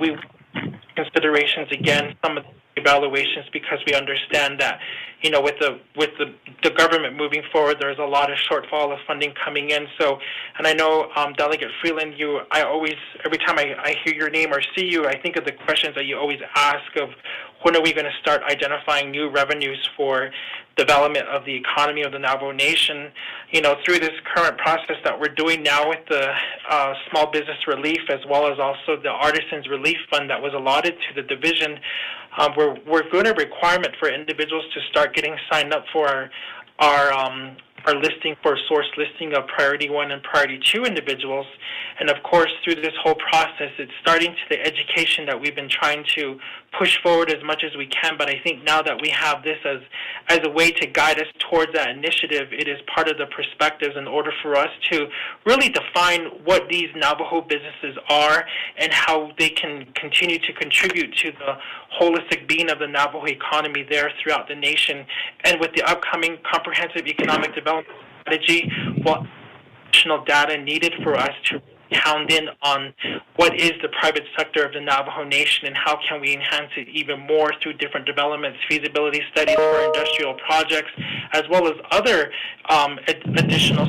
We considerations again, some of the evaluations, because we understand that, with the government moving forward, there's a lot of shortfall of funding coming in. So, and I know Delegate Freeland, every time I hear your name or see you, I think of the questions that you always ask of when are we going to start identifying new revenues for development of the economy of the Navajo Nation. Through this current process that we're doing now with the small business relief, as well as also the Artisans Relief Fund that was allotted to the division, we're doing a requirement for individuals to start getting signed up for our listing for source listing of Priority 1 and Priority 2 individuals. And of course, through this whole process, it's starting to the education that we've been trying to push forward as much as we can. But I think now that we have this as a way to guide us towards that initiative, it is part of the perspectives in order for us to really define what these Navajo businesses are and how they can continue to contribute to the holistic being of the Navajo economy there throughout the nation. And with the upcoming comprehensive economic development strategy, what additional data needed for us to hound in on what is the private sector of the Navajo Nation and how can we enhance it even more through different developments, feasibility studies for industrial projects, as well as other additional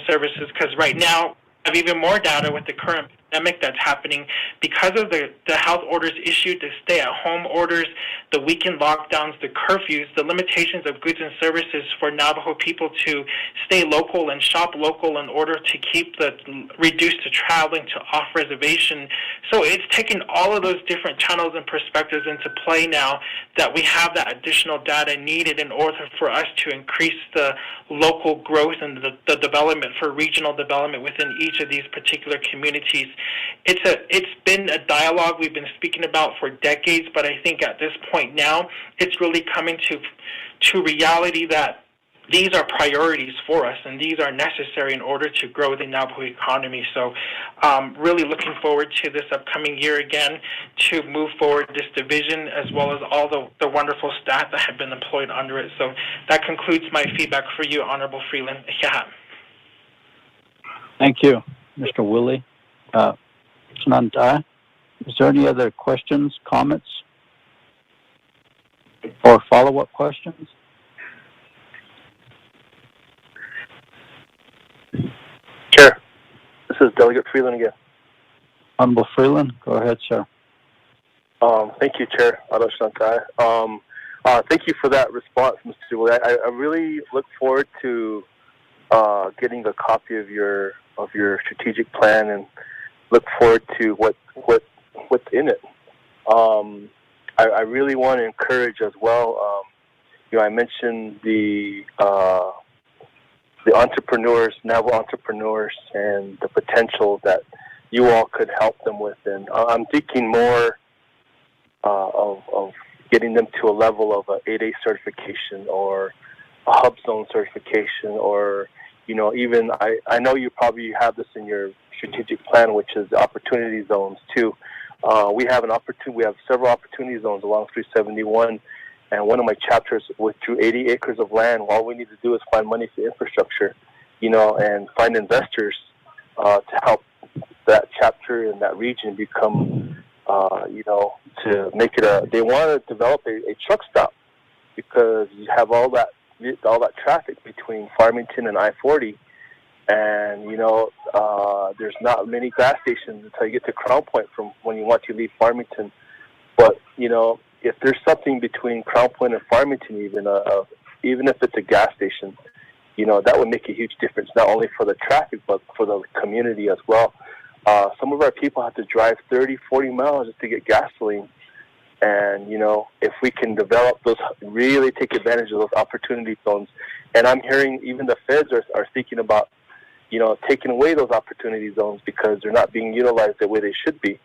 services, because right now we have even more data with the current pandemic that's happening because of the health orders issued, the stay-at-home orders, the weekend lockdowns, the curfews, the limitations of goods and services for Navajo people to stay local and shop local in order to reduce the traveling to off-reservation. So it's taken all of those different channels and perspectives into play now that we have that additional data needed in order for us to increase the local growth and the development for regional development within each of these particular communities. It's been a dialogue we've been speaking about for decades, but I think at this point now, it's really coming to reality that these are priorities for us, and these are necessary in order to grow the Navajo economy. So really looking forward to this upcoming year again to move forward this division, as well as all the wonderful staff that have been employed under it. So that concludes my feedback for you, Honorable Freeland. Thank you, Mr. Willie. Nanda, is there any other questions, comments, or follow-up questions? Chair, this is Delegate Freeland again. Honorable Freeland, go ahead, sir. Thank you, Chair Ado Shantai. Thank you for that response, Mr. Willie. I really look forward to getting a copy of your strategic plan and look forward to what's in it. I really want to encourage as well. I mentioned the entrepreneurs, Navajo entrepreneurs, and the potential that you all could help them with. And I'm thinking more of getting them to a level of an 8A certification or a hub zone certification, or even I know you probably have this in your strategic plan, which is the opportunity zones too. We have several opportunity zones along 371, and one of my chapters withdrew 80 acres of land. All we need to do is find money for infrastructure, and find investors to help that chapter and that region become, to make it they want to develop a truck stop, because you have all that traffic between Farmington and I-40, and there's not many gas stations until you get to Crown Point from when you want to leave Farmington. But if there's something between Crown Point and Farmington, even if it's a gas station, that would make a huge difference, not only for the traffic but for the community as well. Some of our people have to drive 30, 40 miles just to get gasoline. And, if we can develop those, really take advantage of those opportunity zones. And I'm hearing even the feds are thinking about, taking away those opportunity zones because they're not being utilized the way they should be.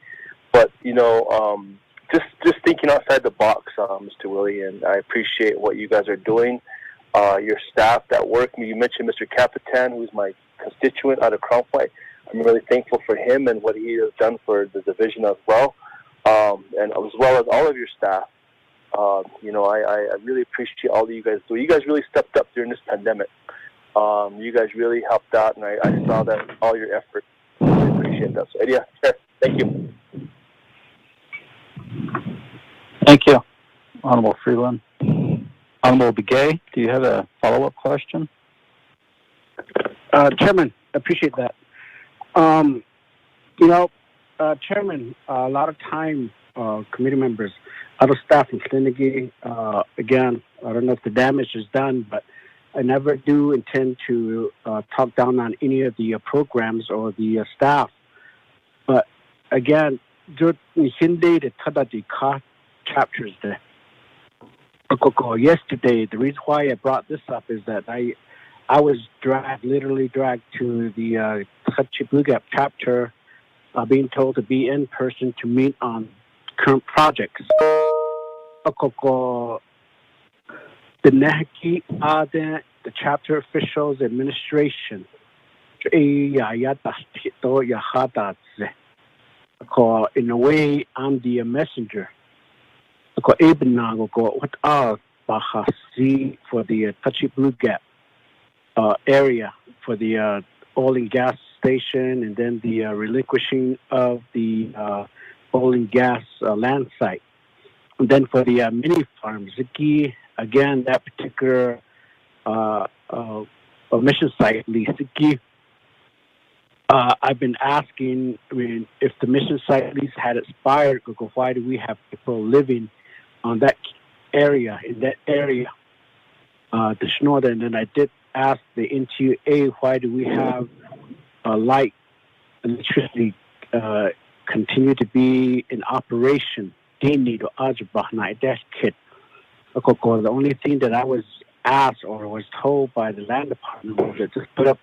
But, just thinking outside the box, Mr. Willie, and I appreciate what you guys are doing. Your staff that work. You mentioned Mr. Capitan, who's my constituent out of Crown Point. I'm really thankful for him and what he has done for the division as well. And as well as all of your staff. I really appreciate all that you guys do. You guys really stepped up during this pandemic. You guys really helped out, and I saw that all your efforts. I really appreciate that. So, yeah, thank you. Thank you, Honorable Freeland. Honorable Begay, do you have a follow-up question? Chairman, appreciate that. Chairman, a lot of time, committee members, other staff in Slinigi, again, I don't know if the damage is done, but I never do intend to talk down on any of the programs or the staff. But again, yesterday, the reason why I brought this up is that I was literally dragged to the Tachi Blue Gap chapter, being told to be in person to meet on current projects. The chapter officials, administration, in a way, I'm the messenger. For the Tachi Blue Gap area, for the oil and gas station, and then the relinquishing of the oil and gas land site. And then for the mini farm, Ziki, again, that particular mission site, Ziki, I've been asking, if the mission site lease had expired, why do we have people living on that area, in that area, the Schnorder? And then I did ask the NTA, why do we have light, electricity continue to be in operation? The only thing that I was asked or was told by the land department was to just put up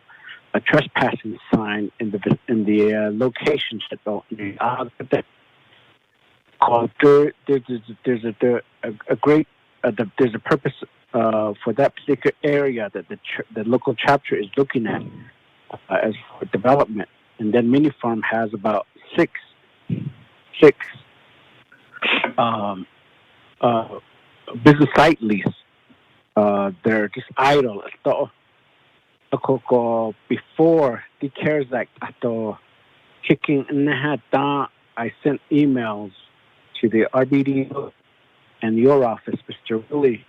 a trespassing sign in the locations that there's a purpose for that particular area that the local chapter is looking at as for development. And then Mini Farm has about six business site lease. They're just idle. Before the CARES Act, kicking in the I sent emails to the RBD and your office, Mr. Willie,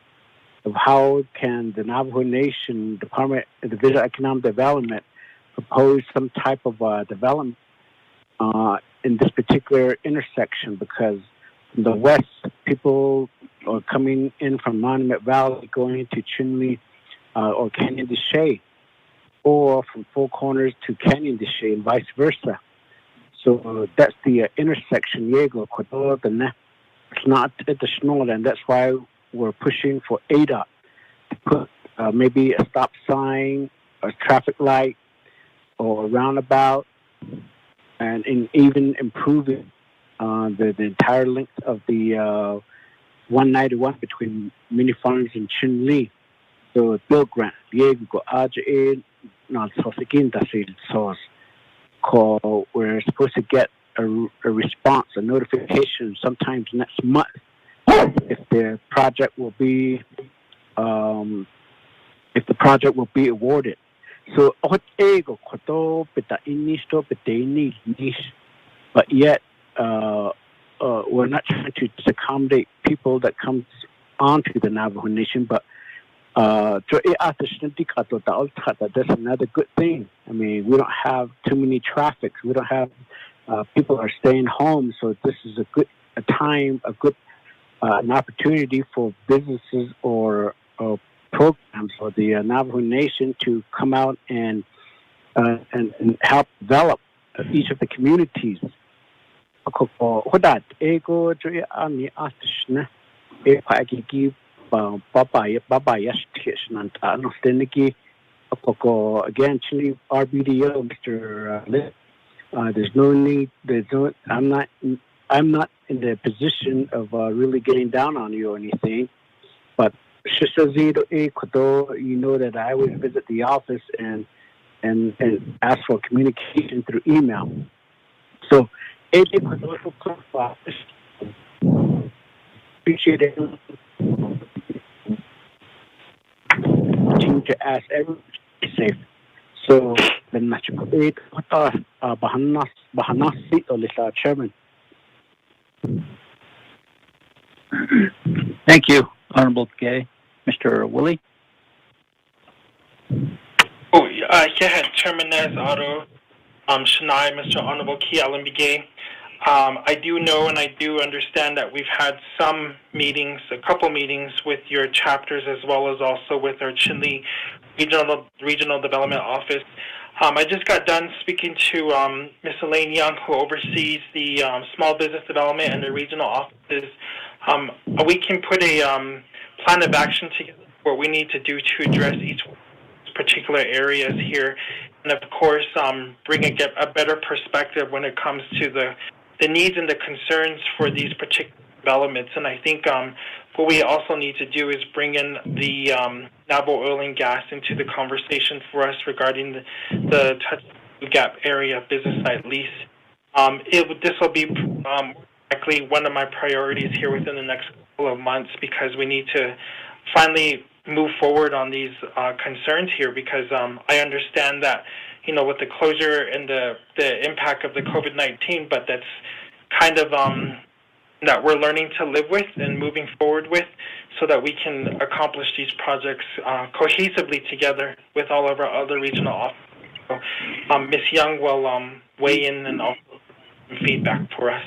of how can the Navajo Nation Department of Division of Economic Development propose some type of development in this particular intersection, because from the west, people are coming in from Monument Valley, going into Chinle or Canyon de Chelly, or from Four Corners to Canyon Deshe and vice versa. So that's the intersection. It's not additional, and that's why we're pushing for ADOT to put maybe a stop sign, a traffic light, or a roundabout, and even improving the entire length of the 191 between Mini Farms and Chin Lee. So bill grant, we're supposed to get a response, a notification sometime next month if the project will be awarded. So but yet we're not trying to accommodate people that comes onto the Navajo Nation, but that's another good thing. I mean, we don't have too many traffics. We don't have people are staying home, so this is a good an opportunity for businesses or programs for the Navajo Nation to come out and help develop each of the communities. Again, Chile RBDO, Mr. Lit. There's no need. I'm not in the position of really getting down on you or anything, but you know that I always visit the office and ask for communication through email. So, appreciate it. Continue to ask everyone to be safe. So, Chairman. Thank you, Honorable Gay. Mr. Willie? Chairman Nez, Otto, Shania, Mr. Honorable Key Allen Begay. I do know and I do understand that we've had some meetings, a couple meetings with your chapters as well as also with our Chinle Regional Development Office. I just got done speaking to Ms. Elaine Young, who oversees the small business development and the regional offices. We can put a plan of action together, what we need to do to address each one of these particular areas here, and of course bring a better perspective when it comes to the needs and the concerns for these particular developments. And I think what we also need to do is bring in the Navajo Oil and Gas into the conversation for us regarding the Touch Gap area business site lease. This will be likely one of my priorities here within the next couple of months, because we need to finally move forward on these concerns here, because I understand that, you know, with the closure and the impact of the COVID-19, but that's kind of that we're learning to live with and moving forward with, so that we can accomplish these projects cohesively together with all of our other regional offices. So, Ms. Young will weigh in and also feedback for us.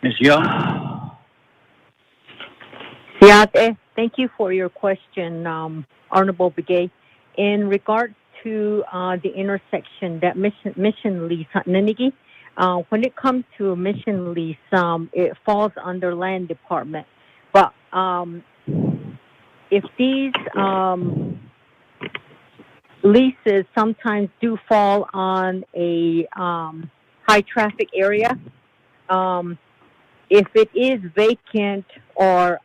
Ms. Young? Yeah, thank you for your question, Honorable Begay. In regards to the intersection, that mission lease, Nanigi, when it comes to a mission lease, it falls under Land Department. But if these leases sometimes do fall on a high traffic area, if it is vacant or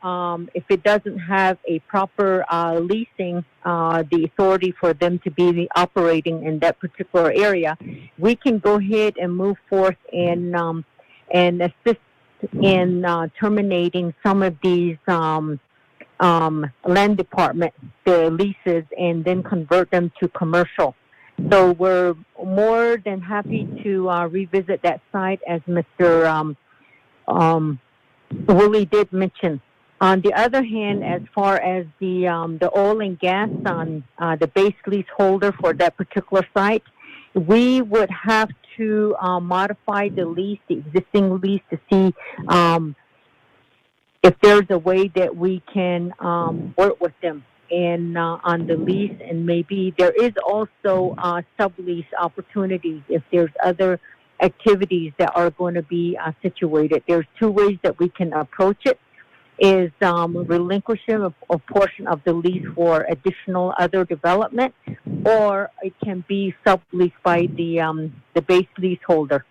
if it doesn't have a proper leasing, the authority for them to be operating in that particular area, we can go ahead and move forth and assist in terminating some of these Land Department the leases and then convert them to commercial. So we're more than happy to revisit that site, as Mr. Willie did mention. On the other hand, as far as the oil and gas on the base leaseholder for that particular site, we would have to modify the lease, the existing lease, to see if there's a way that we can work with them in on the lease, and maybe there is also sublease opportunities if there's other activities that are going to be situated. There's two ways that we can approach it: is relinquishing a portion of the lease for additional other development, or it can be subleased by the base leaseholder.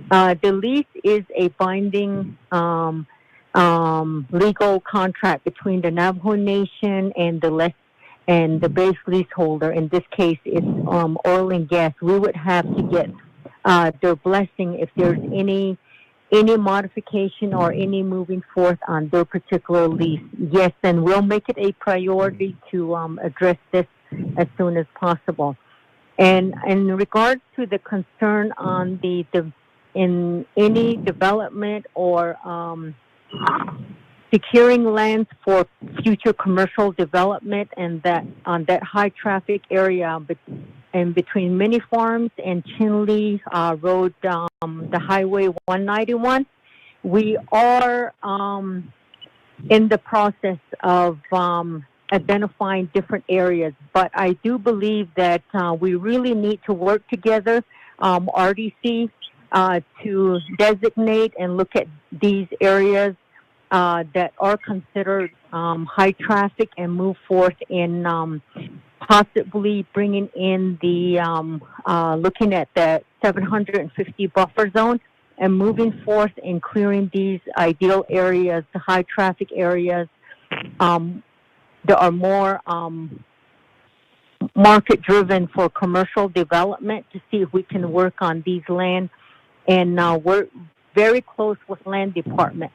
The lease is a binding legal contract between the Navajo Nation and the base leaseholder. In this case, it's oil and gas. We would have to get their blessing if there's any modification or any moving forth on their particular lease. Yes, and we'll make it a priority to address this as soon as possible. And in regards to the concern on in any development or securing lands for future commercial development, and that on that high traffic area and between Mini Farms and Chinle Road, the Highway 191, we are in the process of identifying different areas. But I do believe that we really need to work together, RDC, to designate and look at these areas that are considered high traffic and move forth in possibly bringing in the looking at the 750 buffer zone and moving forth and clearing these ideal areas, the high traffic areas that are more market driven for commercial development, to see if we can work on these land. And we're very close with land department.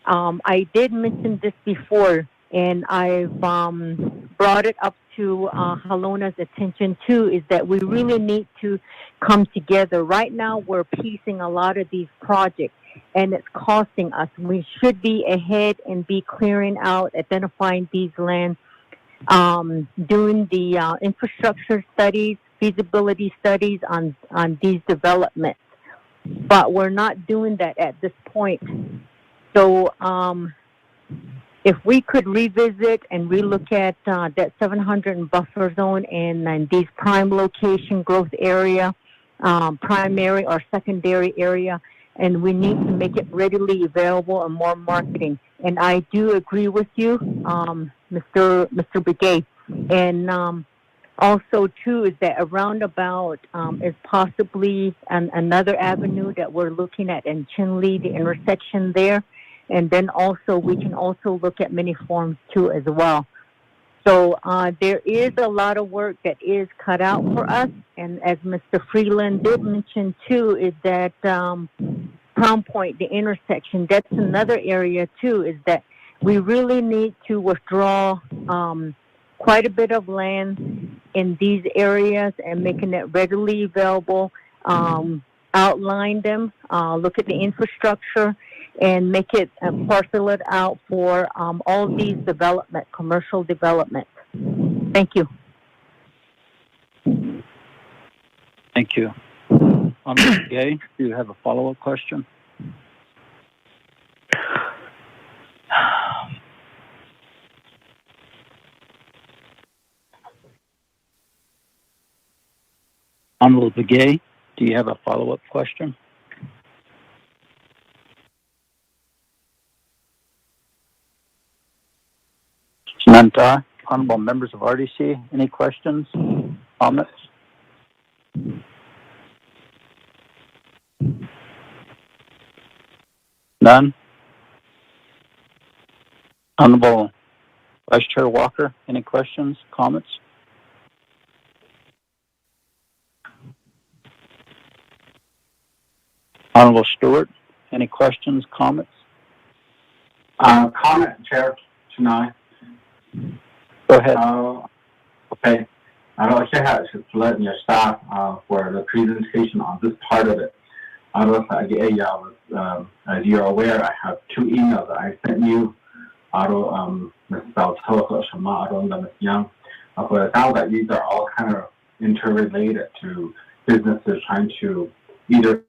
I did mention this before, and I've brought it up to Halona's attention too, is that we really need to come together. Right now, we're piecing a lot of these projects, and it's costing us. We should be ahead and be clearing out, identifying these lands, doing the infrastructure studies, feasibility studies on these developments. But we're not doing that at this point. So if we could revisit and relook at that 700 buffer zone and these prime location growth area, primary or secondary area, and we need to make it readily available and more marketing. And I do agree with you, Mr. Begay. And also, too, is that a roundabout is possibly another avenue that we're looking at in Chinle, the intersection there. And then also, we can also look at Mini Farms, too, as well. So there is a lot of work that is cut out for us. And as Mr. Freeland did mention, too, is that Crown Point, the intersection, that's another area, too, is that we really need to withdraw quite a bit of land in these areas and making it readily available, outline them, look at the infrastructure, and make it parcel it out for all these development, commercial development. Thank you. Thank you. Gay, do you have a follow-up question? Honorable Begay, do you have a follow-up question? Samantha, honorable members of RDC, any questions, comments? None? Honorable Vice Chair Walker, any questions, comments? Honorable Stewart, any questions, comments? Comment, Chair, tonight. Go ahead. Okay. I'd like to let your staff for the presentation on this part of it. As you're aware, I have two emails that I sent you. Ms. Baltoa, Shama, Ms. Young. But it sounds like these are all kind of interrelated to businesses trying to either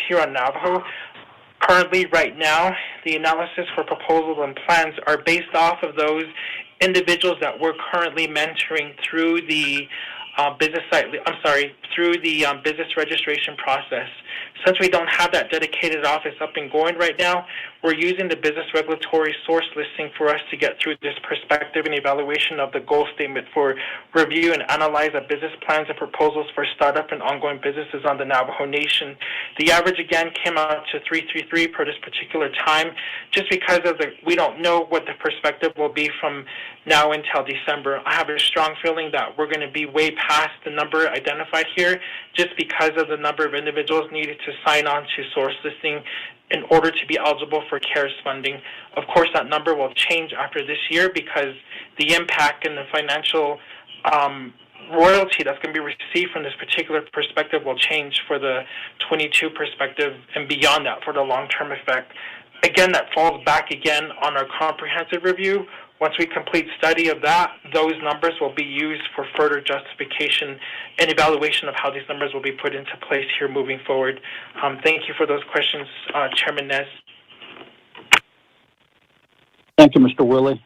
Here on Navajo. Currently, right now, the analysis for proposals and plans are based off of those individuals that we're currently mentoring through the through the business registration process. Since we don't have that dedicated office up and going right now, we're using the business regulatory source listing for us to get through this perspective and evaluation of the goal statement for review and analyze the business plans and proposals for startup and ongoing businesses on the Navajo Nation. The average again came out to 333 per this particular time, just because of we don't know what the perspective will be from now until December. I have a strong feeling that we're going to be way past the number identified here, just because of the number of individuals needed to sign on to source listing in order to be eligible for CARES funding. Of course, that number will change after this year because the impact and the financial royalty that's going to be received from this particular perspective will change for the 22 perspective and beyond that for the long-term effect. Again, that falls back again on our comprehensive review. Once we complete study of that, those numbers will be used for further justification and evaluation of how these numbers will be put into place here moving forward. Thank you for those questions, Chairman Nez. Thank you, Mr. Willie.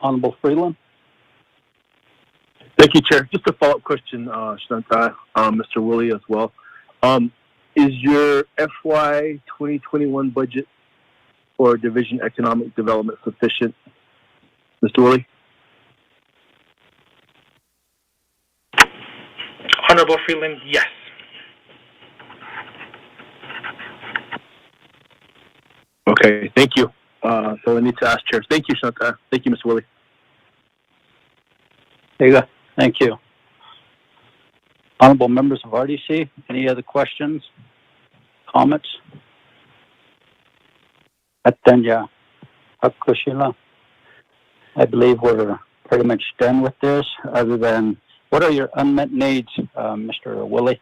Honorable Freeland. Thank you, Chair. Just a follow-up question, Shanta, Mr. Willie as well. Is your FY 2021 budget for Division Economic Development sufficient, Mr. Willie? Honorable Freeland, yes. Okay, thank you. So I need to ask Chair. Thank you, Shanta. Thank you, Mr. Willie. There you go. Thank you. Honorable members of RDC, any other questions, comments? Atenya Akushila. I believe we're pretty much done with this, other than, what are your unmet needs, Mr. Willie?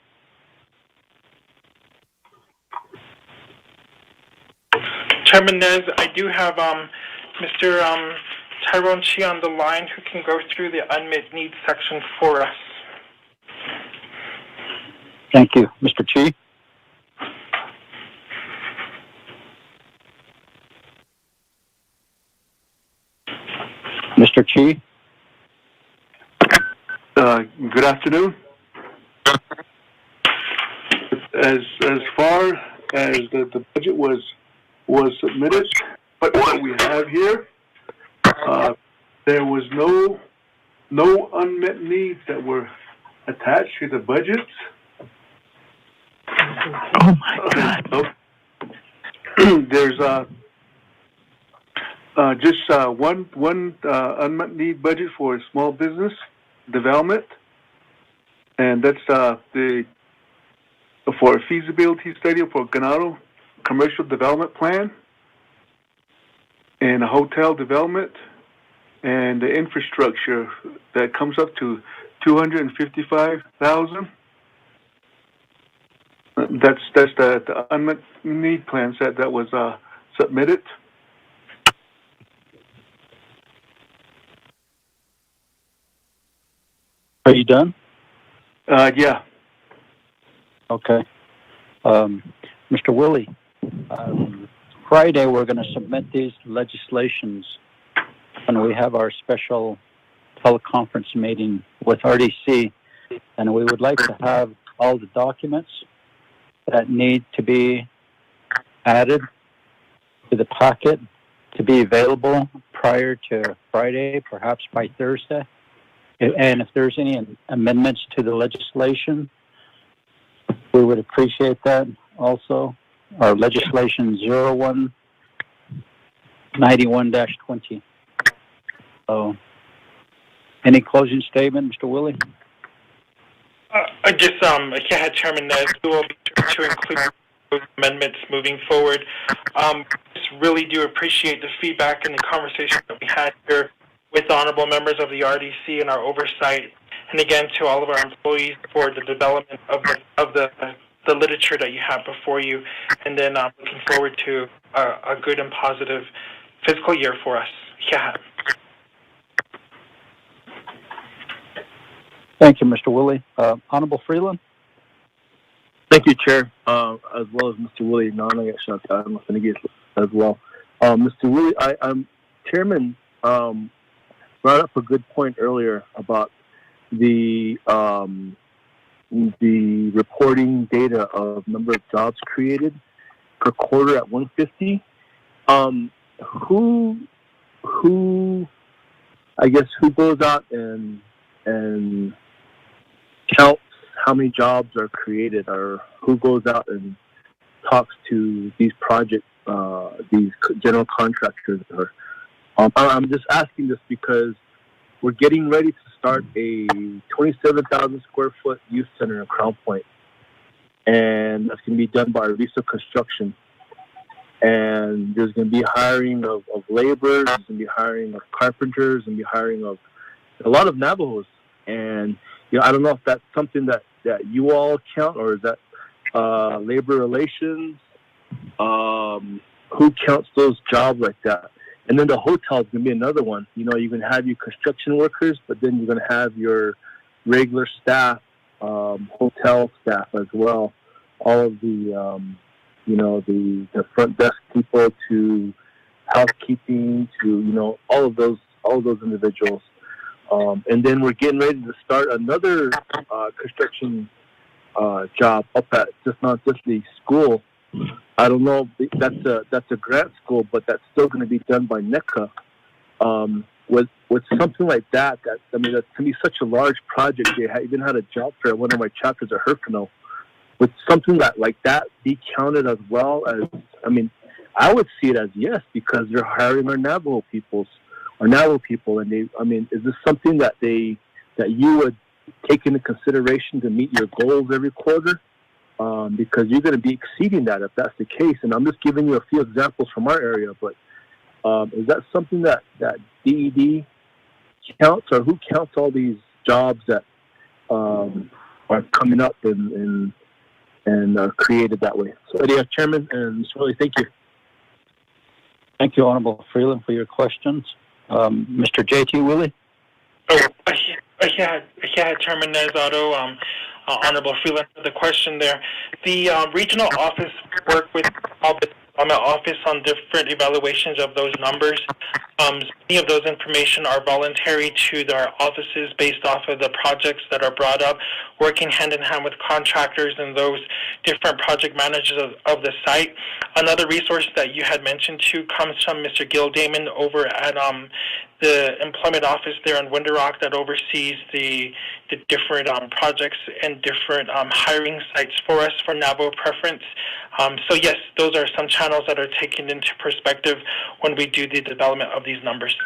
Chairman Nez, I do have Mr. Tyrone Chi on the line who can go through the unmet needs section for us. Thank you. Mr. Chi? Mr. Chi? Good afternoon. As far as the budget was submitted, what we have here, there was no no unmet needs that were attached to the budgets. Oh my God. There's just one unmet need budget for small business development, and that's for a feasibility study for Ganado commercial development plan and a hotel development and the infrastructure that comes up to $255,000. That's the unmet need plan set that was submitted. Are you done? Yeah. Okay. Mr. Willie, Friday we're going to submit these legislations when we have our special teleconference meeting with RDC, and we would like to have all the documents that need to be added to the packet to be available prior to Friday, perhaps by Thursday. And if there's any amendments to the legislation, we would appreciate that also. Our legislation 0191-20. So, any closing statement, Mr. Willie? I just, Chairman, we will be sure to include those amendments moving forward. Just really do appreciate the feedback and the conversation that we had here with honorable members of the RDC and our oversight, and again to all of our employees for the development of the literature that you have before you, and then looking forward to a good and positive fiscal year for us. Yeah. Thank you, Mr. Willie. Honorable Freeland? Thank you, Chair, as well as Mr. Willie Nana as well. Mr. Willie, Chairman brought up a good point earlier about the reporting data of number of jobs created per quarter at 150. Who goes out and counts how many jobs are created, or who goes out and talks to these these general contractors? Or I'm just asking this because we're getting ready to start a 27,000 square foot youth center in Crown Point, and that's going to be done by Visa Construction. And there's going to be hiring of laborers, there's going to be hiring of carpenters, and be hiring of a lot of Navajos. And I don't know if that's something that you all count, or is that labor relations? Who counts those jobs like that? And then the hotel is going to be another one. You're going to have your construction workers, but then you're going to have your regular staff, hotel staff as well. All of the, the front desk people to housekeeping to, all of those individuals. And then we're getting ready to start another construction job up at not just the school. I don't know. That's a grant school, but that's still going to be done by NECA. With something like that, that's going to be such a large project. They even had a job fair at one of my chapters at Hercano. Would something like that be counted as well as? I would see it as yes, because they're hiring our Navajo people, and is this something that you would take into consideration to meet your goals every quarter? Because you're going to be exceeding that if that's the case. And I'm just giving you a few examples from our area, but is that something that DED counts, or who counts all these jobs that are coming up and are created that way? So, yeah, Chairman and Mr. Willie, thank you. Thank you, Honorable Freeland, for your questions. Mr. J.T. Willie? Chairman Nezado, Honorable Freeland, for the question there. The regional office worked with the office on different evaluations of those numbers. Many of those information are voluntary to their offices based off of the projects that are brought up, working hand in hand with contractors and those different project managers of the site. Another resource that you had mentioned too comes from Mr. Gil Damon over at the employment office there in Window Rock that oversees the different projects and different hiring sites for us for Navajo Preference. So yes, those are some channels that are taken into perspective when we do the development of these numbers.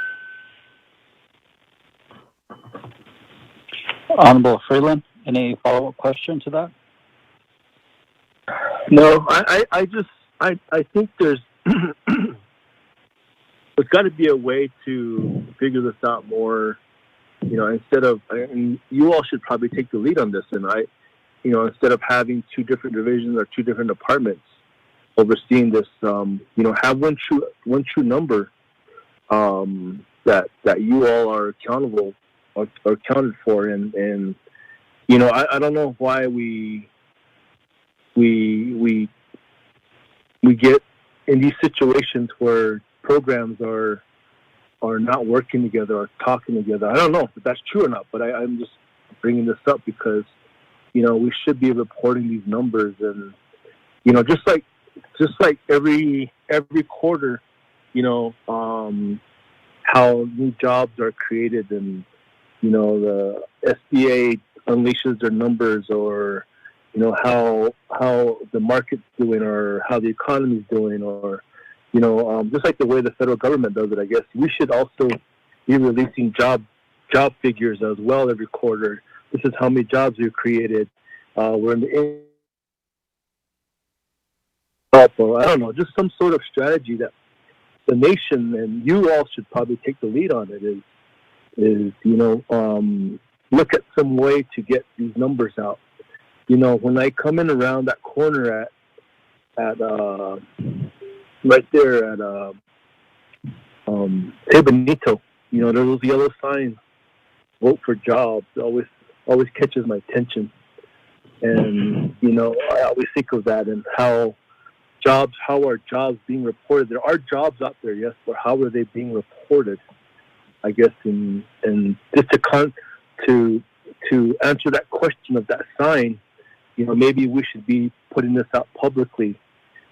Honorable Freeland, any follow-up question to that? No, I think there's there's got to be a way to figure this out more, instead of, and you all should probably take the lead on this, and instead of having two different divisions or two different departments overseeing this, have one true number that you all are accountable or accounted for, and I don't know why we get in these situations where programs are not working together or talking together. I don't know if that's true or not, but I'm just bringing this up because we should be reporting these numbers, and just like every quarter, how new jobs are created, and the SBA unleashes their numbers, or how the market's doing, or how the economy's doing, or just like the way the federal government does it. I guess we should also be releasing job figures as well every quarter. This is how many jobs we've created. We're in the I don't know, just some sort of strategy that the nation and you all should probably take the lead on. It is look at some way to get these numbers out. When I come in around that corner at right there at Hey Benito, there's those yellow signs, vote for jobs. It always catches my attention, and I always think of that and how are jobs being reported. There are jobs out there, yes, but how are they being reported? I guess, and just to answer that question of that sign, maybe we should be putting this out publicly.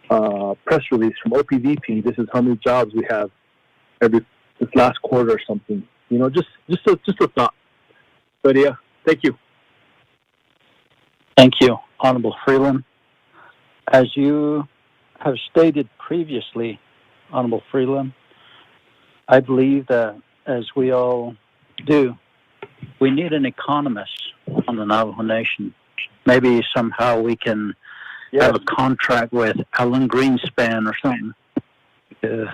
Press release from OPVP. This is how many jobs we have this last quarter or something. Just a thought. But yeah, thank you. Thank you, Honorable Freeland. As you have stated previously, Honorable Freeland, I believe that, as we all do, we need an economist on the Navajo Nation. Maybe somehow we can have a contract with Alan Greenspan or something to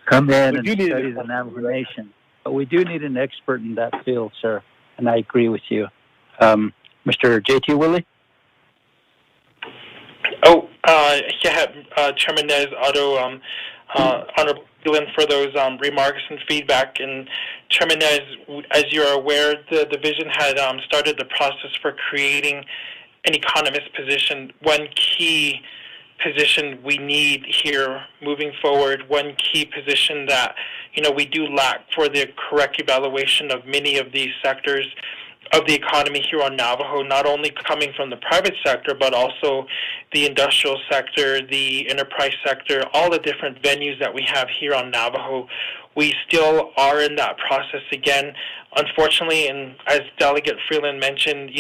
come in and study the Navajo Nation. But we do need an expert in that field, sir, and I agree with you. Mr. J.T. Willie? Chairman Nez, Otto, Honorable Freeland for those remarks and feedback. And Chairman Nez, as you're aware, the division had started the process for creating an economist position. One key position we need here moving forward, one key position that we do lack for the correct evaluation of many of these sectors of the economy here on Navajo, not only coming from the private sector, but also the industrial sector, the enterprise sector, all the different venues that we have here on Navajo. We still are in that process again. Unfortunately, and as Delegate Freeland mentioned,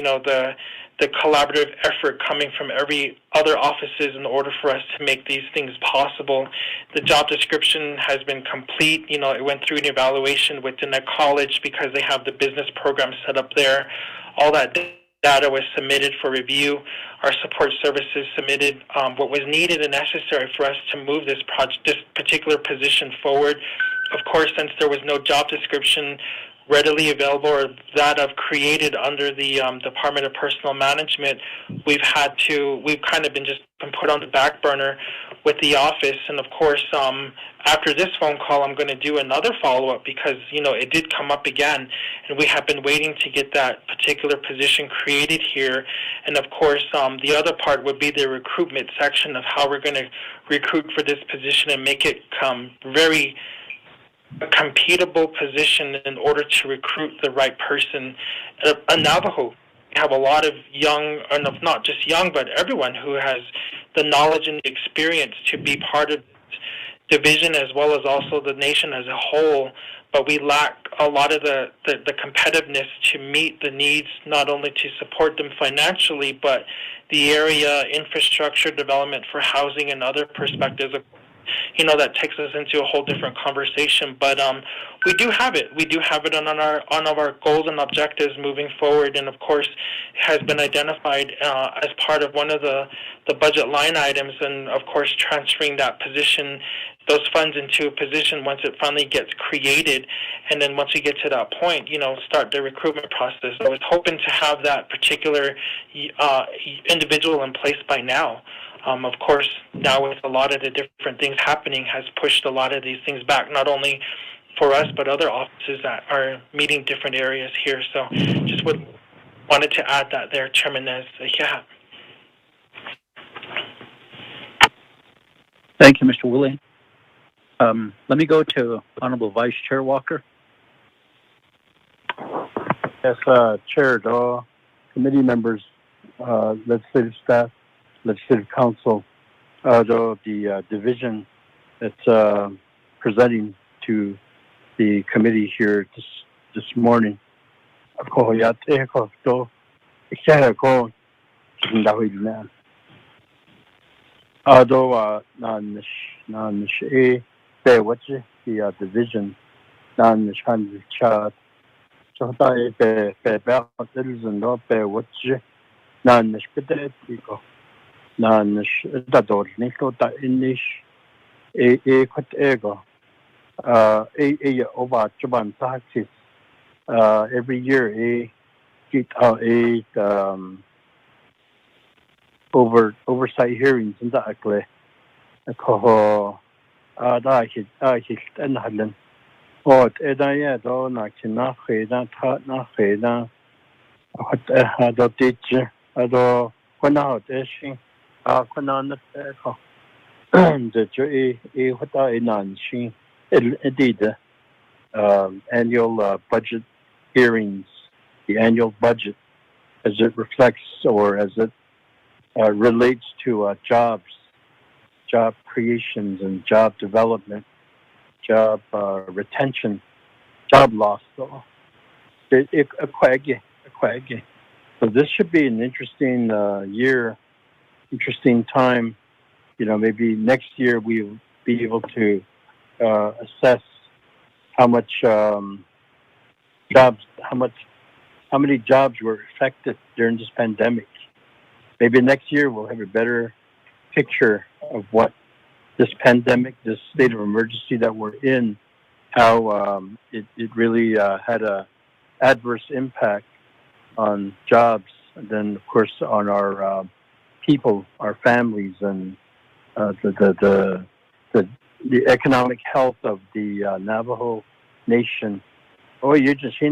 the collaborative effort coming from every other offices in order for us to make these things possible. The job description has been complete. It went through an evaluation within the college because they have the business program set up there. All that data was submitted for review. Our support services submitted what was needed and necessary for us to move this particular position forward. Of course, since there was no job description readily available or that I've created under the Department of Personnel Management, we've kind of been put on the back burner with the office. And of course, after this phone call, I'm going to do another follow-up because, it did come up again, and we have been waiting to get that particular position created here. And of course, the other part would be the recruitment section of how we're going to recruit for this position and make it very a competable position in order to recruit the right person. A Navajo, we have a lot of young, or not just young, but everyone who has the knowledge and the experience to be part of this division as well as also the nation as a whole, but we lack a lot of the competitiveness to meet the needs, not only to support them financially, but the area infrastructure development for housing and other perspectives. That takes us into a whole different conversation. But we do have it. We do have it on our goals and objectives moving forward, and of course, has been identified as part of one of the budget line items, and of course, transferring those funds into a position once it finally gets created, and then once we get to that point, start the recruitment process. I was hoping to have that particular individual in place by now. Of course, now with a lot of the different things happening, has pushed a lot of these things back, not only for us, but other offices that are meeting different areas here. So just wanted to add that there, Chairman Nez. Yeah. Thank you, Mr. Willie. Let me go to Honorable Vice Chair Walker. Yes, Chair, committee members, legislative staff, legislative council, the division that's presenting to the committee here this morning. The division every year oversight hearings in the akle annual budget hearings, the annual budget as it reflects or as it relates to job creations and job development, job retention, job loss. So this should be an interesting year, interesting time. Maybe next year we'll be able to assess how many jobs were affected during this pandemic. Maybe next year we'll have a better picture of what this pandemic, this state of emergency that we're in, how it really had a adverse impact on jobs, and then of course on our people, our families, and the economic health of the Navajo Nation. NGSA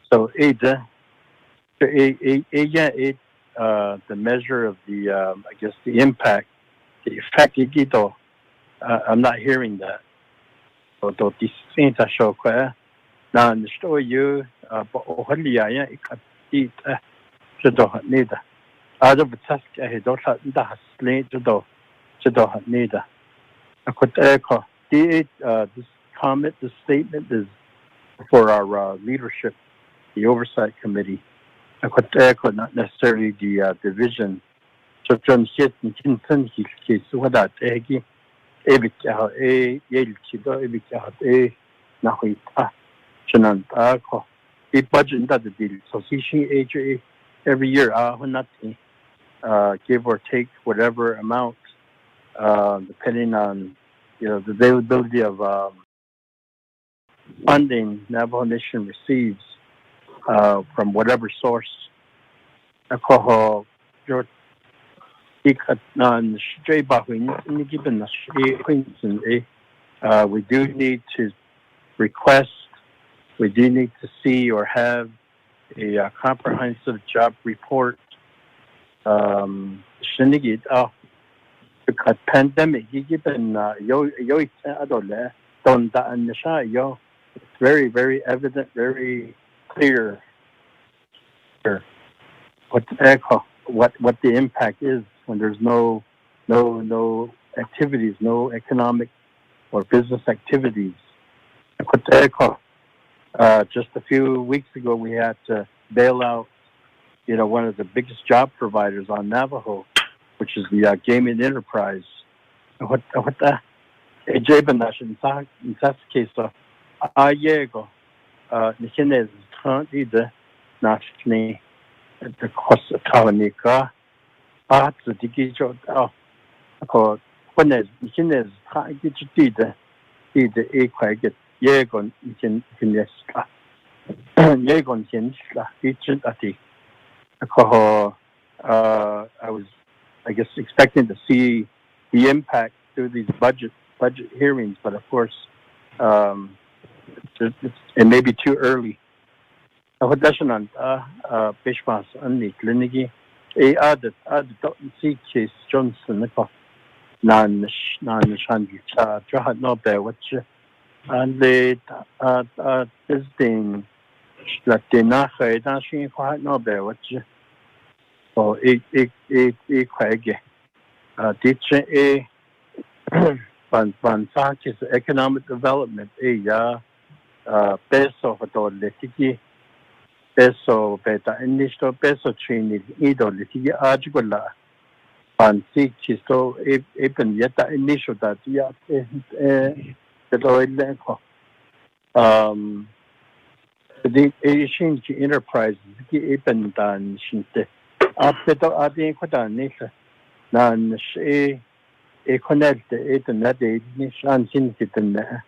so the measure of the I guess the impact, the effect. I'm not hearing that. So this thing that show now the story you this comment, this statement is for our leadership, the oversight committee. Not necessarily the division. So John every year, give or take whatever amount, depending on the availability of funding Navajo Nation receives from whatever source. We do need to request, we do need to see or have a comprehensive job report. Pandemic, very, very evident, very clear what the impact is when there's no activities, no economic or business activities. Just a few weeks ago, we had to bail out, one of the biggest job providers on Navajo, which is the gaming enterprise. What the? Ejebanash in that case, Ayego, the Chinese can't either. Nationally, the cost of Talonika, the digital. When the Chinese can't get the a quite get Yegon, you can yes. Yegon, featured at the. I was, I guess, expecting to see the impact through these budget hearings, but of course, it may be too early. What does not Bishwas only clinic? Added see case Johnson, non shandy had no bear which and they this thing that they not heard, she quite no bear which or a quaggy. Teacher a Van is economic development, peso for the peso beta initial peso training, either litigi argula. Van is so even yet the initial that the the Asian enterprises, even than Shinte. After adding Kodanisa, Nan a connect the internet, and Shinkitan.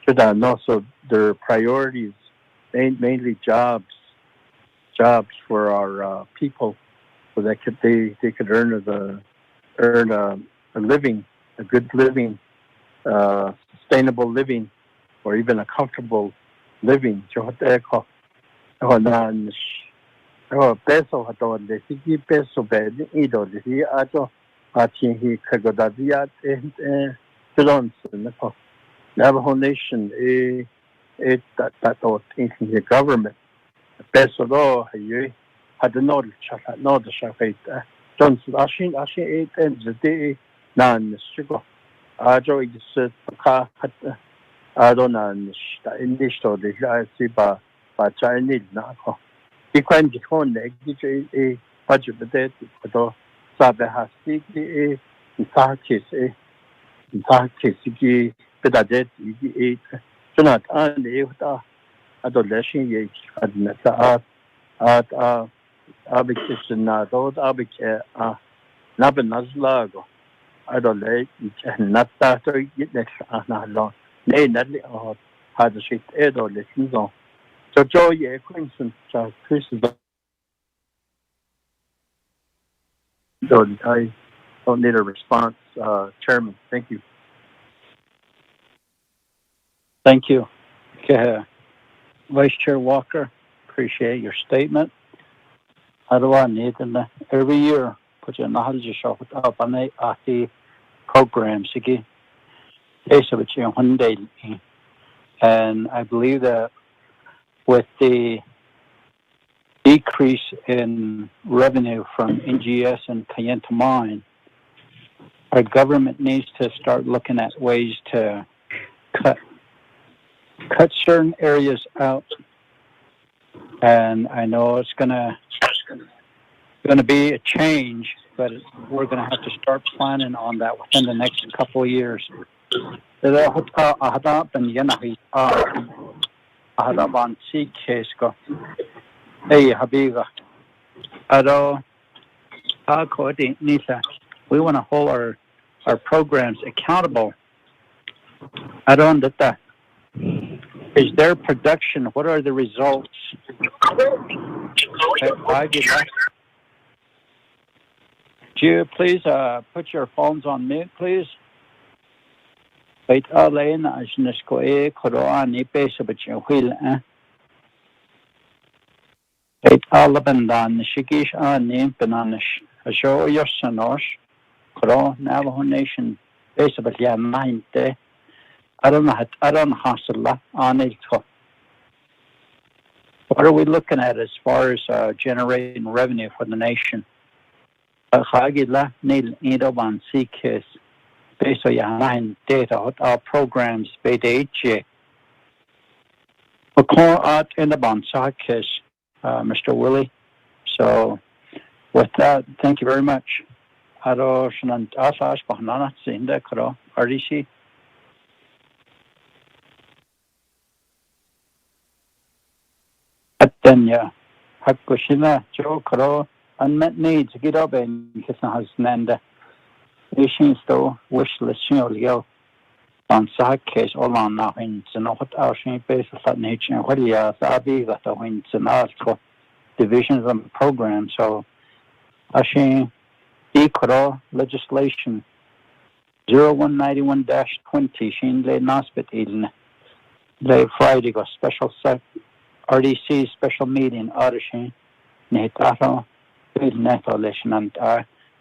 So that also their priorities, mainly jobs for our people, so that they could earn a living, a good living, sustainable living, or even a comfortable living. Peso hato de sigi peso be ido de hi ato atin hi kagodadia filons nako Navajo Nation that in the government peso do hi had no the shafait Johnson ashin and the day nan sugar ajo is ka adonan initial the I see ba Chinese nako he can get on the budget, but that Sabe has in fact, in Pedadet, so not only adolescent age, and at arbitration, not arbitration, Nabanazlago, adolescent, and not that or get next on long. Nay, not had the shit adolescent on. So, Joe, Quincy, Chris, I don't need a response, Chairman. Thank you. Thank you. Vice Chair Walker, appreciate your statement. How do I need every year put your knowledge up on the programs again? And I believe that with the decrease in revenue from NGS and Kayenta Mine, our government needs to start looking at ways to cut certain areas out. And I know it's gonna be a change, but we're gonna have to start planning on that within the next couple of years. Hadaban C case go. Hey, Habiga. Ado, Nisa. We want to hold our programs accountable. I don't get that. Is their production? What are the results? Could you please put your phones on mute, please? Wait, Alain, I just go a Korani base of a wheel, Wait, Alabandan, Shikish, name Bananish, a show your sonosh, Koro, Navajo Nation, base of a 9 day. I don't know, Hasala, on it. What are we looking at as far as generating revenue for the nation? Khagila nil idoban CKIS. Based on data what our programs by the HJ. At in the Bonsakis, Mr. Willie. So with that, thank you very much. Aro shanant asash bahnana sinda karo RDC. Atanya Hakushina Joe Karo unmet needs get up and Kisahas Nanda. Ishin sto wish list yo on Sakis all on now in Sanohot Ocean base of nature and what he has Abi got the wins and for divisions and programs. So Ashin Ikoro legislation 0191-20 Shin Le Naspit Eden Le Friday go special set RDC special meeting Arishin Netato Neto Lesson.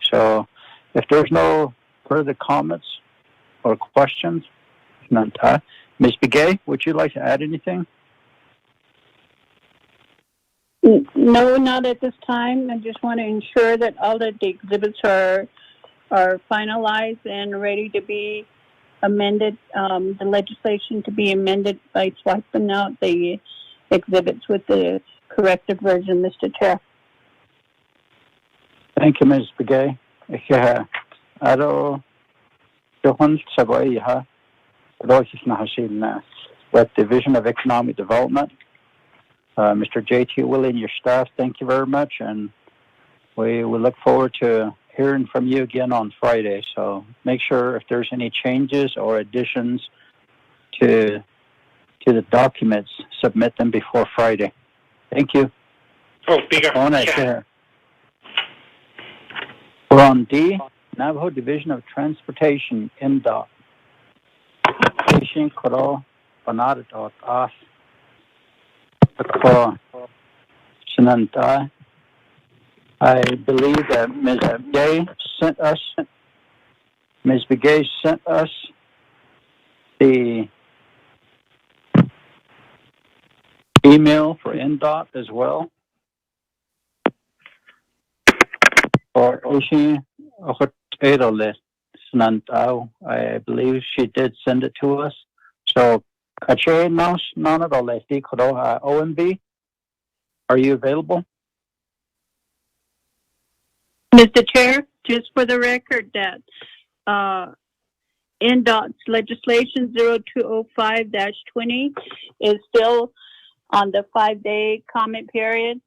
So if there's no further comments or questions, Ms. Begay, would you like to add anything? No, not at this time. I just want to ensure that all of the exhibits are finalized and ready to be amended. The legislation to be amended by swiping out the exhibits with the corrected version, Mr. Chair. Thank you, Ms. Begay. Aro Johan Savoy with Division of Economic Development. Mr. J.T. Willie and your staff, thank you very much, and we will look forward to hearing from you again on Friday. So make sure if there's any changes or additions to the documents, submit them before Friday. Thank you. Oh, bigger. Yeah. We're on D, Navajo Division of Transportation, NDOT. Station Koro Banadot As Sinanta. I believe that Ms. Begay sent us the email for NDOT as well. Or Ocean I believe she did send it to us. So, OMB, are you available? Mr. Chair, just for the record that NDOT's legislation 0205-20 is still on the 5-day comment period,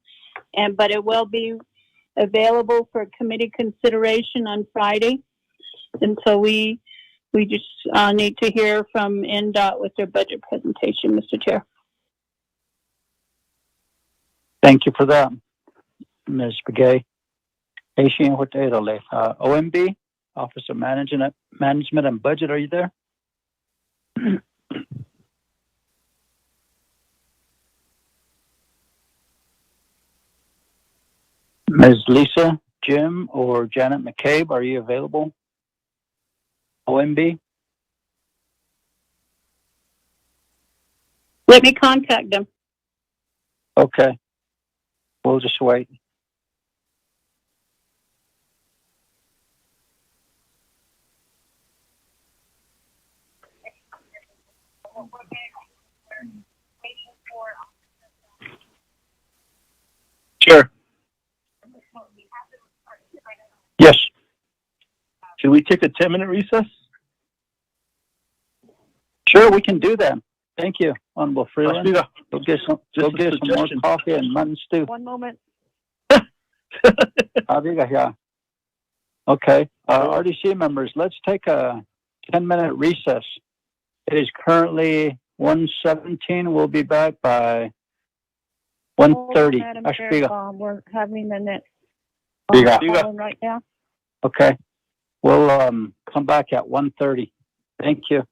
but it will be available for committee consideration on Friday. And so we just need to hear from NDOT with their budget presentation, Mr. Chair. Thank you for that, Ms. Begay. OMB, Office of Management and Budget, are you there? Ms. Lisa, Jim, or Janet McCabe, are you available? OMB? Let me contact them. Okay. We'll just wait. Sure. Yes. Should we take a 10-minute recess? Sure, we can do that. Thank you, Honorable Freeland. Go get some more coffee and mutton stew. One moment. Okay, RDC members, let's take a 10-minute recess. It is currently 1:17. We'll be back by 1:30. Madam Chair, we're having the net right now. Okay, we'll come back at 1:30. Thank you.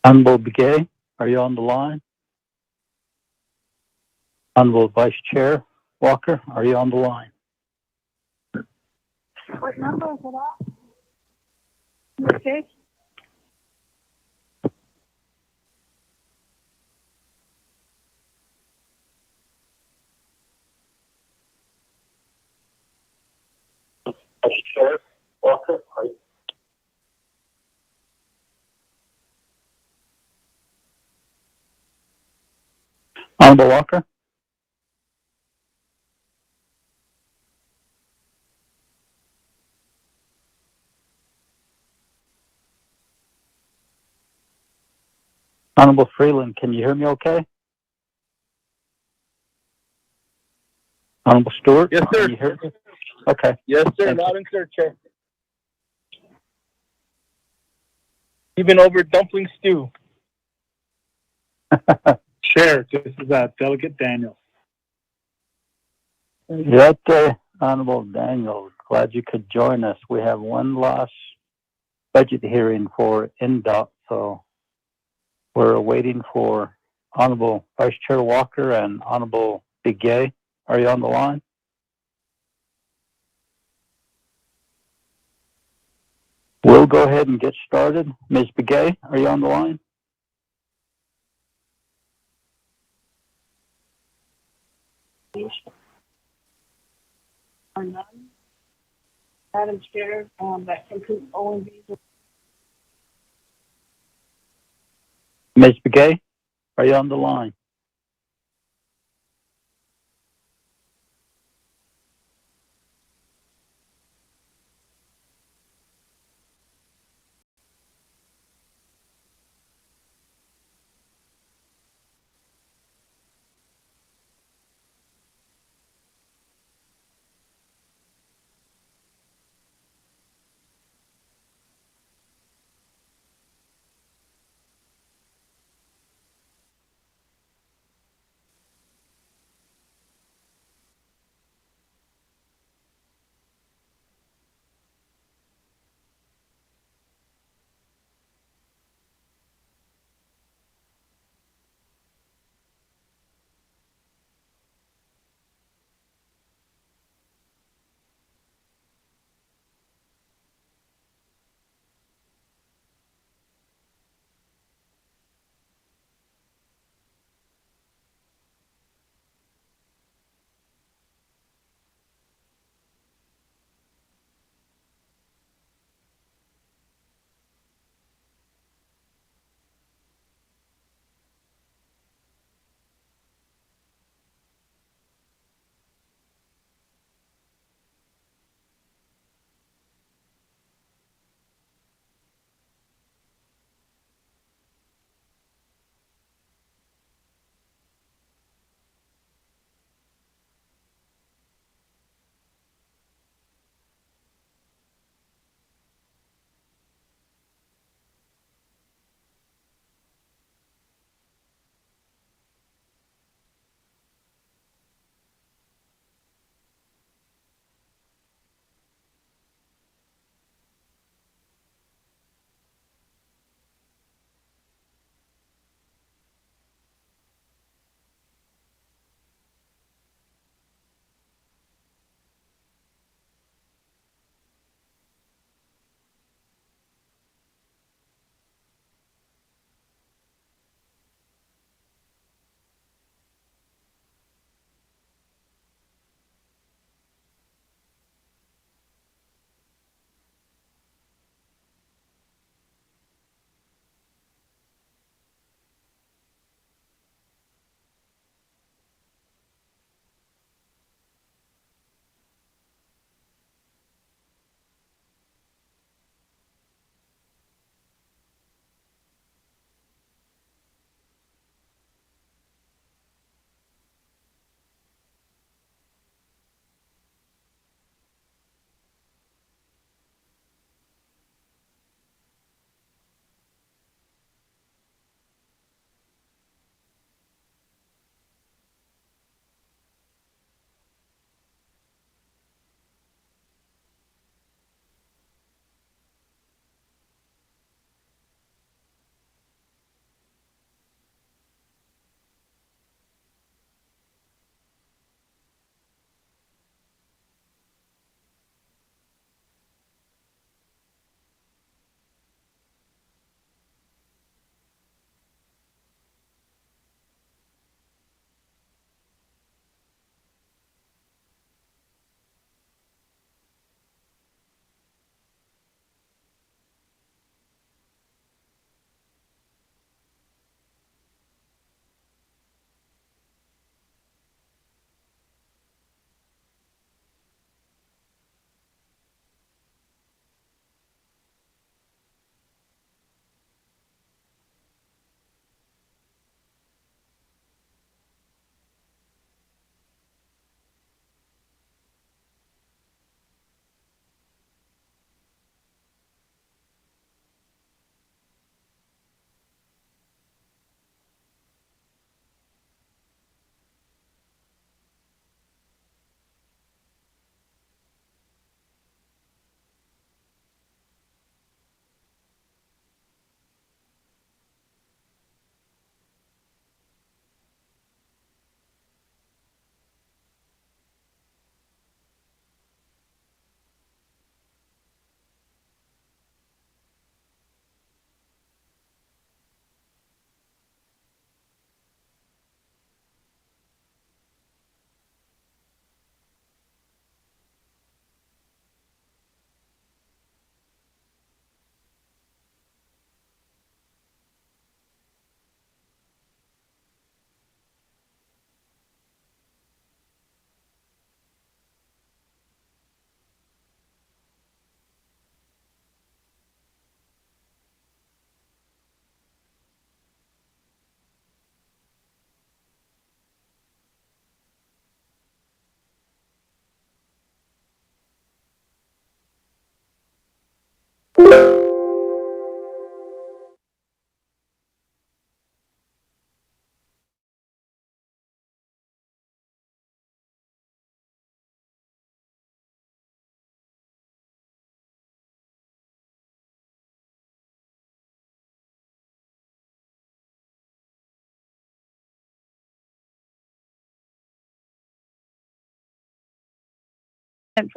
Honorable Begay, are you on the line? Honorable Vice Chair Walker, are you on the line? What number is it at? Okay. Vice Chair Walker, are you? Honorable Walker? Honorable Freeland, can you hear me okay? Honorable Stewart? Yes, sir. Can you hear me? Okay. Yes, sir. Thank you. Loud and clear, Chair. Even over dumpling stew. Chair, this is Delegate Daniels. Yes, Honorable Daniel, glad you could join us. We have one last budget hearing for NDOT, so we're waiting for Honorable Vice Chair Walker and Honorable Begay. Are you on the line? We'll go ahead and get started. Ms. Begay, are you on the line? Or none? Madam Chair, that concludes OMB's. Ms. Begay, are you on the line?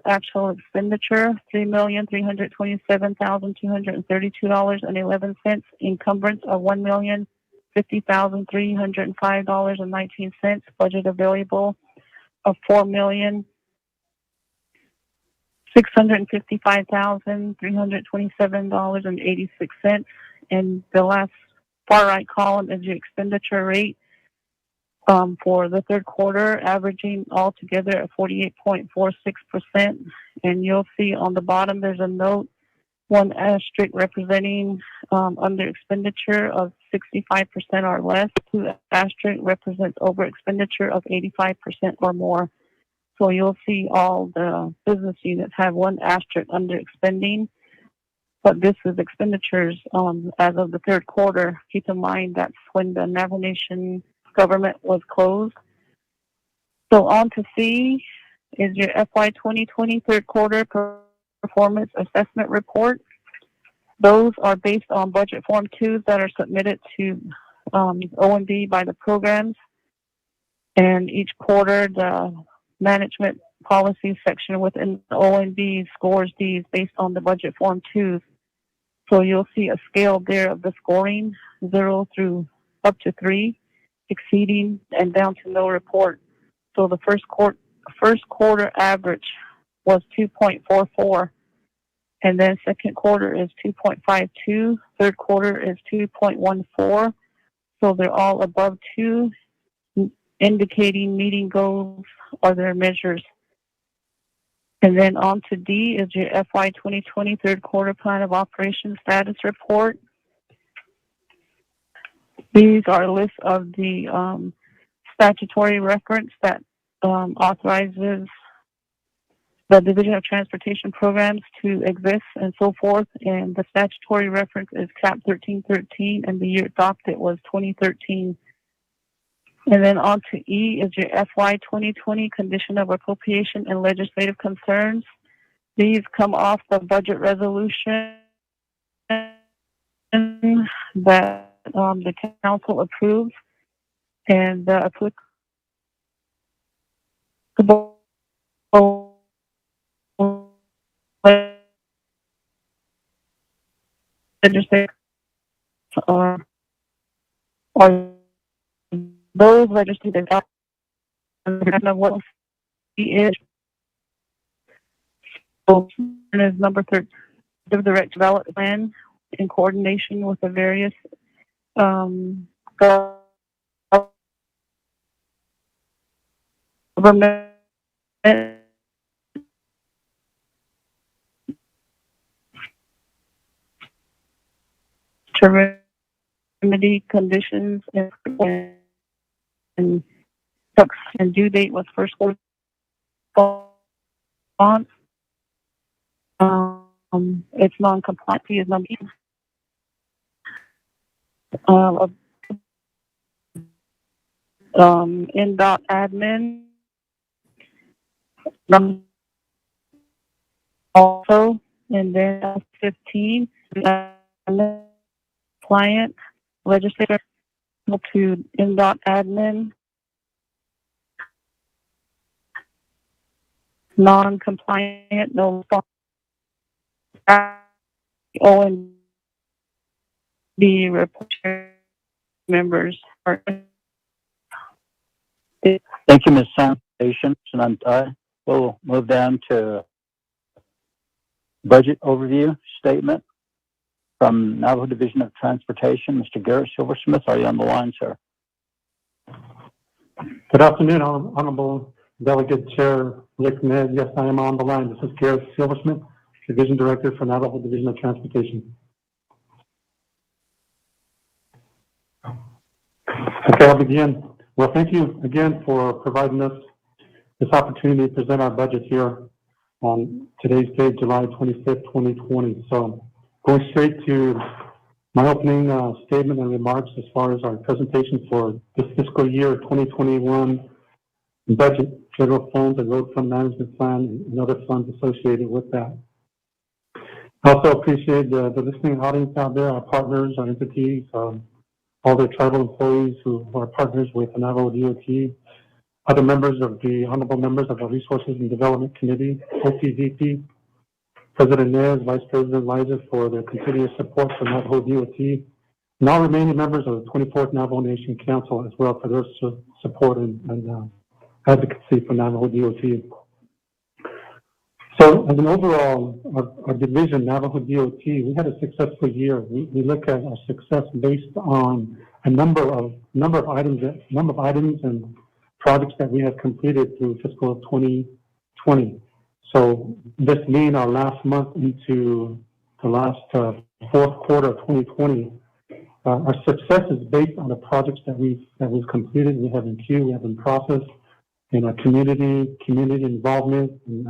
Actual expenditure, $3,327,232.11. Encumbrance of $1,050,305.19. Budget available of $4,655,327.86. And the last far right column is your expenditure rate for the third quarter, averaging altogether at 48.46%. And you'll see on the bottom there's a note, one asterisk representing under expenditure of 65% or less. Two asterisk represents over expenditure of 85% or more. So you'll see all the business units have one asterisk under expending, but this is expenditures as of the third quarter. Keep in mind that's when the Navajo Nation government was closed. So on to C is your FY 2020 third quarter performance assessment report. Those are based on budget form 2s that are submitted to OMB by the programs. And each quarter, the management policy section within the OMB scores these based on the budget form 2s. So you'll see a scale there of the scoring, 0 through up to 3, exceeding and down to no report. So the first quarter average was 2.44, and then second quarter is 2.52, third quarter is 2.14. So they're all above 2, indicating meeting goals or their measures. And then on to D is your FY 2020 third quarter plan of operations status report. These are a list of the statutory reference that authorizes the Division of Transportation programs to exist and so forth. And the statutory reference is CAP 1313, and the year adopted was 2013. And then on to E is your FY 2020 condition of appropriation and legislative concerns. These come off the budget resolution that the council approves, and the applicable legislative or those legislative and of what is number 13, the direct development plan in coordination with the various government to remedy conditions and due date was first quarter response. It's non-compliant is number NDOT admin also, and then 15 client legislator to NDOT admin non-compliant, no response. OMB report members are. Thank you, Ms. Sanitation. And we'll move down to budget overview statement from Navajo Division of Transportation. Mr. Garrett Silversmith, are you on the line, sir? Good afternoon, Honorable Delegate Chair Rick Ned. Yes, I am on the line. This is Garrett Silversmith, Division Director for Navajo Division of Transportation. Okay, I'll begin. Well, thank you again for providing us this opportunity to present our budget here on today's date, July 25th, 2020. So going straight to my opening statement and remarks as far as our presentation for this fiscal year 2021 budget, federal funds, and road fund management plan, and other funds associated with that. I also appreciate the listening audience out there, our partners, our entities, all the tribal employees who are partners with the Navajo DOT, other members of the honorable members of the Resources and Development Committee, OPVP, President Nez, Vice President Liza for their continuous support for Navajo DOT, and all remaining members of the 24th Navajo Nation Council as well for their support and advocacy for Navajo DOT. So as an overall, our division, Navajo DOT, we had a successful year. We look at our success based on a number of items and projects that we have completed through fiscal 2020. So this being our last month into the last fourth quarter of 2020, our success is based on the projects that we've completed. We have in queue, we have in process, in our community involvement, and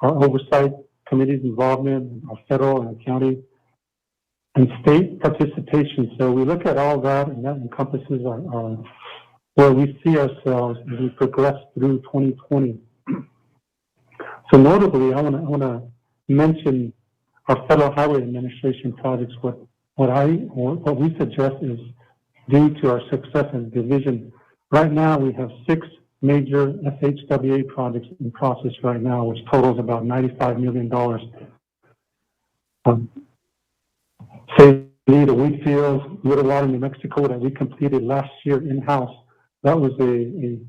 our oversight committee's involvement, our federal and county and state participation. So we look at all that, and that encompasses our where we see ourselves as we progress through 2020. So notably, I want to mention our Federal Highway Administration projects. What we suggest is due to our success as a division. Right now, we have 6 major FHWA projects in process right now, which totals about $95 million. Say, the wheat fields, Little Water, New Mexico, that we completed last year in-house. That was a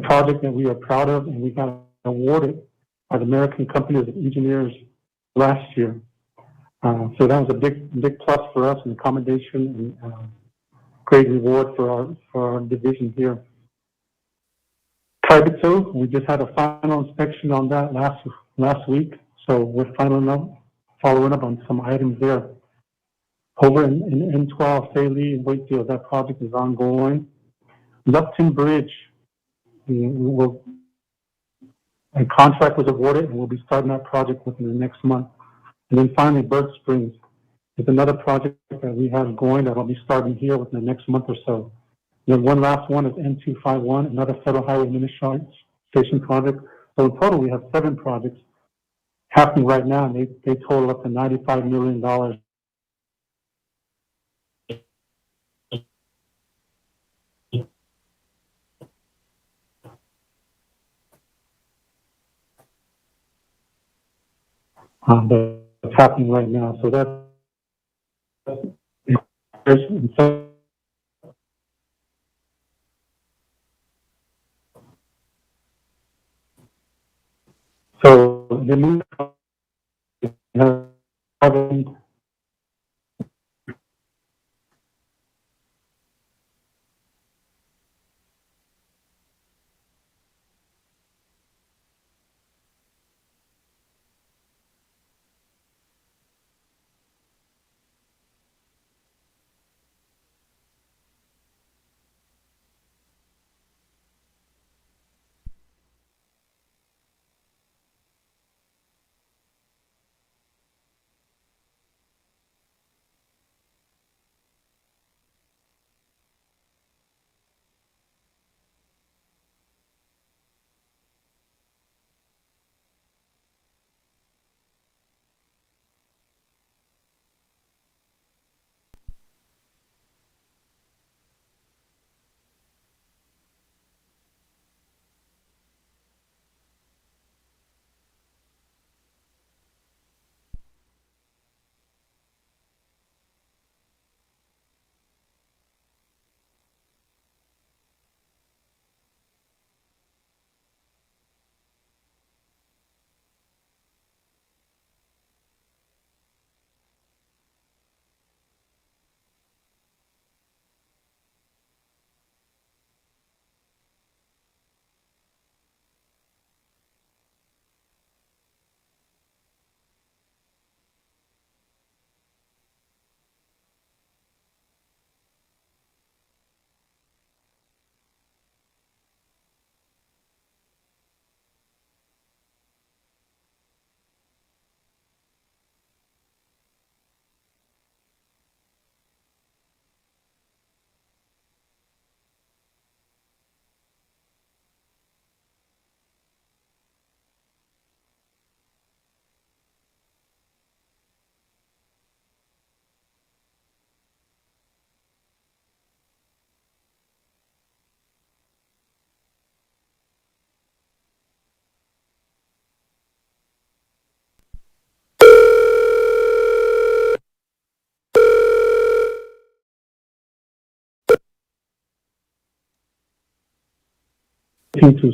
project that we are proud of, and we got awarded by the American Company of Engineers last year. So that was a big plus for us, and accommodation and great reward for our division here. Kaibito, we just had a final inspection on that last week, so we're following up on some items there. Over in N12, Saley and Wakefield, that project is ongoing. Lupton Bridge, a contract was awarded, and we'll be starting that project within the next month. And then finally, Bird Springs is another project that we have going that will be starting here within the next month or so. And then one last one is N251, another Federal Highway Administration project. So in total, we have 7 projects happening right now, and they total up to $95 million. That's happening right now. So that's so the move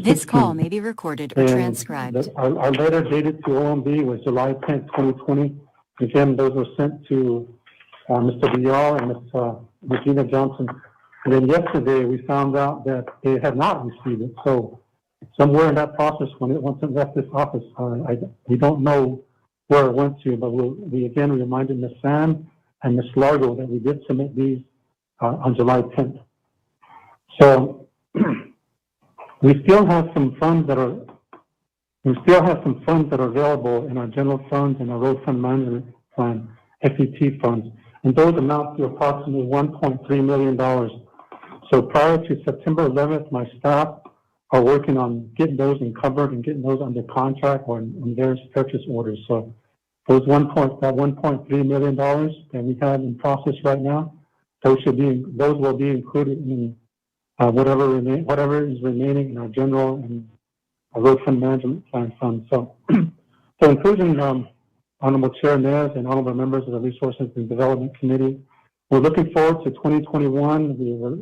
This call may be recorded or And transcribed. Our letter dated to OMB was July 10th, 2020. Again, those were sent to Mr. Villar and Ms. Regina Johnson. And then yesterday, we found out that they had not received it. So somewhere in that process, once it left this office, we don't know where it went to, but we again reminded Ms. Sam and Ms. Largo that we did submit these on July 10th. So we still have some funds that are available in our general funds and our road fund management plan, FET funds, and those amount to approximately $1.3 million. So prior to September 11th, my staff are working on getting those encumbered and getting those under contract or in various purchase orders. So those $1.3 million that we have in process right now, those will be included in whatever is remaining in our general and our road fund management plan fund. So, including Honorable Chair Nez and honorable members of the Resources and Development Committee, we're looking forward to 2021.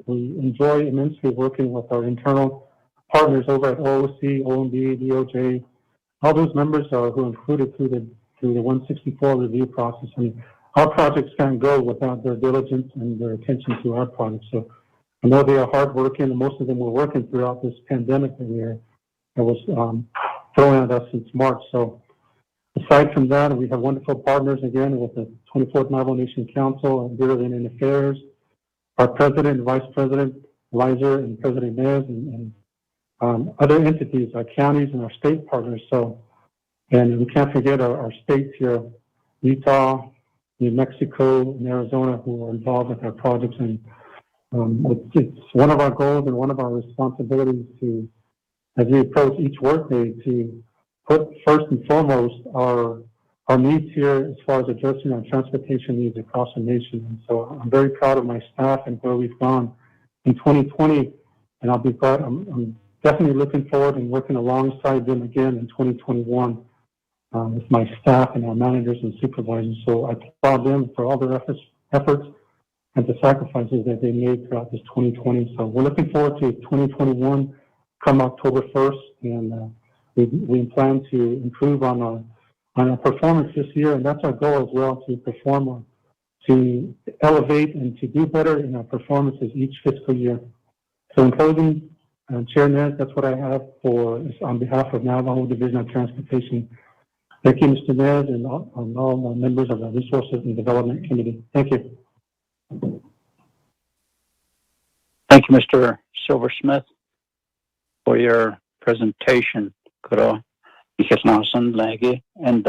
We enjoy immensely working with our internal partners over at OOC, OMB, DOJ, all those members who are included through the 164 review process. And our projects can't go without their diligence and their attention to our projects. So I know they are hardworking, and most of them were working throughout this pandemic that was thrown at us since March. So aside from that, we have wonderful partners again with the 24th Navajo Nation Council and Bureau of Indian Affairs, our President and Vice President, Lizer, and President Nez, and other entities, our counties and our state partners. So, and we can't forget our states here, Utah, New Mexico, and Arizona, who are involved with our projects. And it's one of our goals and one of our responsibilities to, as we approach each workday, to put first and foremost our needs here as far as addressing our transportation needs across the nation. And so I'm very proud of my staff and where we've gone in 2020, and I'm definitely looking forward and working alongside them again in 2021 with my staff and our managers and supervisors. So I applaud them for all their efforts and the sacrifices that they made throughout this 2020. So we're looking forward to 2021 come October 1st, and we plan to improve on our performance this year, and that's our goal as well, to perform, to elevate and to do better in our performances each fiscal year. So in closing, Chair Nez, that's what I have on behalf of Navajo Division of Transportation. Thank you, Mr. Nez, and all members of the Resources and Development Committee. Thank you. Thank you, Mr. Silversmith, for your presentation. Kuro, Ikesnasan Lagi, and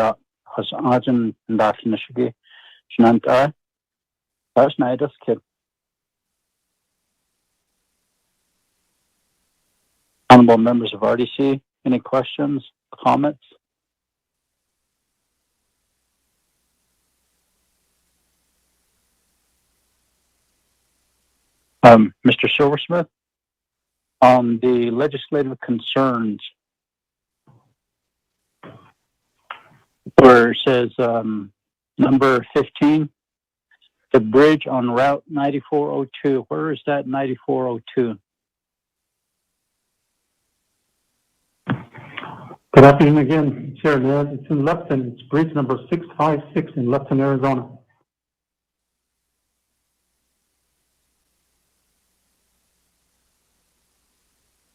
Hasan Dafinishigi, Shnanta, Asnaidas Kid. Honorable members of RDC, any questions, comments? Mr. Silversmith, on the legislative concerns, where it says number 15, the bridge on Route 9402. Where is that 9402? Good afternoon again, Chair Nez. It's in Lufton. It's bridge number 656 in Lufton, Arizona.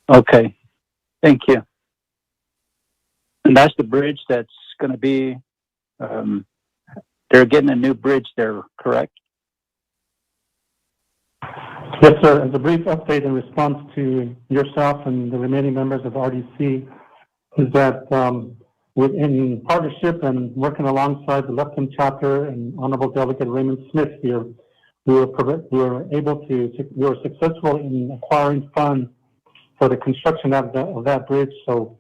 Okay, thank you. And that's the bridge that's going to be, they're getting a new bridge there, correct? Yes, sir. As a brief update in response to yourself and the remaining members of RDC, is that in partnership and working alongside the Lufton chapter and Honorable Delegate Raymond Smith here, we were successful in acquiring funds for the construction of that bridge. So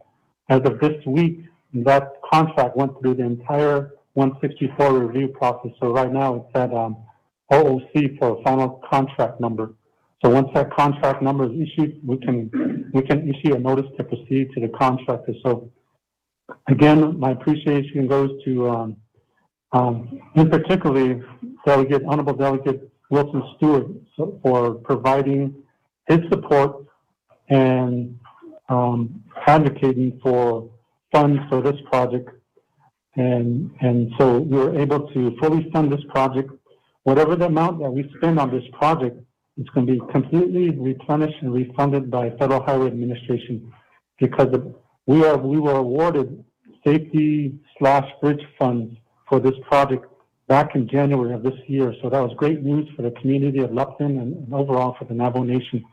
as of this week, that contract went through the entire 164 review process. So right now it's at OOC for a final contract number. So once that contract number is issued, we can issue a notice to proceed to the contractor. So again, my appreciation goes to, in particularly, Honorable Delegate Wilson Stewart for providing his support and advocating for funds for this project. And so we were able to fully fund this project. Whatever the amount that we spend on this project, it's going to be completely replenished and refunded by Federal Highway Administration, because we were awarded safety/bridge funds for this project back in January of this year. So that was great news for the community of Lupton and overall for the Navajo Nation.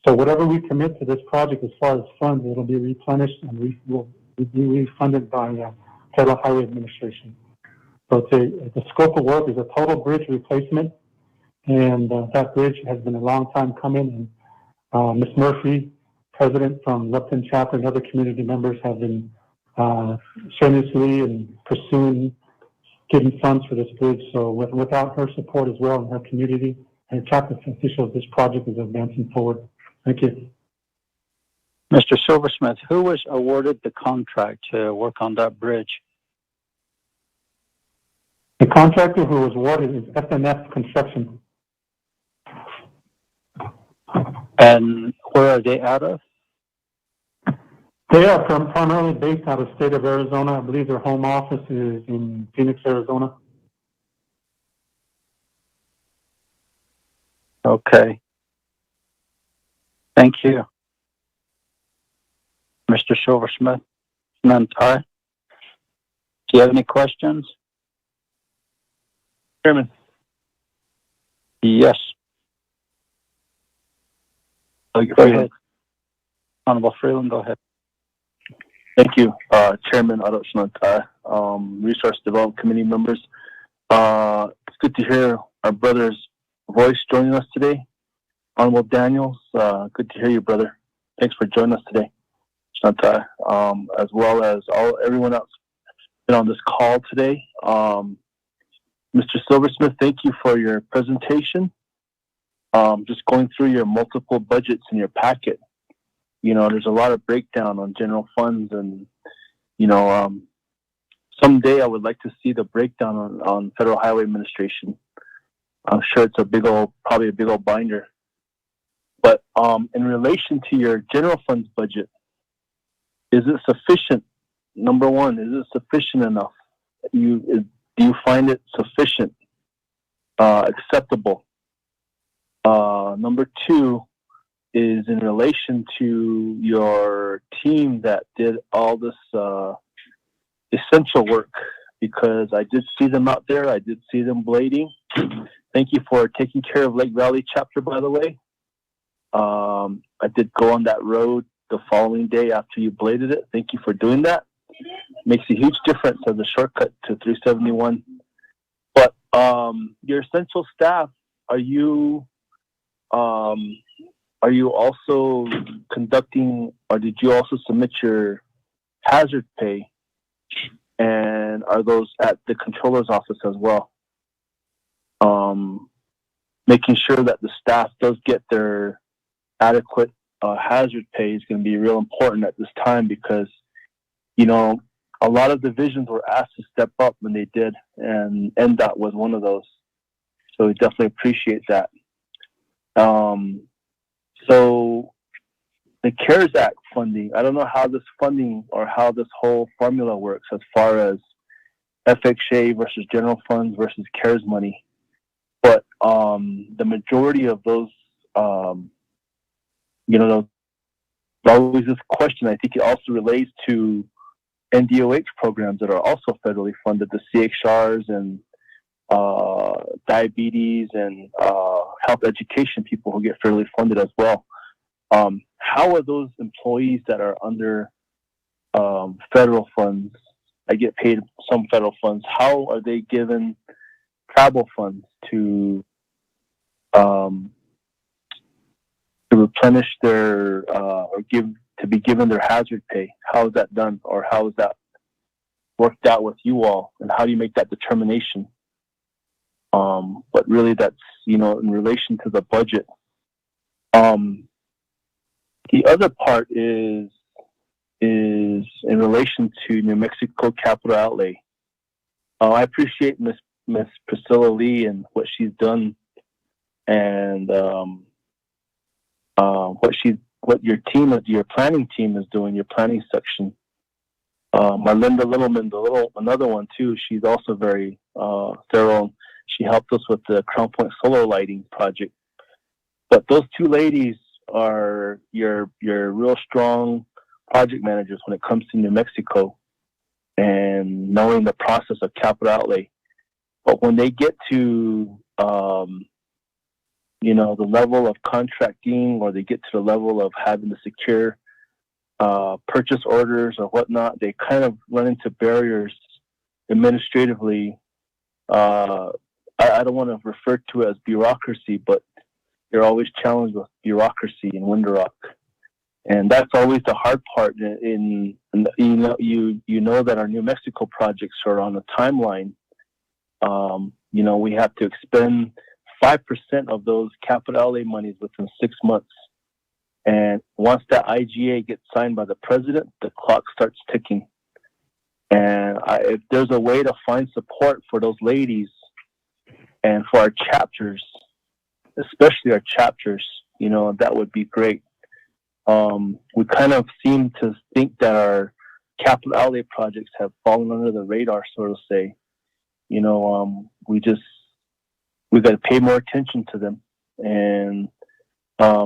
So whatever we commit to this project as far as funds, it'll be replenished and we will be refunded by Federal Highway Administration. So the scope of work is a total bridge replacement, and that bridge has been a long time coming. And Ms. Murphy, president from Lupton Chapter, and other community members have been strenuously and pursuing getting funds for this bridge. So without her support as well and her community and chapter officials, this project is advancing forward. Thank you. Mr. Silversmith, who was awarded the contract to work on that bridge? The contractor who was awarded is FNF Construction. And where are they out of? They are primarily based out of the state of Arizona. I believe their home office is in Phoenix, Arizona. Okay. Thank you. Mr. Silversmith, Nantai, do you have any questions? Chairman. Yes. Go ahead. Honorable Freeland, go ahead. Thank you, Chairman Adot Nantai, Resource Development Committee members. It's good to hear our brother's voice joining us today. Honorable Daniels, good to hear you, brother. Thanks for joining us today, Nantai, as well as everyone else been on this call today. Mr. Silversmith, thank you for your presentation. Just going through your multiple budgets in your packet, there's a lot of breakdown on general funds, and someday I would like to see the breakdown on Federal Highway Administration. I'm sure it's probably a big old binder. But in relation to your general funds budget, is it sufficient? Number one, is it sufficient enough? Do you find it sufficient, acceptable? Number two is in relation to your team that did all this essential work, because I did see them out there. I did see them blading. Thank you for taking care of Lake Valley chapter, by the way. I did go on that road the following day after you bladed it. Thank you for doing that. Makes a huge difference as a shortcut to 371. But your essential staff, are you also conducting, or did you also submit your hazard pay? And are those at the controller's office as well? Making sure that the staff does get their adequate hazard pay is going to be real important at this time, because a lot of divisions were asked to step up when they did, and NDOT was one of those. So we definitely appreciate that. So the CARES Act funding, I don't know how this funding or how this whole formula works as far as FHA versus general funds versus CARES money. But the majority of those, always this question, I think it also relates to NDOH programs that are also federally funded, the CHRs and diabetes and health education people who get federally funded as well. How are those employees that are under federal funds, I get paid some federal funds, how are they given travel funds to replenish their to be given their hazard pay? How is that done, or how is that worked out with you all, and how do you make that determination? But really, that's in relation to the budget. The other part is in relation to New Mexico capital outlay. I appreciate Miss Priscilla Lee and what she's done, and what she's what your planning team is doing, your planning section. Marlinda Littleman, another one too. She's also very thorough. She helped us with the Crown Point solar lighting project. But those two ladies are your real strong project managers when it comes to New Mexico and knowing the process of capital outlay. But when they get to the level of contracting, or they get to the level of having to secure purchase orders or whatnot, they kind of run into barriers administratively. I don't want to refer to it as bureaucracy, but they're always challenged with bureaucracy in Window Rock. And that's always the hard part. You know that our New Mexico projects are on a timeline. We have to expend 5% of those capital outlay monies within 6 months. And once that IGA gets signed by the president, the clock starts ticking. And if there's a way to find support for those ladies and for our chapters, especially our chapters, that would be great. We kind of seem to think that our capital outlay projects have fallen under the radar, so to say. We got to pay more attention to them, and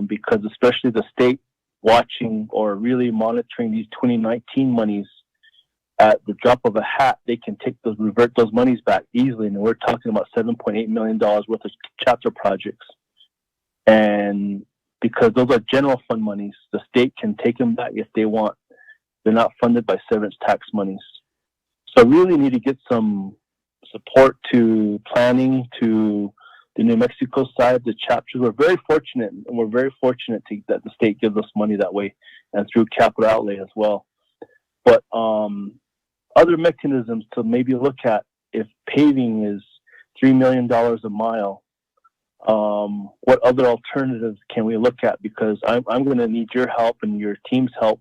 because especially the state watching or really monitoring these 2019 monies, at the drop of a hat, they can revert those monies back easily. And we're talking about $7.8 million worth of chapter projects. And because those are general fund monies, the state can take them back if they want. They're not funded by severance tax monies. So we really need to get some support to planning, to the New Mexico side, the chapters. We're very fortunate, that the state gives us money that way and through capital outlay as well. But other mechanisms to maybe look at, if paving is $3 million a mile, what other alternatives can we look at? Because I'm going to need your help and your team's help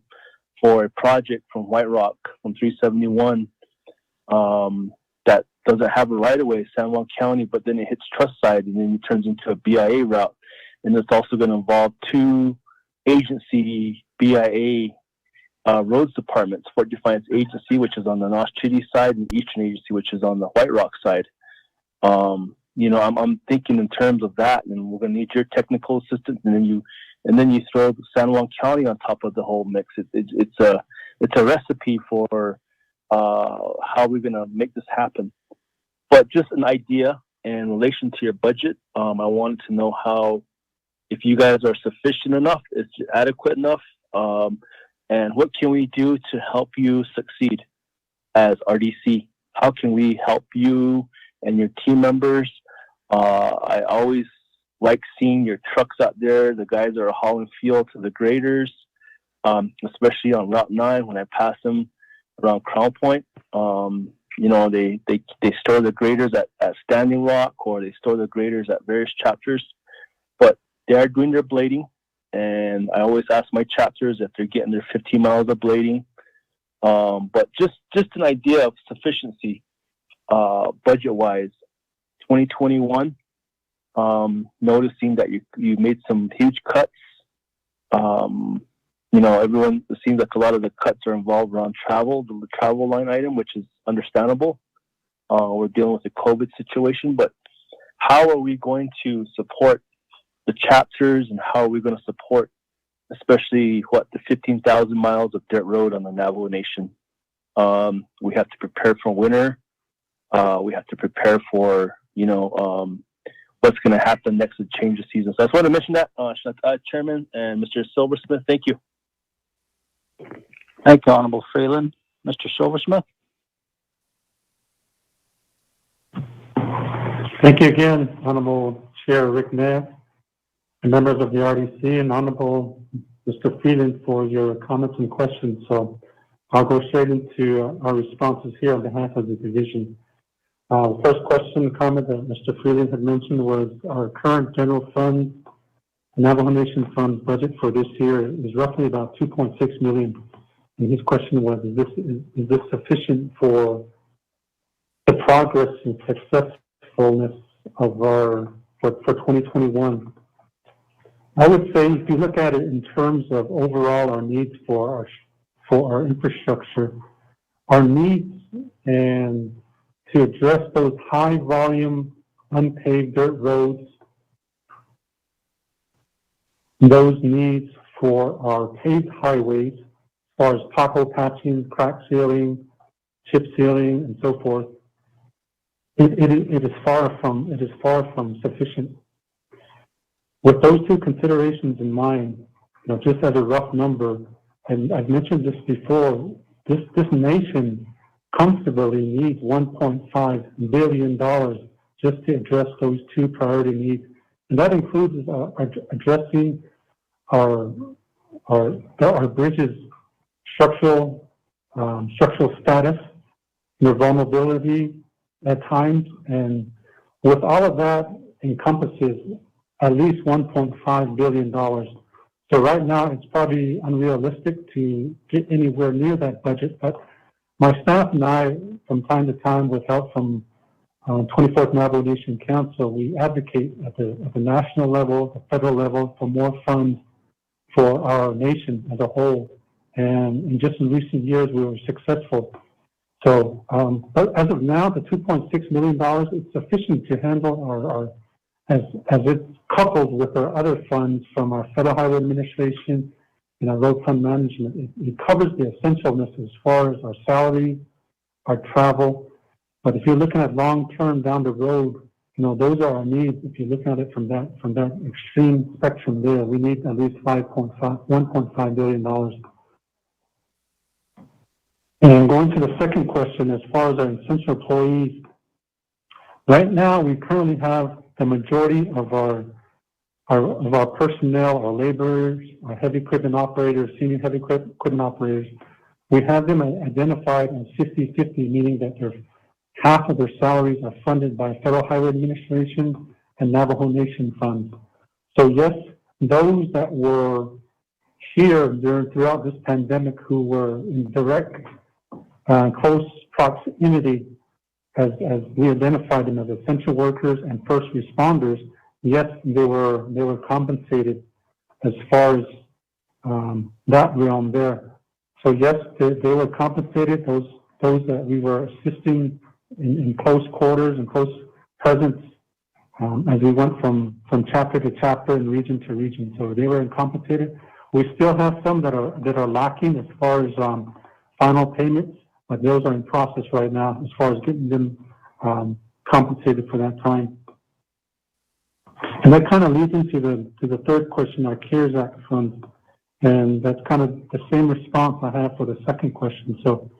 for a project from White Rock, from 371, that doesn't have a right-of-way, San Juan County, but then it hits Trust Side, and then it turns into a BIA route. And it's also going to involve two agency BIA roads departments, Fort Defiance Agency, which is on the Nosh Chitty side, and Eastern Agency, which is on the White Rock side. I'm thinking in terms of that, and we're going to need your technical assistance, and then you throw San Juan County on top of the whole mix. It's a recipe for how we're going to make this happen. But just an idea in relation to your budget, I wanted to know if you guys are sufficient enough, is it adequate enough, and what can we do to help you succeed as RDC? How can we help you and your team members? I always like seeing your trucks out there, the guys that are hauling fuel to the graders, especially on Route 9 when I pass them around Crown Point. They store the graders at Standing Rock, or they store the graders at various chapters, but they are doing their blading. And I always ask my chapters if they're getting their 15 miles of blading. But just an idea of sufficiency, budget-wise, 2021, noticing that you made some huge cuts. Everyone, it seems like a lot of the cuts are involved around travel, the travel line item, which is understandable. We're dealing with the COVID situation, but how are we going to support the chapters, and how are we going to support, especially the 15,000 miles of dirt road on the Navajo Nation? We have to prepare for winter. We have to prepare for, what's going to happen next with change of season. So I just want to mention that, Chairman and Mr. Silversmith. Thank you. Thank you, Honorable Freeland. Mr. Silversmith? Thank you again, Honorable Chair Rick Neff, and members of the RDC, and Honorable Mr. Freeland for your comments and questions. So I'll go straight into our responses here on behalf of the division. The first question and comment that Mr. Freeland had mentioned was our current general fund, Navajo Nation Fund budget for this year is roughly about $2.6 million. And his question was, is this sufficient for the progress and successfulness of for 2021? I would say if you look at it in terms of overall our needs for our infrastructure, our needs and to address those high volume unpaved dirt roads, those needs for our paved highways, as far as pothole patching, crack sealing, chip sealing, and so forth, it is far from sufficient. With those two considerations in mind, just as a rough number, and I've mentioned this before, this nation comfortably needs $1.5 billion just to address those two priority needs, and that includes addressing our bridges' structural status, their vulnerability at times, and with all of that encompasses at least $1.5 billion. So right now it's probably unrealistic to get anywhere near that budget, but my staff and I, from time to time, with help from 24th Navajo Nation Council, we advocate at the national level, the federal level, for more funds for our nation as a whole. And just in recent years, we were successful. So, but as of now, the $2.6 million is sufficient to handle our as it's coupled with our other funds from our Federal Highway Administration and our road fund management. It covers the essentialness as far as our salary, our travel. But if you're looking at long term down the road, those are our needs. If you're looking at it from that extreme spectrum there, we need at least $1.5 billion. And going to the second question, as far as our essential employees, right now we currently have the majority of our personnel, our laborers, our heavy equipment operators, senior heavy equipment operators, we have them identified as 50-50, meaning that half of their salaries are funded by Federal Highway Administration and Navajo Nation funds. So yes, those that were here throughout this pandemic who were in direct close proximity, as we identified them as essential workers and first responders, yes, they were compensated as far as that realm there. So yes, they were compensated. Those that we were assisting in close quarters and close presence as we went from chapter to chapter and region to region. So they were compensated. We still have some that are lacking as far as final payments, but those are in process right now as far as getting them compensated for that time. And that kind of leads into the third question, our CARES Act funds, and that's kind of the same response I have for the second question. So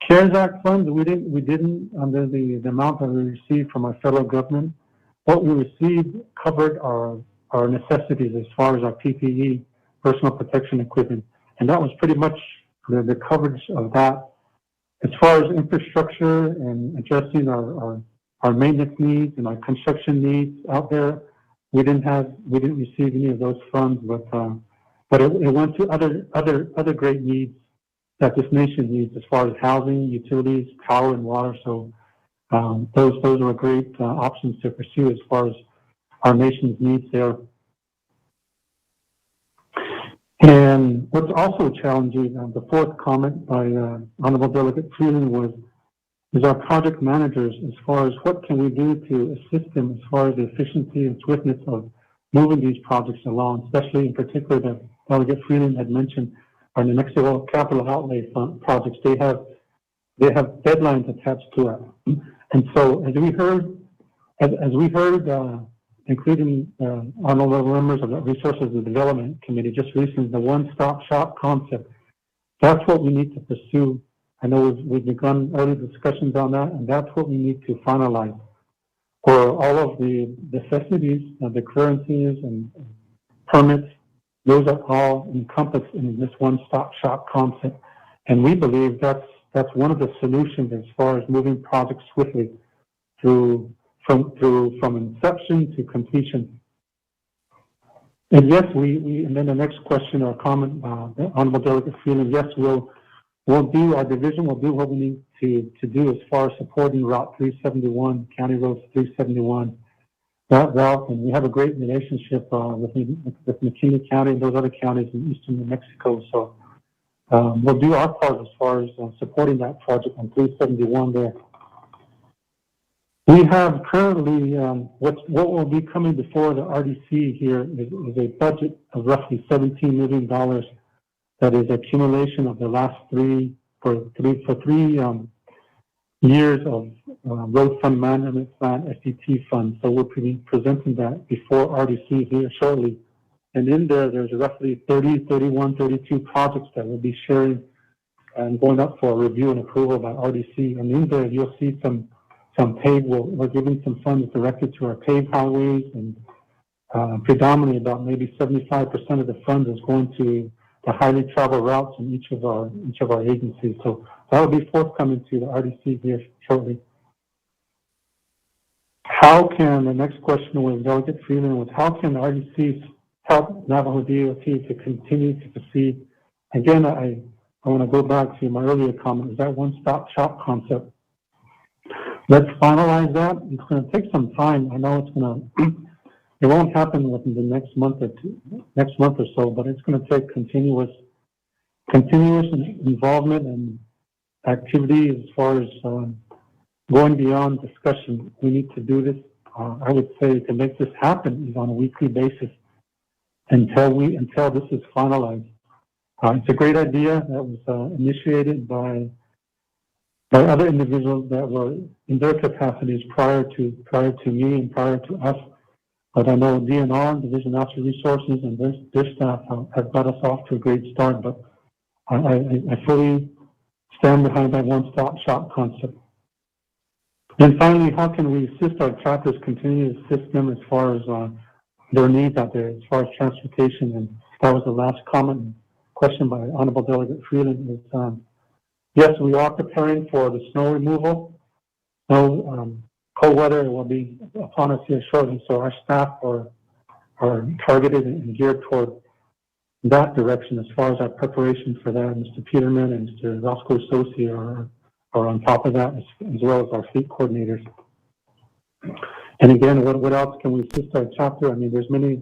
CARES Act funds, we didn't under the amount that we received from our federal government. What we received covered our necessities as far as our PPE, personal protection equipment, and that was pretty much the coverage of that. As far as infrastructure and addressing our maintenance needs and our construction needs out there, we didn't receive any of those funds, but it went to other great needs that this nation needs as far as housing, utilities, power, and water. So those are great options to pursue as far as our nation's needs there. And what's also challenging, the fourth comment by Honorable Delegate Freeland is our project managers as far as what can we do to assist them as far as the efficiency and swiftness of moving these projects along, especially in particular that Delegate Freeland had mentioned our New Mexico capital outlay fund projects. They have deadlines attached to it. And so as we heard, including honorable members of the Resources and Development Committee just recently, the one-stop shop concept, that's what we need to pursue. I know we've begun early discussions on that, and that's what we need to finalize. For all of the necessities, the clearances and permits, those are all encompassed in this one-stop shop concept. And we believe that's one of the solutions as far as moving projects swiftly from inception to completion. And yes, and then the next question or comment, Honorable Delegate Freeland, yes, our division will do what we need to do as far as supporting Route 371, County Road 371. that route, and we have a great relationship with McKinney County and those other counties in eastern New Mexico. So we'll do our part as far as supporting that project on 371 there. We have currently what will be coming before the RDC here is a budget of roughly $17 million. That is accumulation of the last three years of Road Fund Management Plan, SET fund. So we'll be presenting that before RDC here shortly. And in there's roughly 30, 31, 32 projects that we'll be sharing and going up for review and approval by RDC. And in there, you'll see some paved, we're giving some funds directed to our paved highways, and predominantly about maybe 75% of the funds is going to the highly traveled routes in each of our agencies. So that will be forthcoming to the RDC here shortly. The next question was Delegate Freeland was, how can RDCs help Navajo DOT to continue to proceed? Again, I want to go back to my earlier comment, is that one-stop shop concept. Let's finalize that. It's going to take some time. I know it won't happen within the next month or so, but it's going to take continuous involvement and activity as far as going beyond discussion. We need to do this. I would say to make this happen is on a weekly basis until this is finalized. It's a great idea that was initiated by other individuals that were in their capacities prior to me and prior to us. But I know DNR, Division of Natural Resources, and their staff have got us off to a great start. But I fully stand behind that one-stop shop concept. And finally, how can we assist our chapters, continue to assist them as far as their needs out there, as far as transportation? And that was the last question by Honorable Delegate Freeland. Is, yes, we are preparing for the snow removal. Cold weather will be upon us here shortly, so our staff are targeted and geared toward that direction as far as our preparation for that. Mr. Peterman and Mr. Roscoe Sosi are on top of that, as well as our fleet coordinators. And again, what else can we assist our chapter? I mean, there's many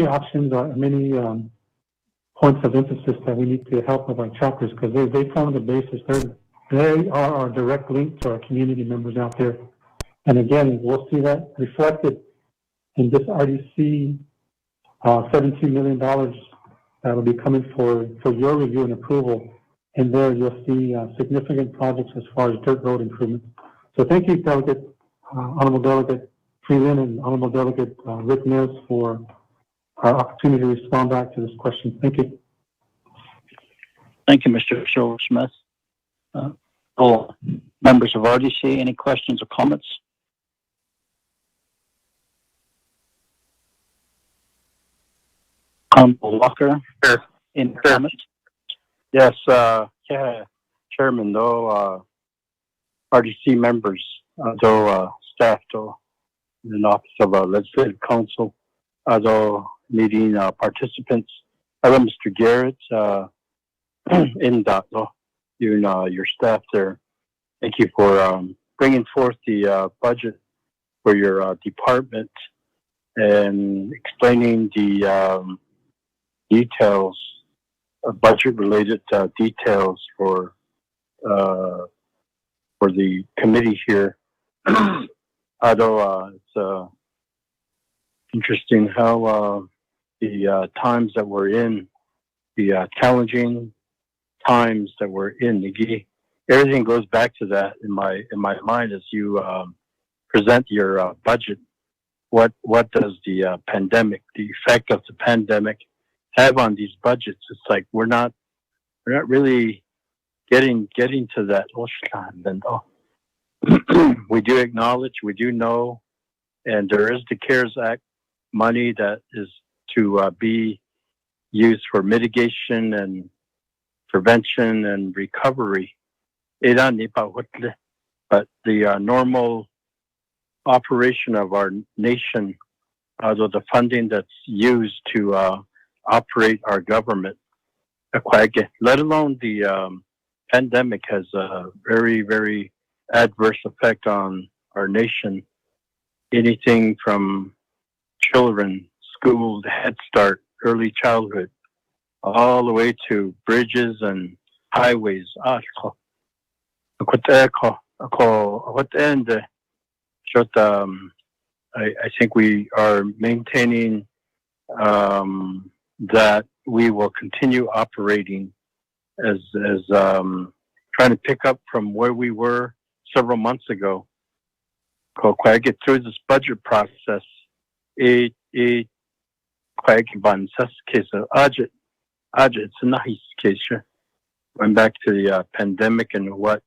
options, many points of emphasis that we need to help with our chapters, because they form the basis. They are our direct link to our community members out there. And again, we'll see that reflected in this RDC $17 million that will be coming for your review and approval. And there you'll see significant projects as far as dirt road improvements. So thank you, Honorable Delegate Freeland and Honorable Delegate Rick Nez, for our opportunity to respond back to this question. Thank you. Thank you, Mr. Schultz-Smith. All members of RDC, any questions or comments? Honorable Walker, any comments? Yes, Chairman, though, RDC members, though staff, though, in the Office of Legislative Counsel, though meeting participants, hello, Mr. Garrett, in that, though, you and your staff there. Thank you for bringing forth the budget for your department and explaining the details, budget-related details for the committee here. Although it's interesting how the times that we're in, the challenging times that we're in, everything goes back to that in my mind as you present your budget. What does the pandemic, the effect of the pandemic, have on these budgets? It's like we're not really getting to that. We do acknowledge, we do know, and there is the CARES Act money that is to be used for mitigation and prevention and recovery. But the normal operation of our nation, although the funding that's used to operate our government, let alone the pandemic, has a very, very adverse effect on our nation. anything from children, school, Head Start, early childhood, all the way to bridges and highways. I think we are maintaining that we will continue operating as trying to pick up from where we were several months ago. I get through this budget process. Went back to the pandemic and what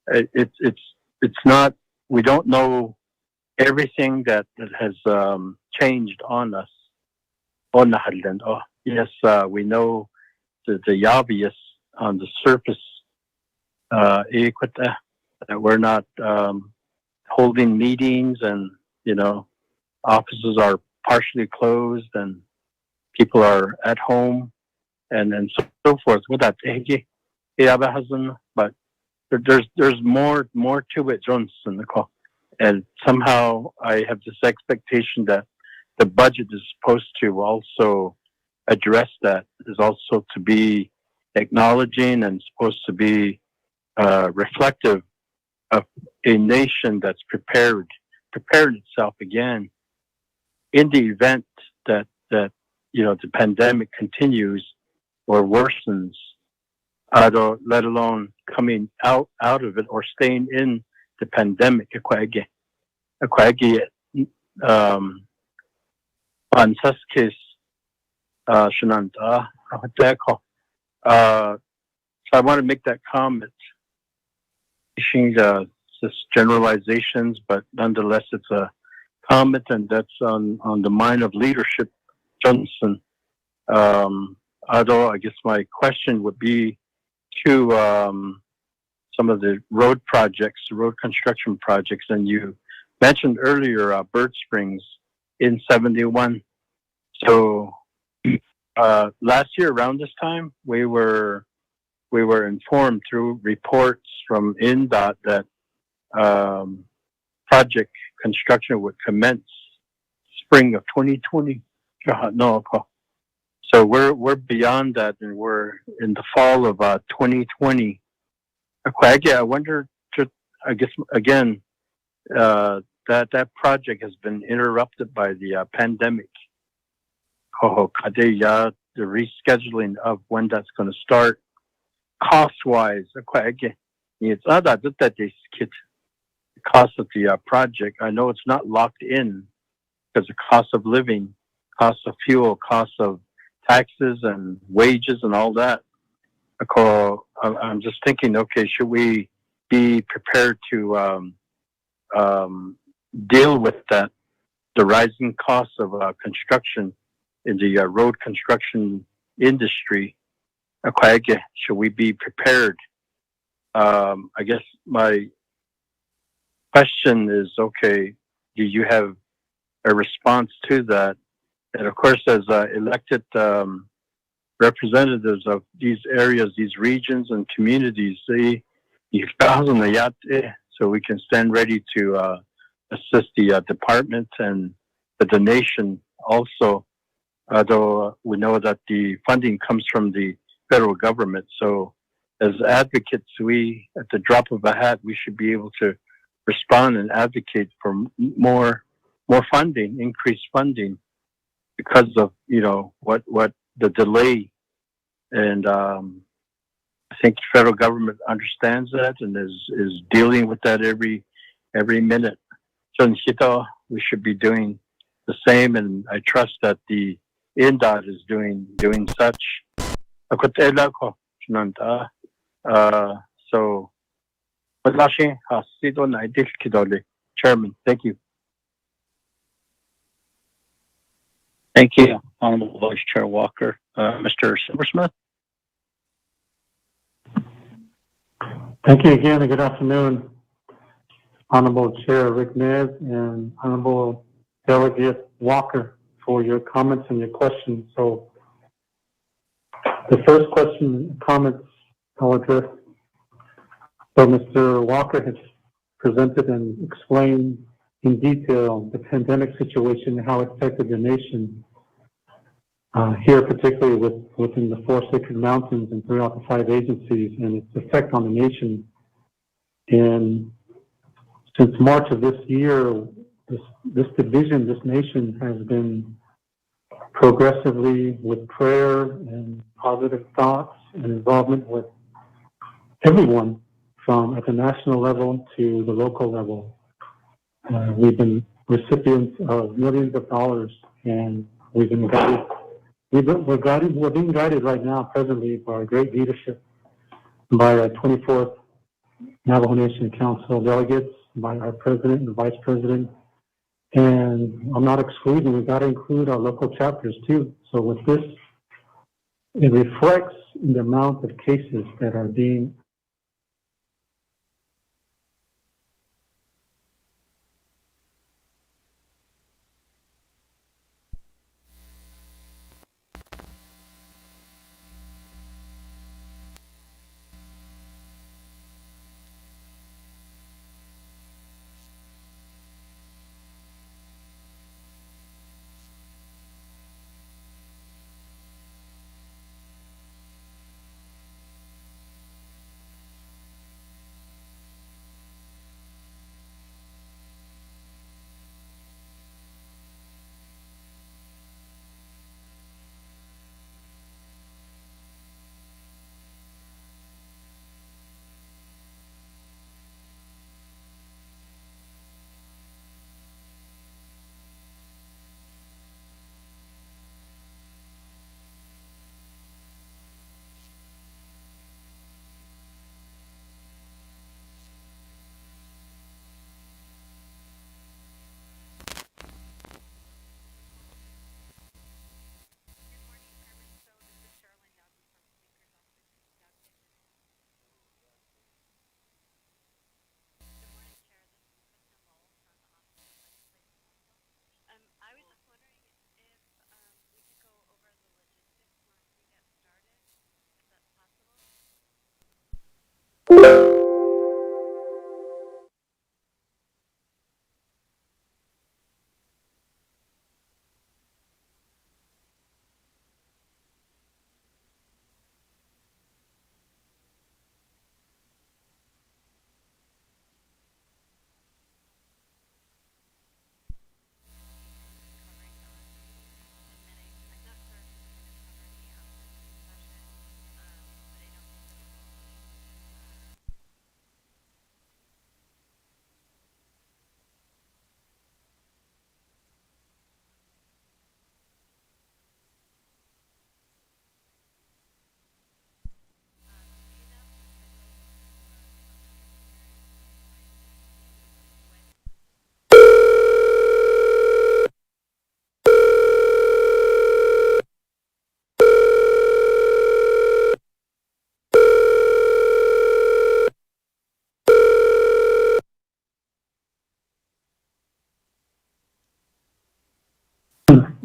it's not. We don't know everything that has changed on us. Yes, we know the obvious on the surface. That we're not holding meetings, and offices are partially closed, and people are at home, and so forth. But there's more to it, Johnson. And somehow I have this expectation that the budget is supposed to also address that, is also to be acknowledging and supposed to be reflective of a nation that's prepared itself again in the event that the pandemic continues or worsens, let alone coming out of it or staying in the pandemic. So I want to make that comment. Just generalizations, but nonetheless, it's a comment, and that's on the mind of leadership, Johnson. Although I guess my question would be to some of the road construction projects, and you mentioned earlier Bird Springs in 71. So last year around this time, we were informed through reports from INDOT that project construction would commence spring of 2020. So we're beyond that, and we're in the fall of 2020. I wonder, I guess again, that project has been interrupted by the pandemic. The rescheduling of when that's going to start, cost-wise, it's not that the cost of the project. I know it's not locked in because the cost of living, cost of fuel, cost of taxes and wages and all that. I'm just thinking, okay, should we be prepared to deal with that, the rising costs of construction in the road construction industry? Should we be prepared? I guess my question is, okay, do you have a response to that? And of course, as elected representatives of these areas, these regions and communities, so we can stand ready to assist the department and the nation also, although we know that the funding comes from the federal government. So as advocates, we, at the drop of a hat, we should be able to respond and advocate for more funding, increased funding, because of what the delay. And I think the federal government understands that and is dealing with that every minute. So we should be doing the same, and I trust that the INDOT is doing such. So, Chairman, thank you. Thank you, Honorable Vice Chair Walker. Mr. Silversmith? Thank you again, and good afternoon, Honorable Chair Rick Nez and Honorable Delegate Walker, for your comments and your questions. So the first question, comments I'll address. So Mr. Walker has presented and explained in detail the pandemic situation and how it affected the nation. Here, particularly within the 4 Sacred Mountains and throughout the 5 agencies, and its effect on the nation. And since March of this year, this division, this nation has been progressively, with prayer and positive thoughts and involvement with everyone from at the national level to the local level. We've been recipients of millions of dollars, and we've been guided. We're being guided right now, presently, by our great leadership, by our 24th Navajo Nation Council delegates, by our president and vice president. And I'm not excluding, we've got to include our local chapters too. So with this, it reflects the amount of cases that are being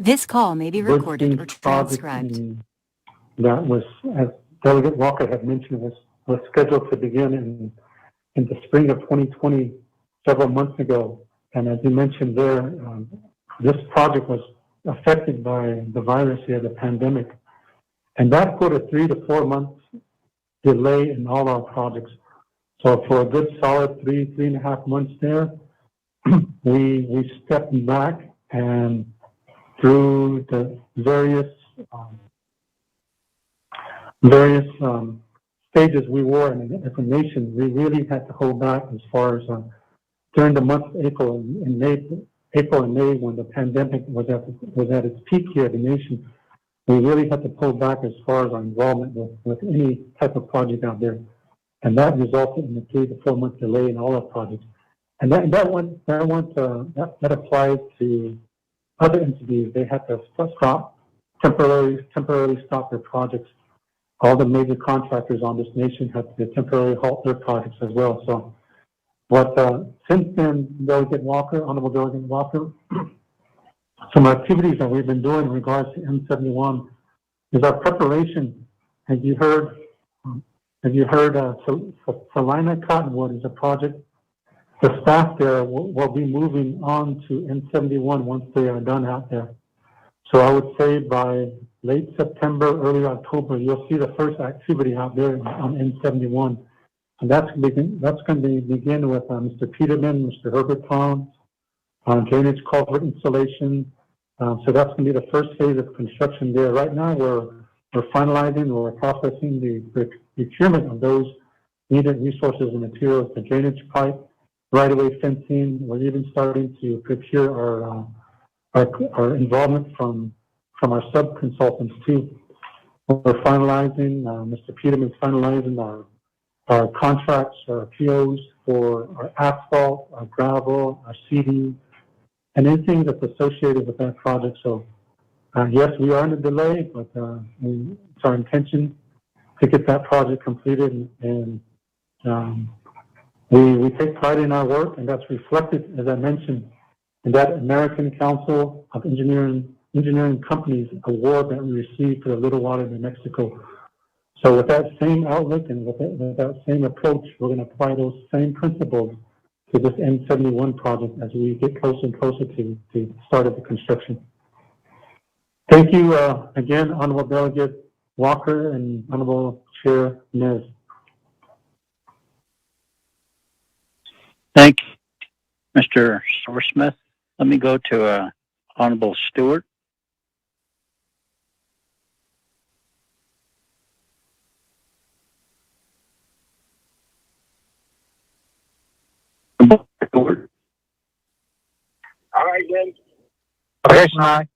This call may be recorded or project transcribed. that was, as Delegate Walker had mentioned, was scheduled to begin in the spring of 2020, several months ago. And as you mentioned there, this project was affected by the virus here, the pandemic. And that put a 3 to 4 months delay in all our projects. So for a good solid 3.5 months there, we stepped back, and through the various stages we were in as a nation, we really had to hold back as far as during the month of April and May, when the pandemic was at its peak here in the nation. We really had to pull back as far as our involvement with any type of project out there, and that resulted in a 3 to 4 month delay in all our projects. And that applied to other entities. They had to temporarily stop their projects. All the major contractors on this nation had to temporarily halt their projects as well. So, since then, Honorable Delegate Walker, some activities that we've been doing in regards to M71 is our preparation. As you heard, Salina Cottonwood is a project the staff there will be moving on to N71 once they are done out there. So I would say by late September, early October, you'll see the first activity out there on N71. And that's going to begin with Mr. Peterman, Mr. Herbert Towns, drainage culvert installation. So that's going to be the first phase of construction there. Right now, we're finalizing or processing the procurement of those needed resources and materials, the drainage pipe, right-of-way fencing. We're even starting to procure our involvement from our sub-consultants too. We're finalizing, Mr. Peterman's finalizing our contracts, our POs for our asphalt, our gravel, our seeding, and anything that's associated with that project. So, yes, we are in a delay, but it's our intention to get that project completed. And we take pride in our work, and that's reflected, as I mentioned, in that American Council of Engineering Companies award that we received for the Little Water, New Mexico. So with that same outlook and with that same approach, we're going to apply those same principles to this N71 project as we get closer and closer to the start of the construction. Thank you again, Honorable Delegate Walker and Honorable Chair Nez. Thank you, Mr. Silversmith. Let me go to Honorable Stewart. Stewart. All right, then. Okay, Shania.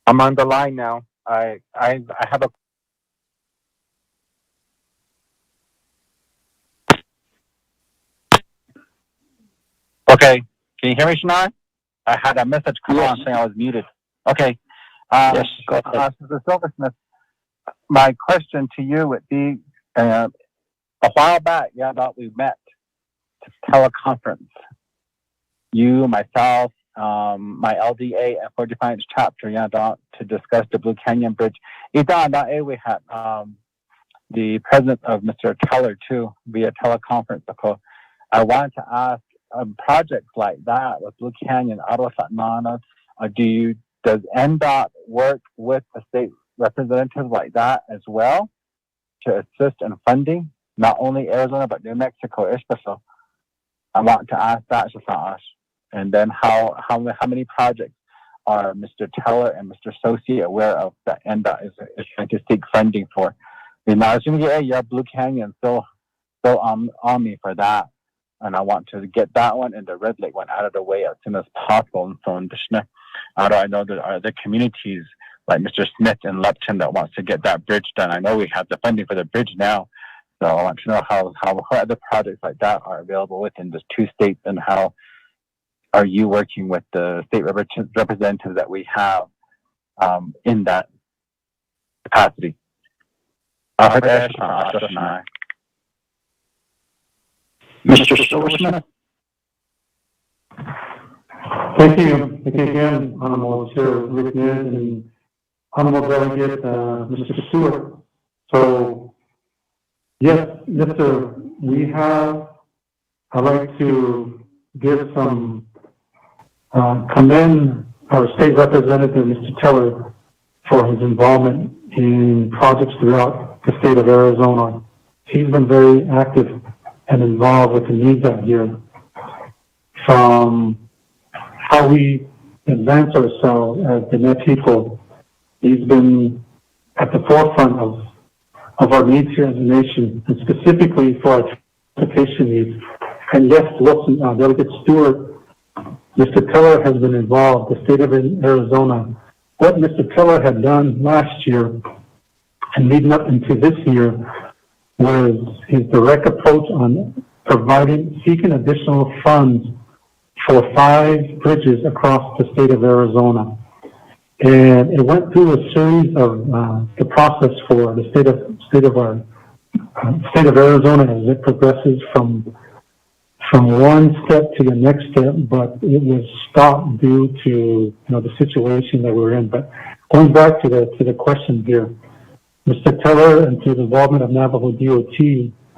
I'm on the line now. I have a. Okay, can you hear me, Shania? I had a message come on saying I was muted. Okay. Yes, go ahead. Mr. Silversmith, my question to you would be, a while back, we met to teleconference. You, myself, my LDA and for Defiance chapter, to discuss the Blue Canyon Bridge. We had the president of Mr. Teller too via teleconference. So I wanted to ask, projects like that with Blue Canyon, Ottawa, Satnana, does NDOT work with the state representatives like that as well to assist in funding, not only Arizona but New Mexico? So I want to ask that to us. And then how many projects are Mr. Teller and Mr. Sosi aware of that NDOT is trying to seek funding for? I was going to get Blue Canyon still on me for that. And I want to get that one and the Red Lake one out of the way as soon as possible. And so I know there are other communities like Mr. Smith in Lupton that wants to get that bridge done. I know we have the funding for the bridge now. So I want to know how other projects like that are available within the two states, and how are you working with the state representatives that we have in that capacity? Mr. Silversmith. Thank you. Thank you again, Honorable Chair Rick Nez and Honorable Delegate Mr. Stewart. So, yes, I'd like to give some, commend our state representative, Mr. Teller, for his involvement in projects throughout the state of Arizona. He's been very active and involved with the needs out here, from how we advance ourselves as the Net people. He's been at the forefront of our needs here as a nation, and specifically for our transportation needs. And yes, listen, Delegate Stewart, Mr. Teller has been involved, the state of Arizona. What Mr. Teller had done last year and leading up into this year was his direct approach on seeking additional funds for 5 bridges across the state of Arizona. And it went through a series of the process for the state of Arizona as it progresses from one step to the next step, but it was stopped due to the situation that we're in. But going back to the question here, Mr. Teller, and through the involvement of Navajo DOT,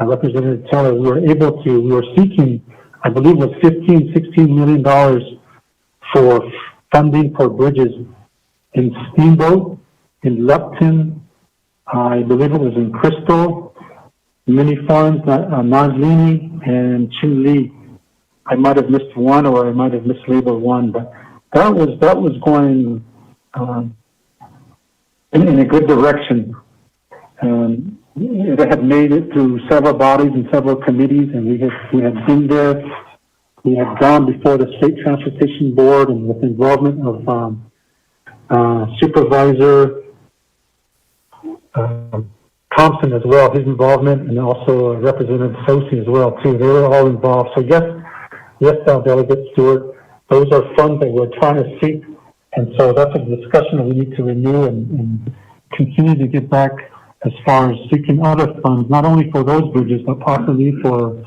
Representative Teller, we were seeking, I believe it was $16 million for funding for bridges in Steamboat, in Lupton, I believe it was in Crystal, Mini Farms, Nazlini, and Chinle. I might have missed one, or I might have mislabeled one, but that was going in a good direction. It had made it through several bodies and several committees, and we had been there. We had gone before the State Transportation Board, and with involvement of Supervisor Thompson as well, his involvement, and also Representative Sosi as well too. They were all involved. So yes, Delegate Stewart, those are funds that we're trying to seek, and so that's a discussion that we need to renew and continue to get back as far as seeking other funds, not only for those bridges, but possibly for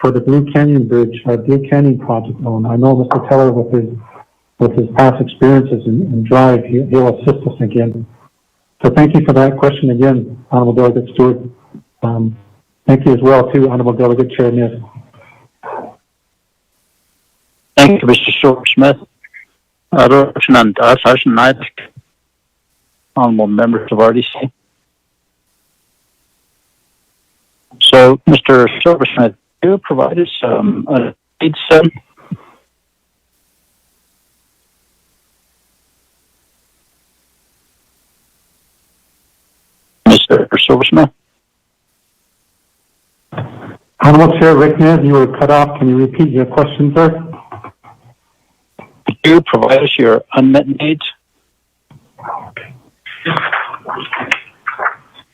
the Blue Canyon Bridge, Blue Canyon project loan. I know Mr. Teller with his past experiences and drive, he'll assist us again. So thank you for that question again, Honorable Delegate Stewart. Thank you as well too, Honorable Delegate Chair Nez. Thank you, Mr. Silversmith. Honorable members of RDC. So, Mr. Silversmith, you provided some needs. Mr. Silversmith? Honorable Chair Rick Nez, you were cut off. Can you repeat your question, sir? Could you provide us your unmet needs?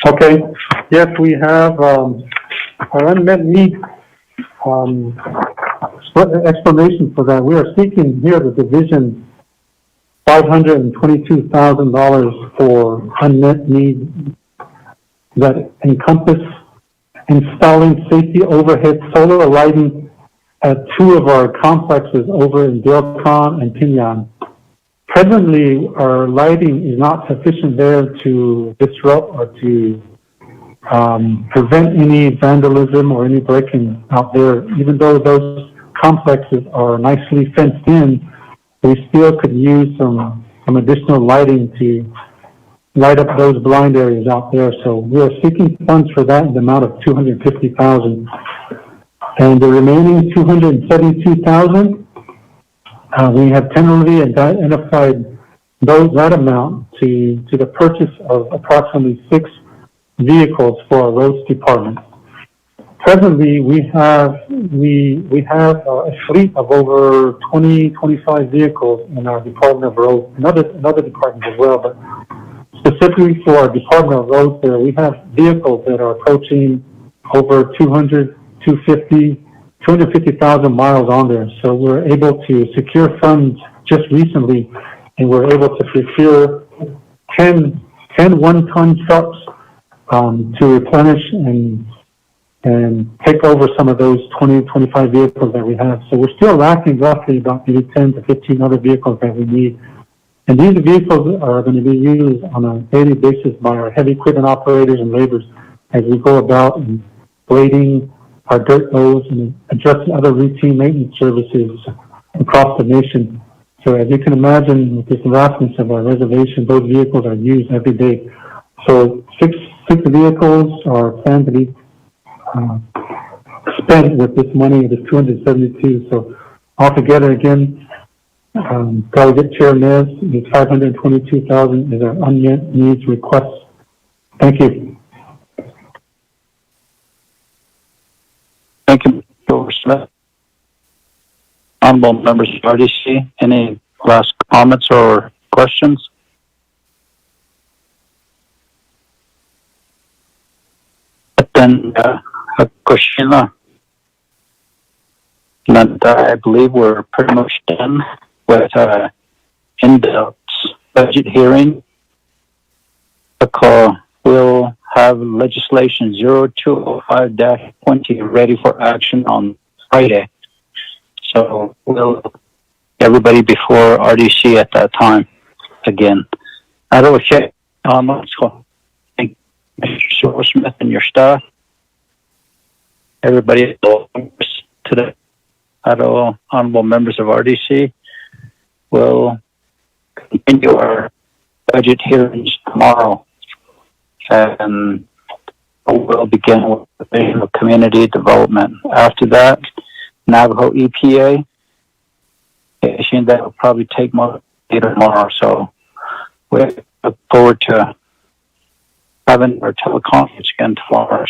Okay. Yes, we have our unmet need explanation for that. We are seeking here the division $522,000 for unmet needs that encompass installing safety overhead solar lighting at two of our complexes over in Delcon and Pinon. Presently, our lighting is not sufficient there to disrupt or to prevent any vandalism or any breaking out there. Even though those complexes are nicely fenced in, we still could use some additional lighting to light up those blind areas out there. So we are seeking funds for that in the amount of $250,000. And the remaining $272,000, we have tentatively identified that amount to the purchase of approximately 6 vehicles for our roads department. Presently, we have a fleet of over 25 vehicles in our Department of Roads, and other departments as well, but specifically for our Department of Roads there, we have vehicles that are approaching over 250,000 miles on there. So we're able to secure funds just recently, and we're able to procure 10 one-ton trucks to replenish and take over some of those 25 vehicles that we have. So we're still lacking roughly about maybe 10 to 15 other vehicles that we need. And these vehicles are going to be used on a daily basis by our heavy equipment operators and laborers as we go about and blading our dirt roads and addressing other routine maintenance services across the nation. So as you can imagine, with this vastness of our reservation, those vehicles are used every day. So six vehicles are planned to be spent with this money, this 272. So altogether, again, Delegate Chair Nez, the 522,000 is our unmet needs request. Thank you. Thank you, Mr. Smith. Honorable members of RDC, any last comments or questions? Then, a question, and I believe we're pretty much done with in-depth budget hearing. We'll have legislation 0205-20 ready for action on Friday. So we'll everybody before RDC at that time again. I will check. Let's go. Thank Mr. Silversmith and your staff. everybody today. Hello, honorable members of RDC. We'll continue our budget hearings tomorrow, and we'll begin with the Division of Community Development. After that, Navajo EPA. That will probably take more later tomorrow, so we look forward to having our teleconference again tomorrow.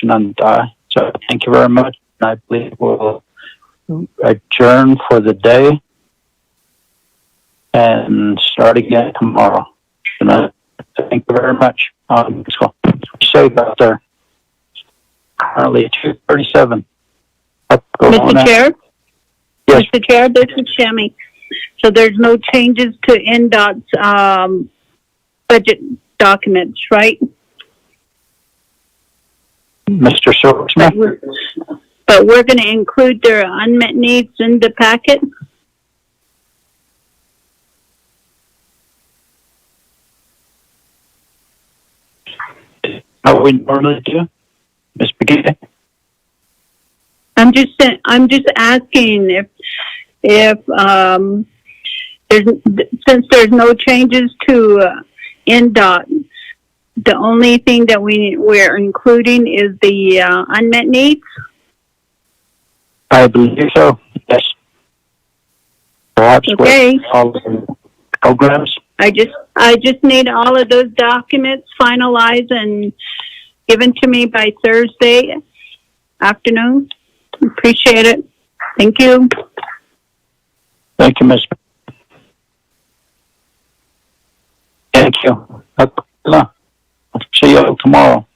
So thank you very much. I believe we'll adjourn for the day and start again tomorrow. Thank you very much. So safe out there. Currently 2:37. Mr. Chair? Yes. Mr. Chair, this is Shammy. So there's no changes to NDOT's budget documents, right? Mr. Silversmith? But we're going to include their unmet needs in the packet? How we normally do, Ms. McGee? I'm just asking if since there's no changes to NDOT, the only thing that we're including is the unmet needs. I believe so. Yes. Perhaps Okay. with all the programs. I just need all of those documents finalized and given to me by Thursday afternoon. Appreciate it. Thank you. Thank you, Ms. Thank you. See you tomorrow.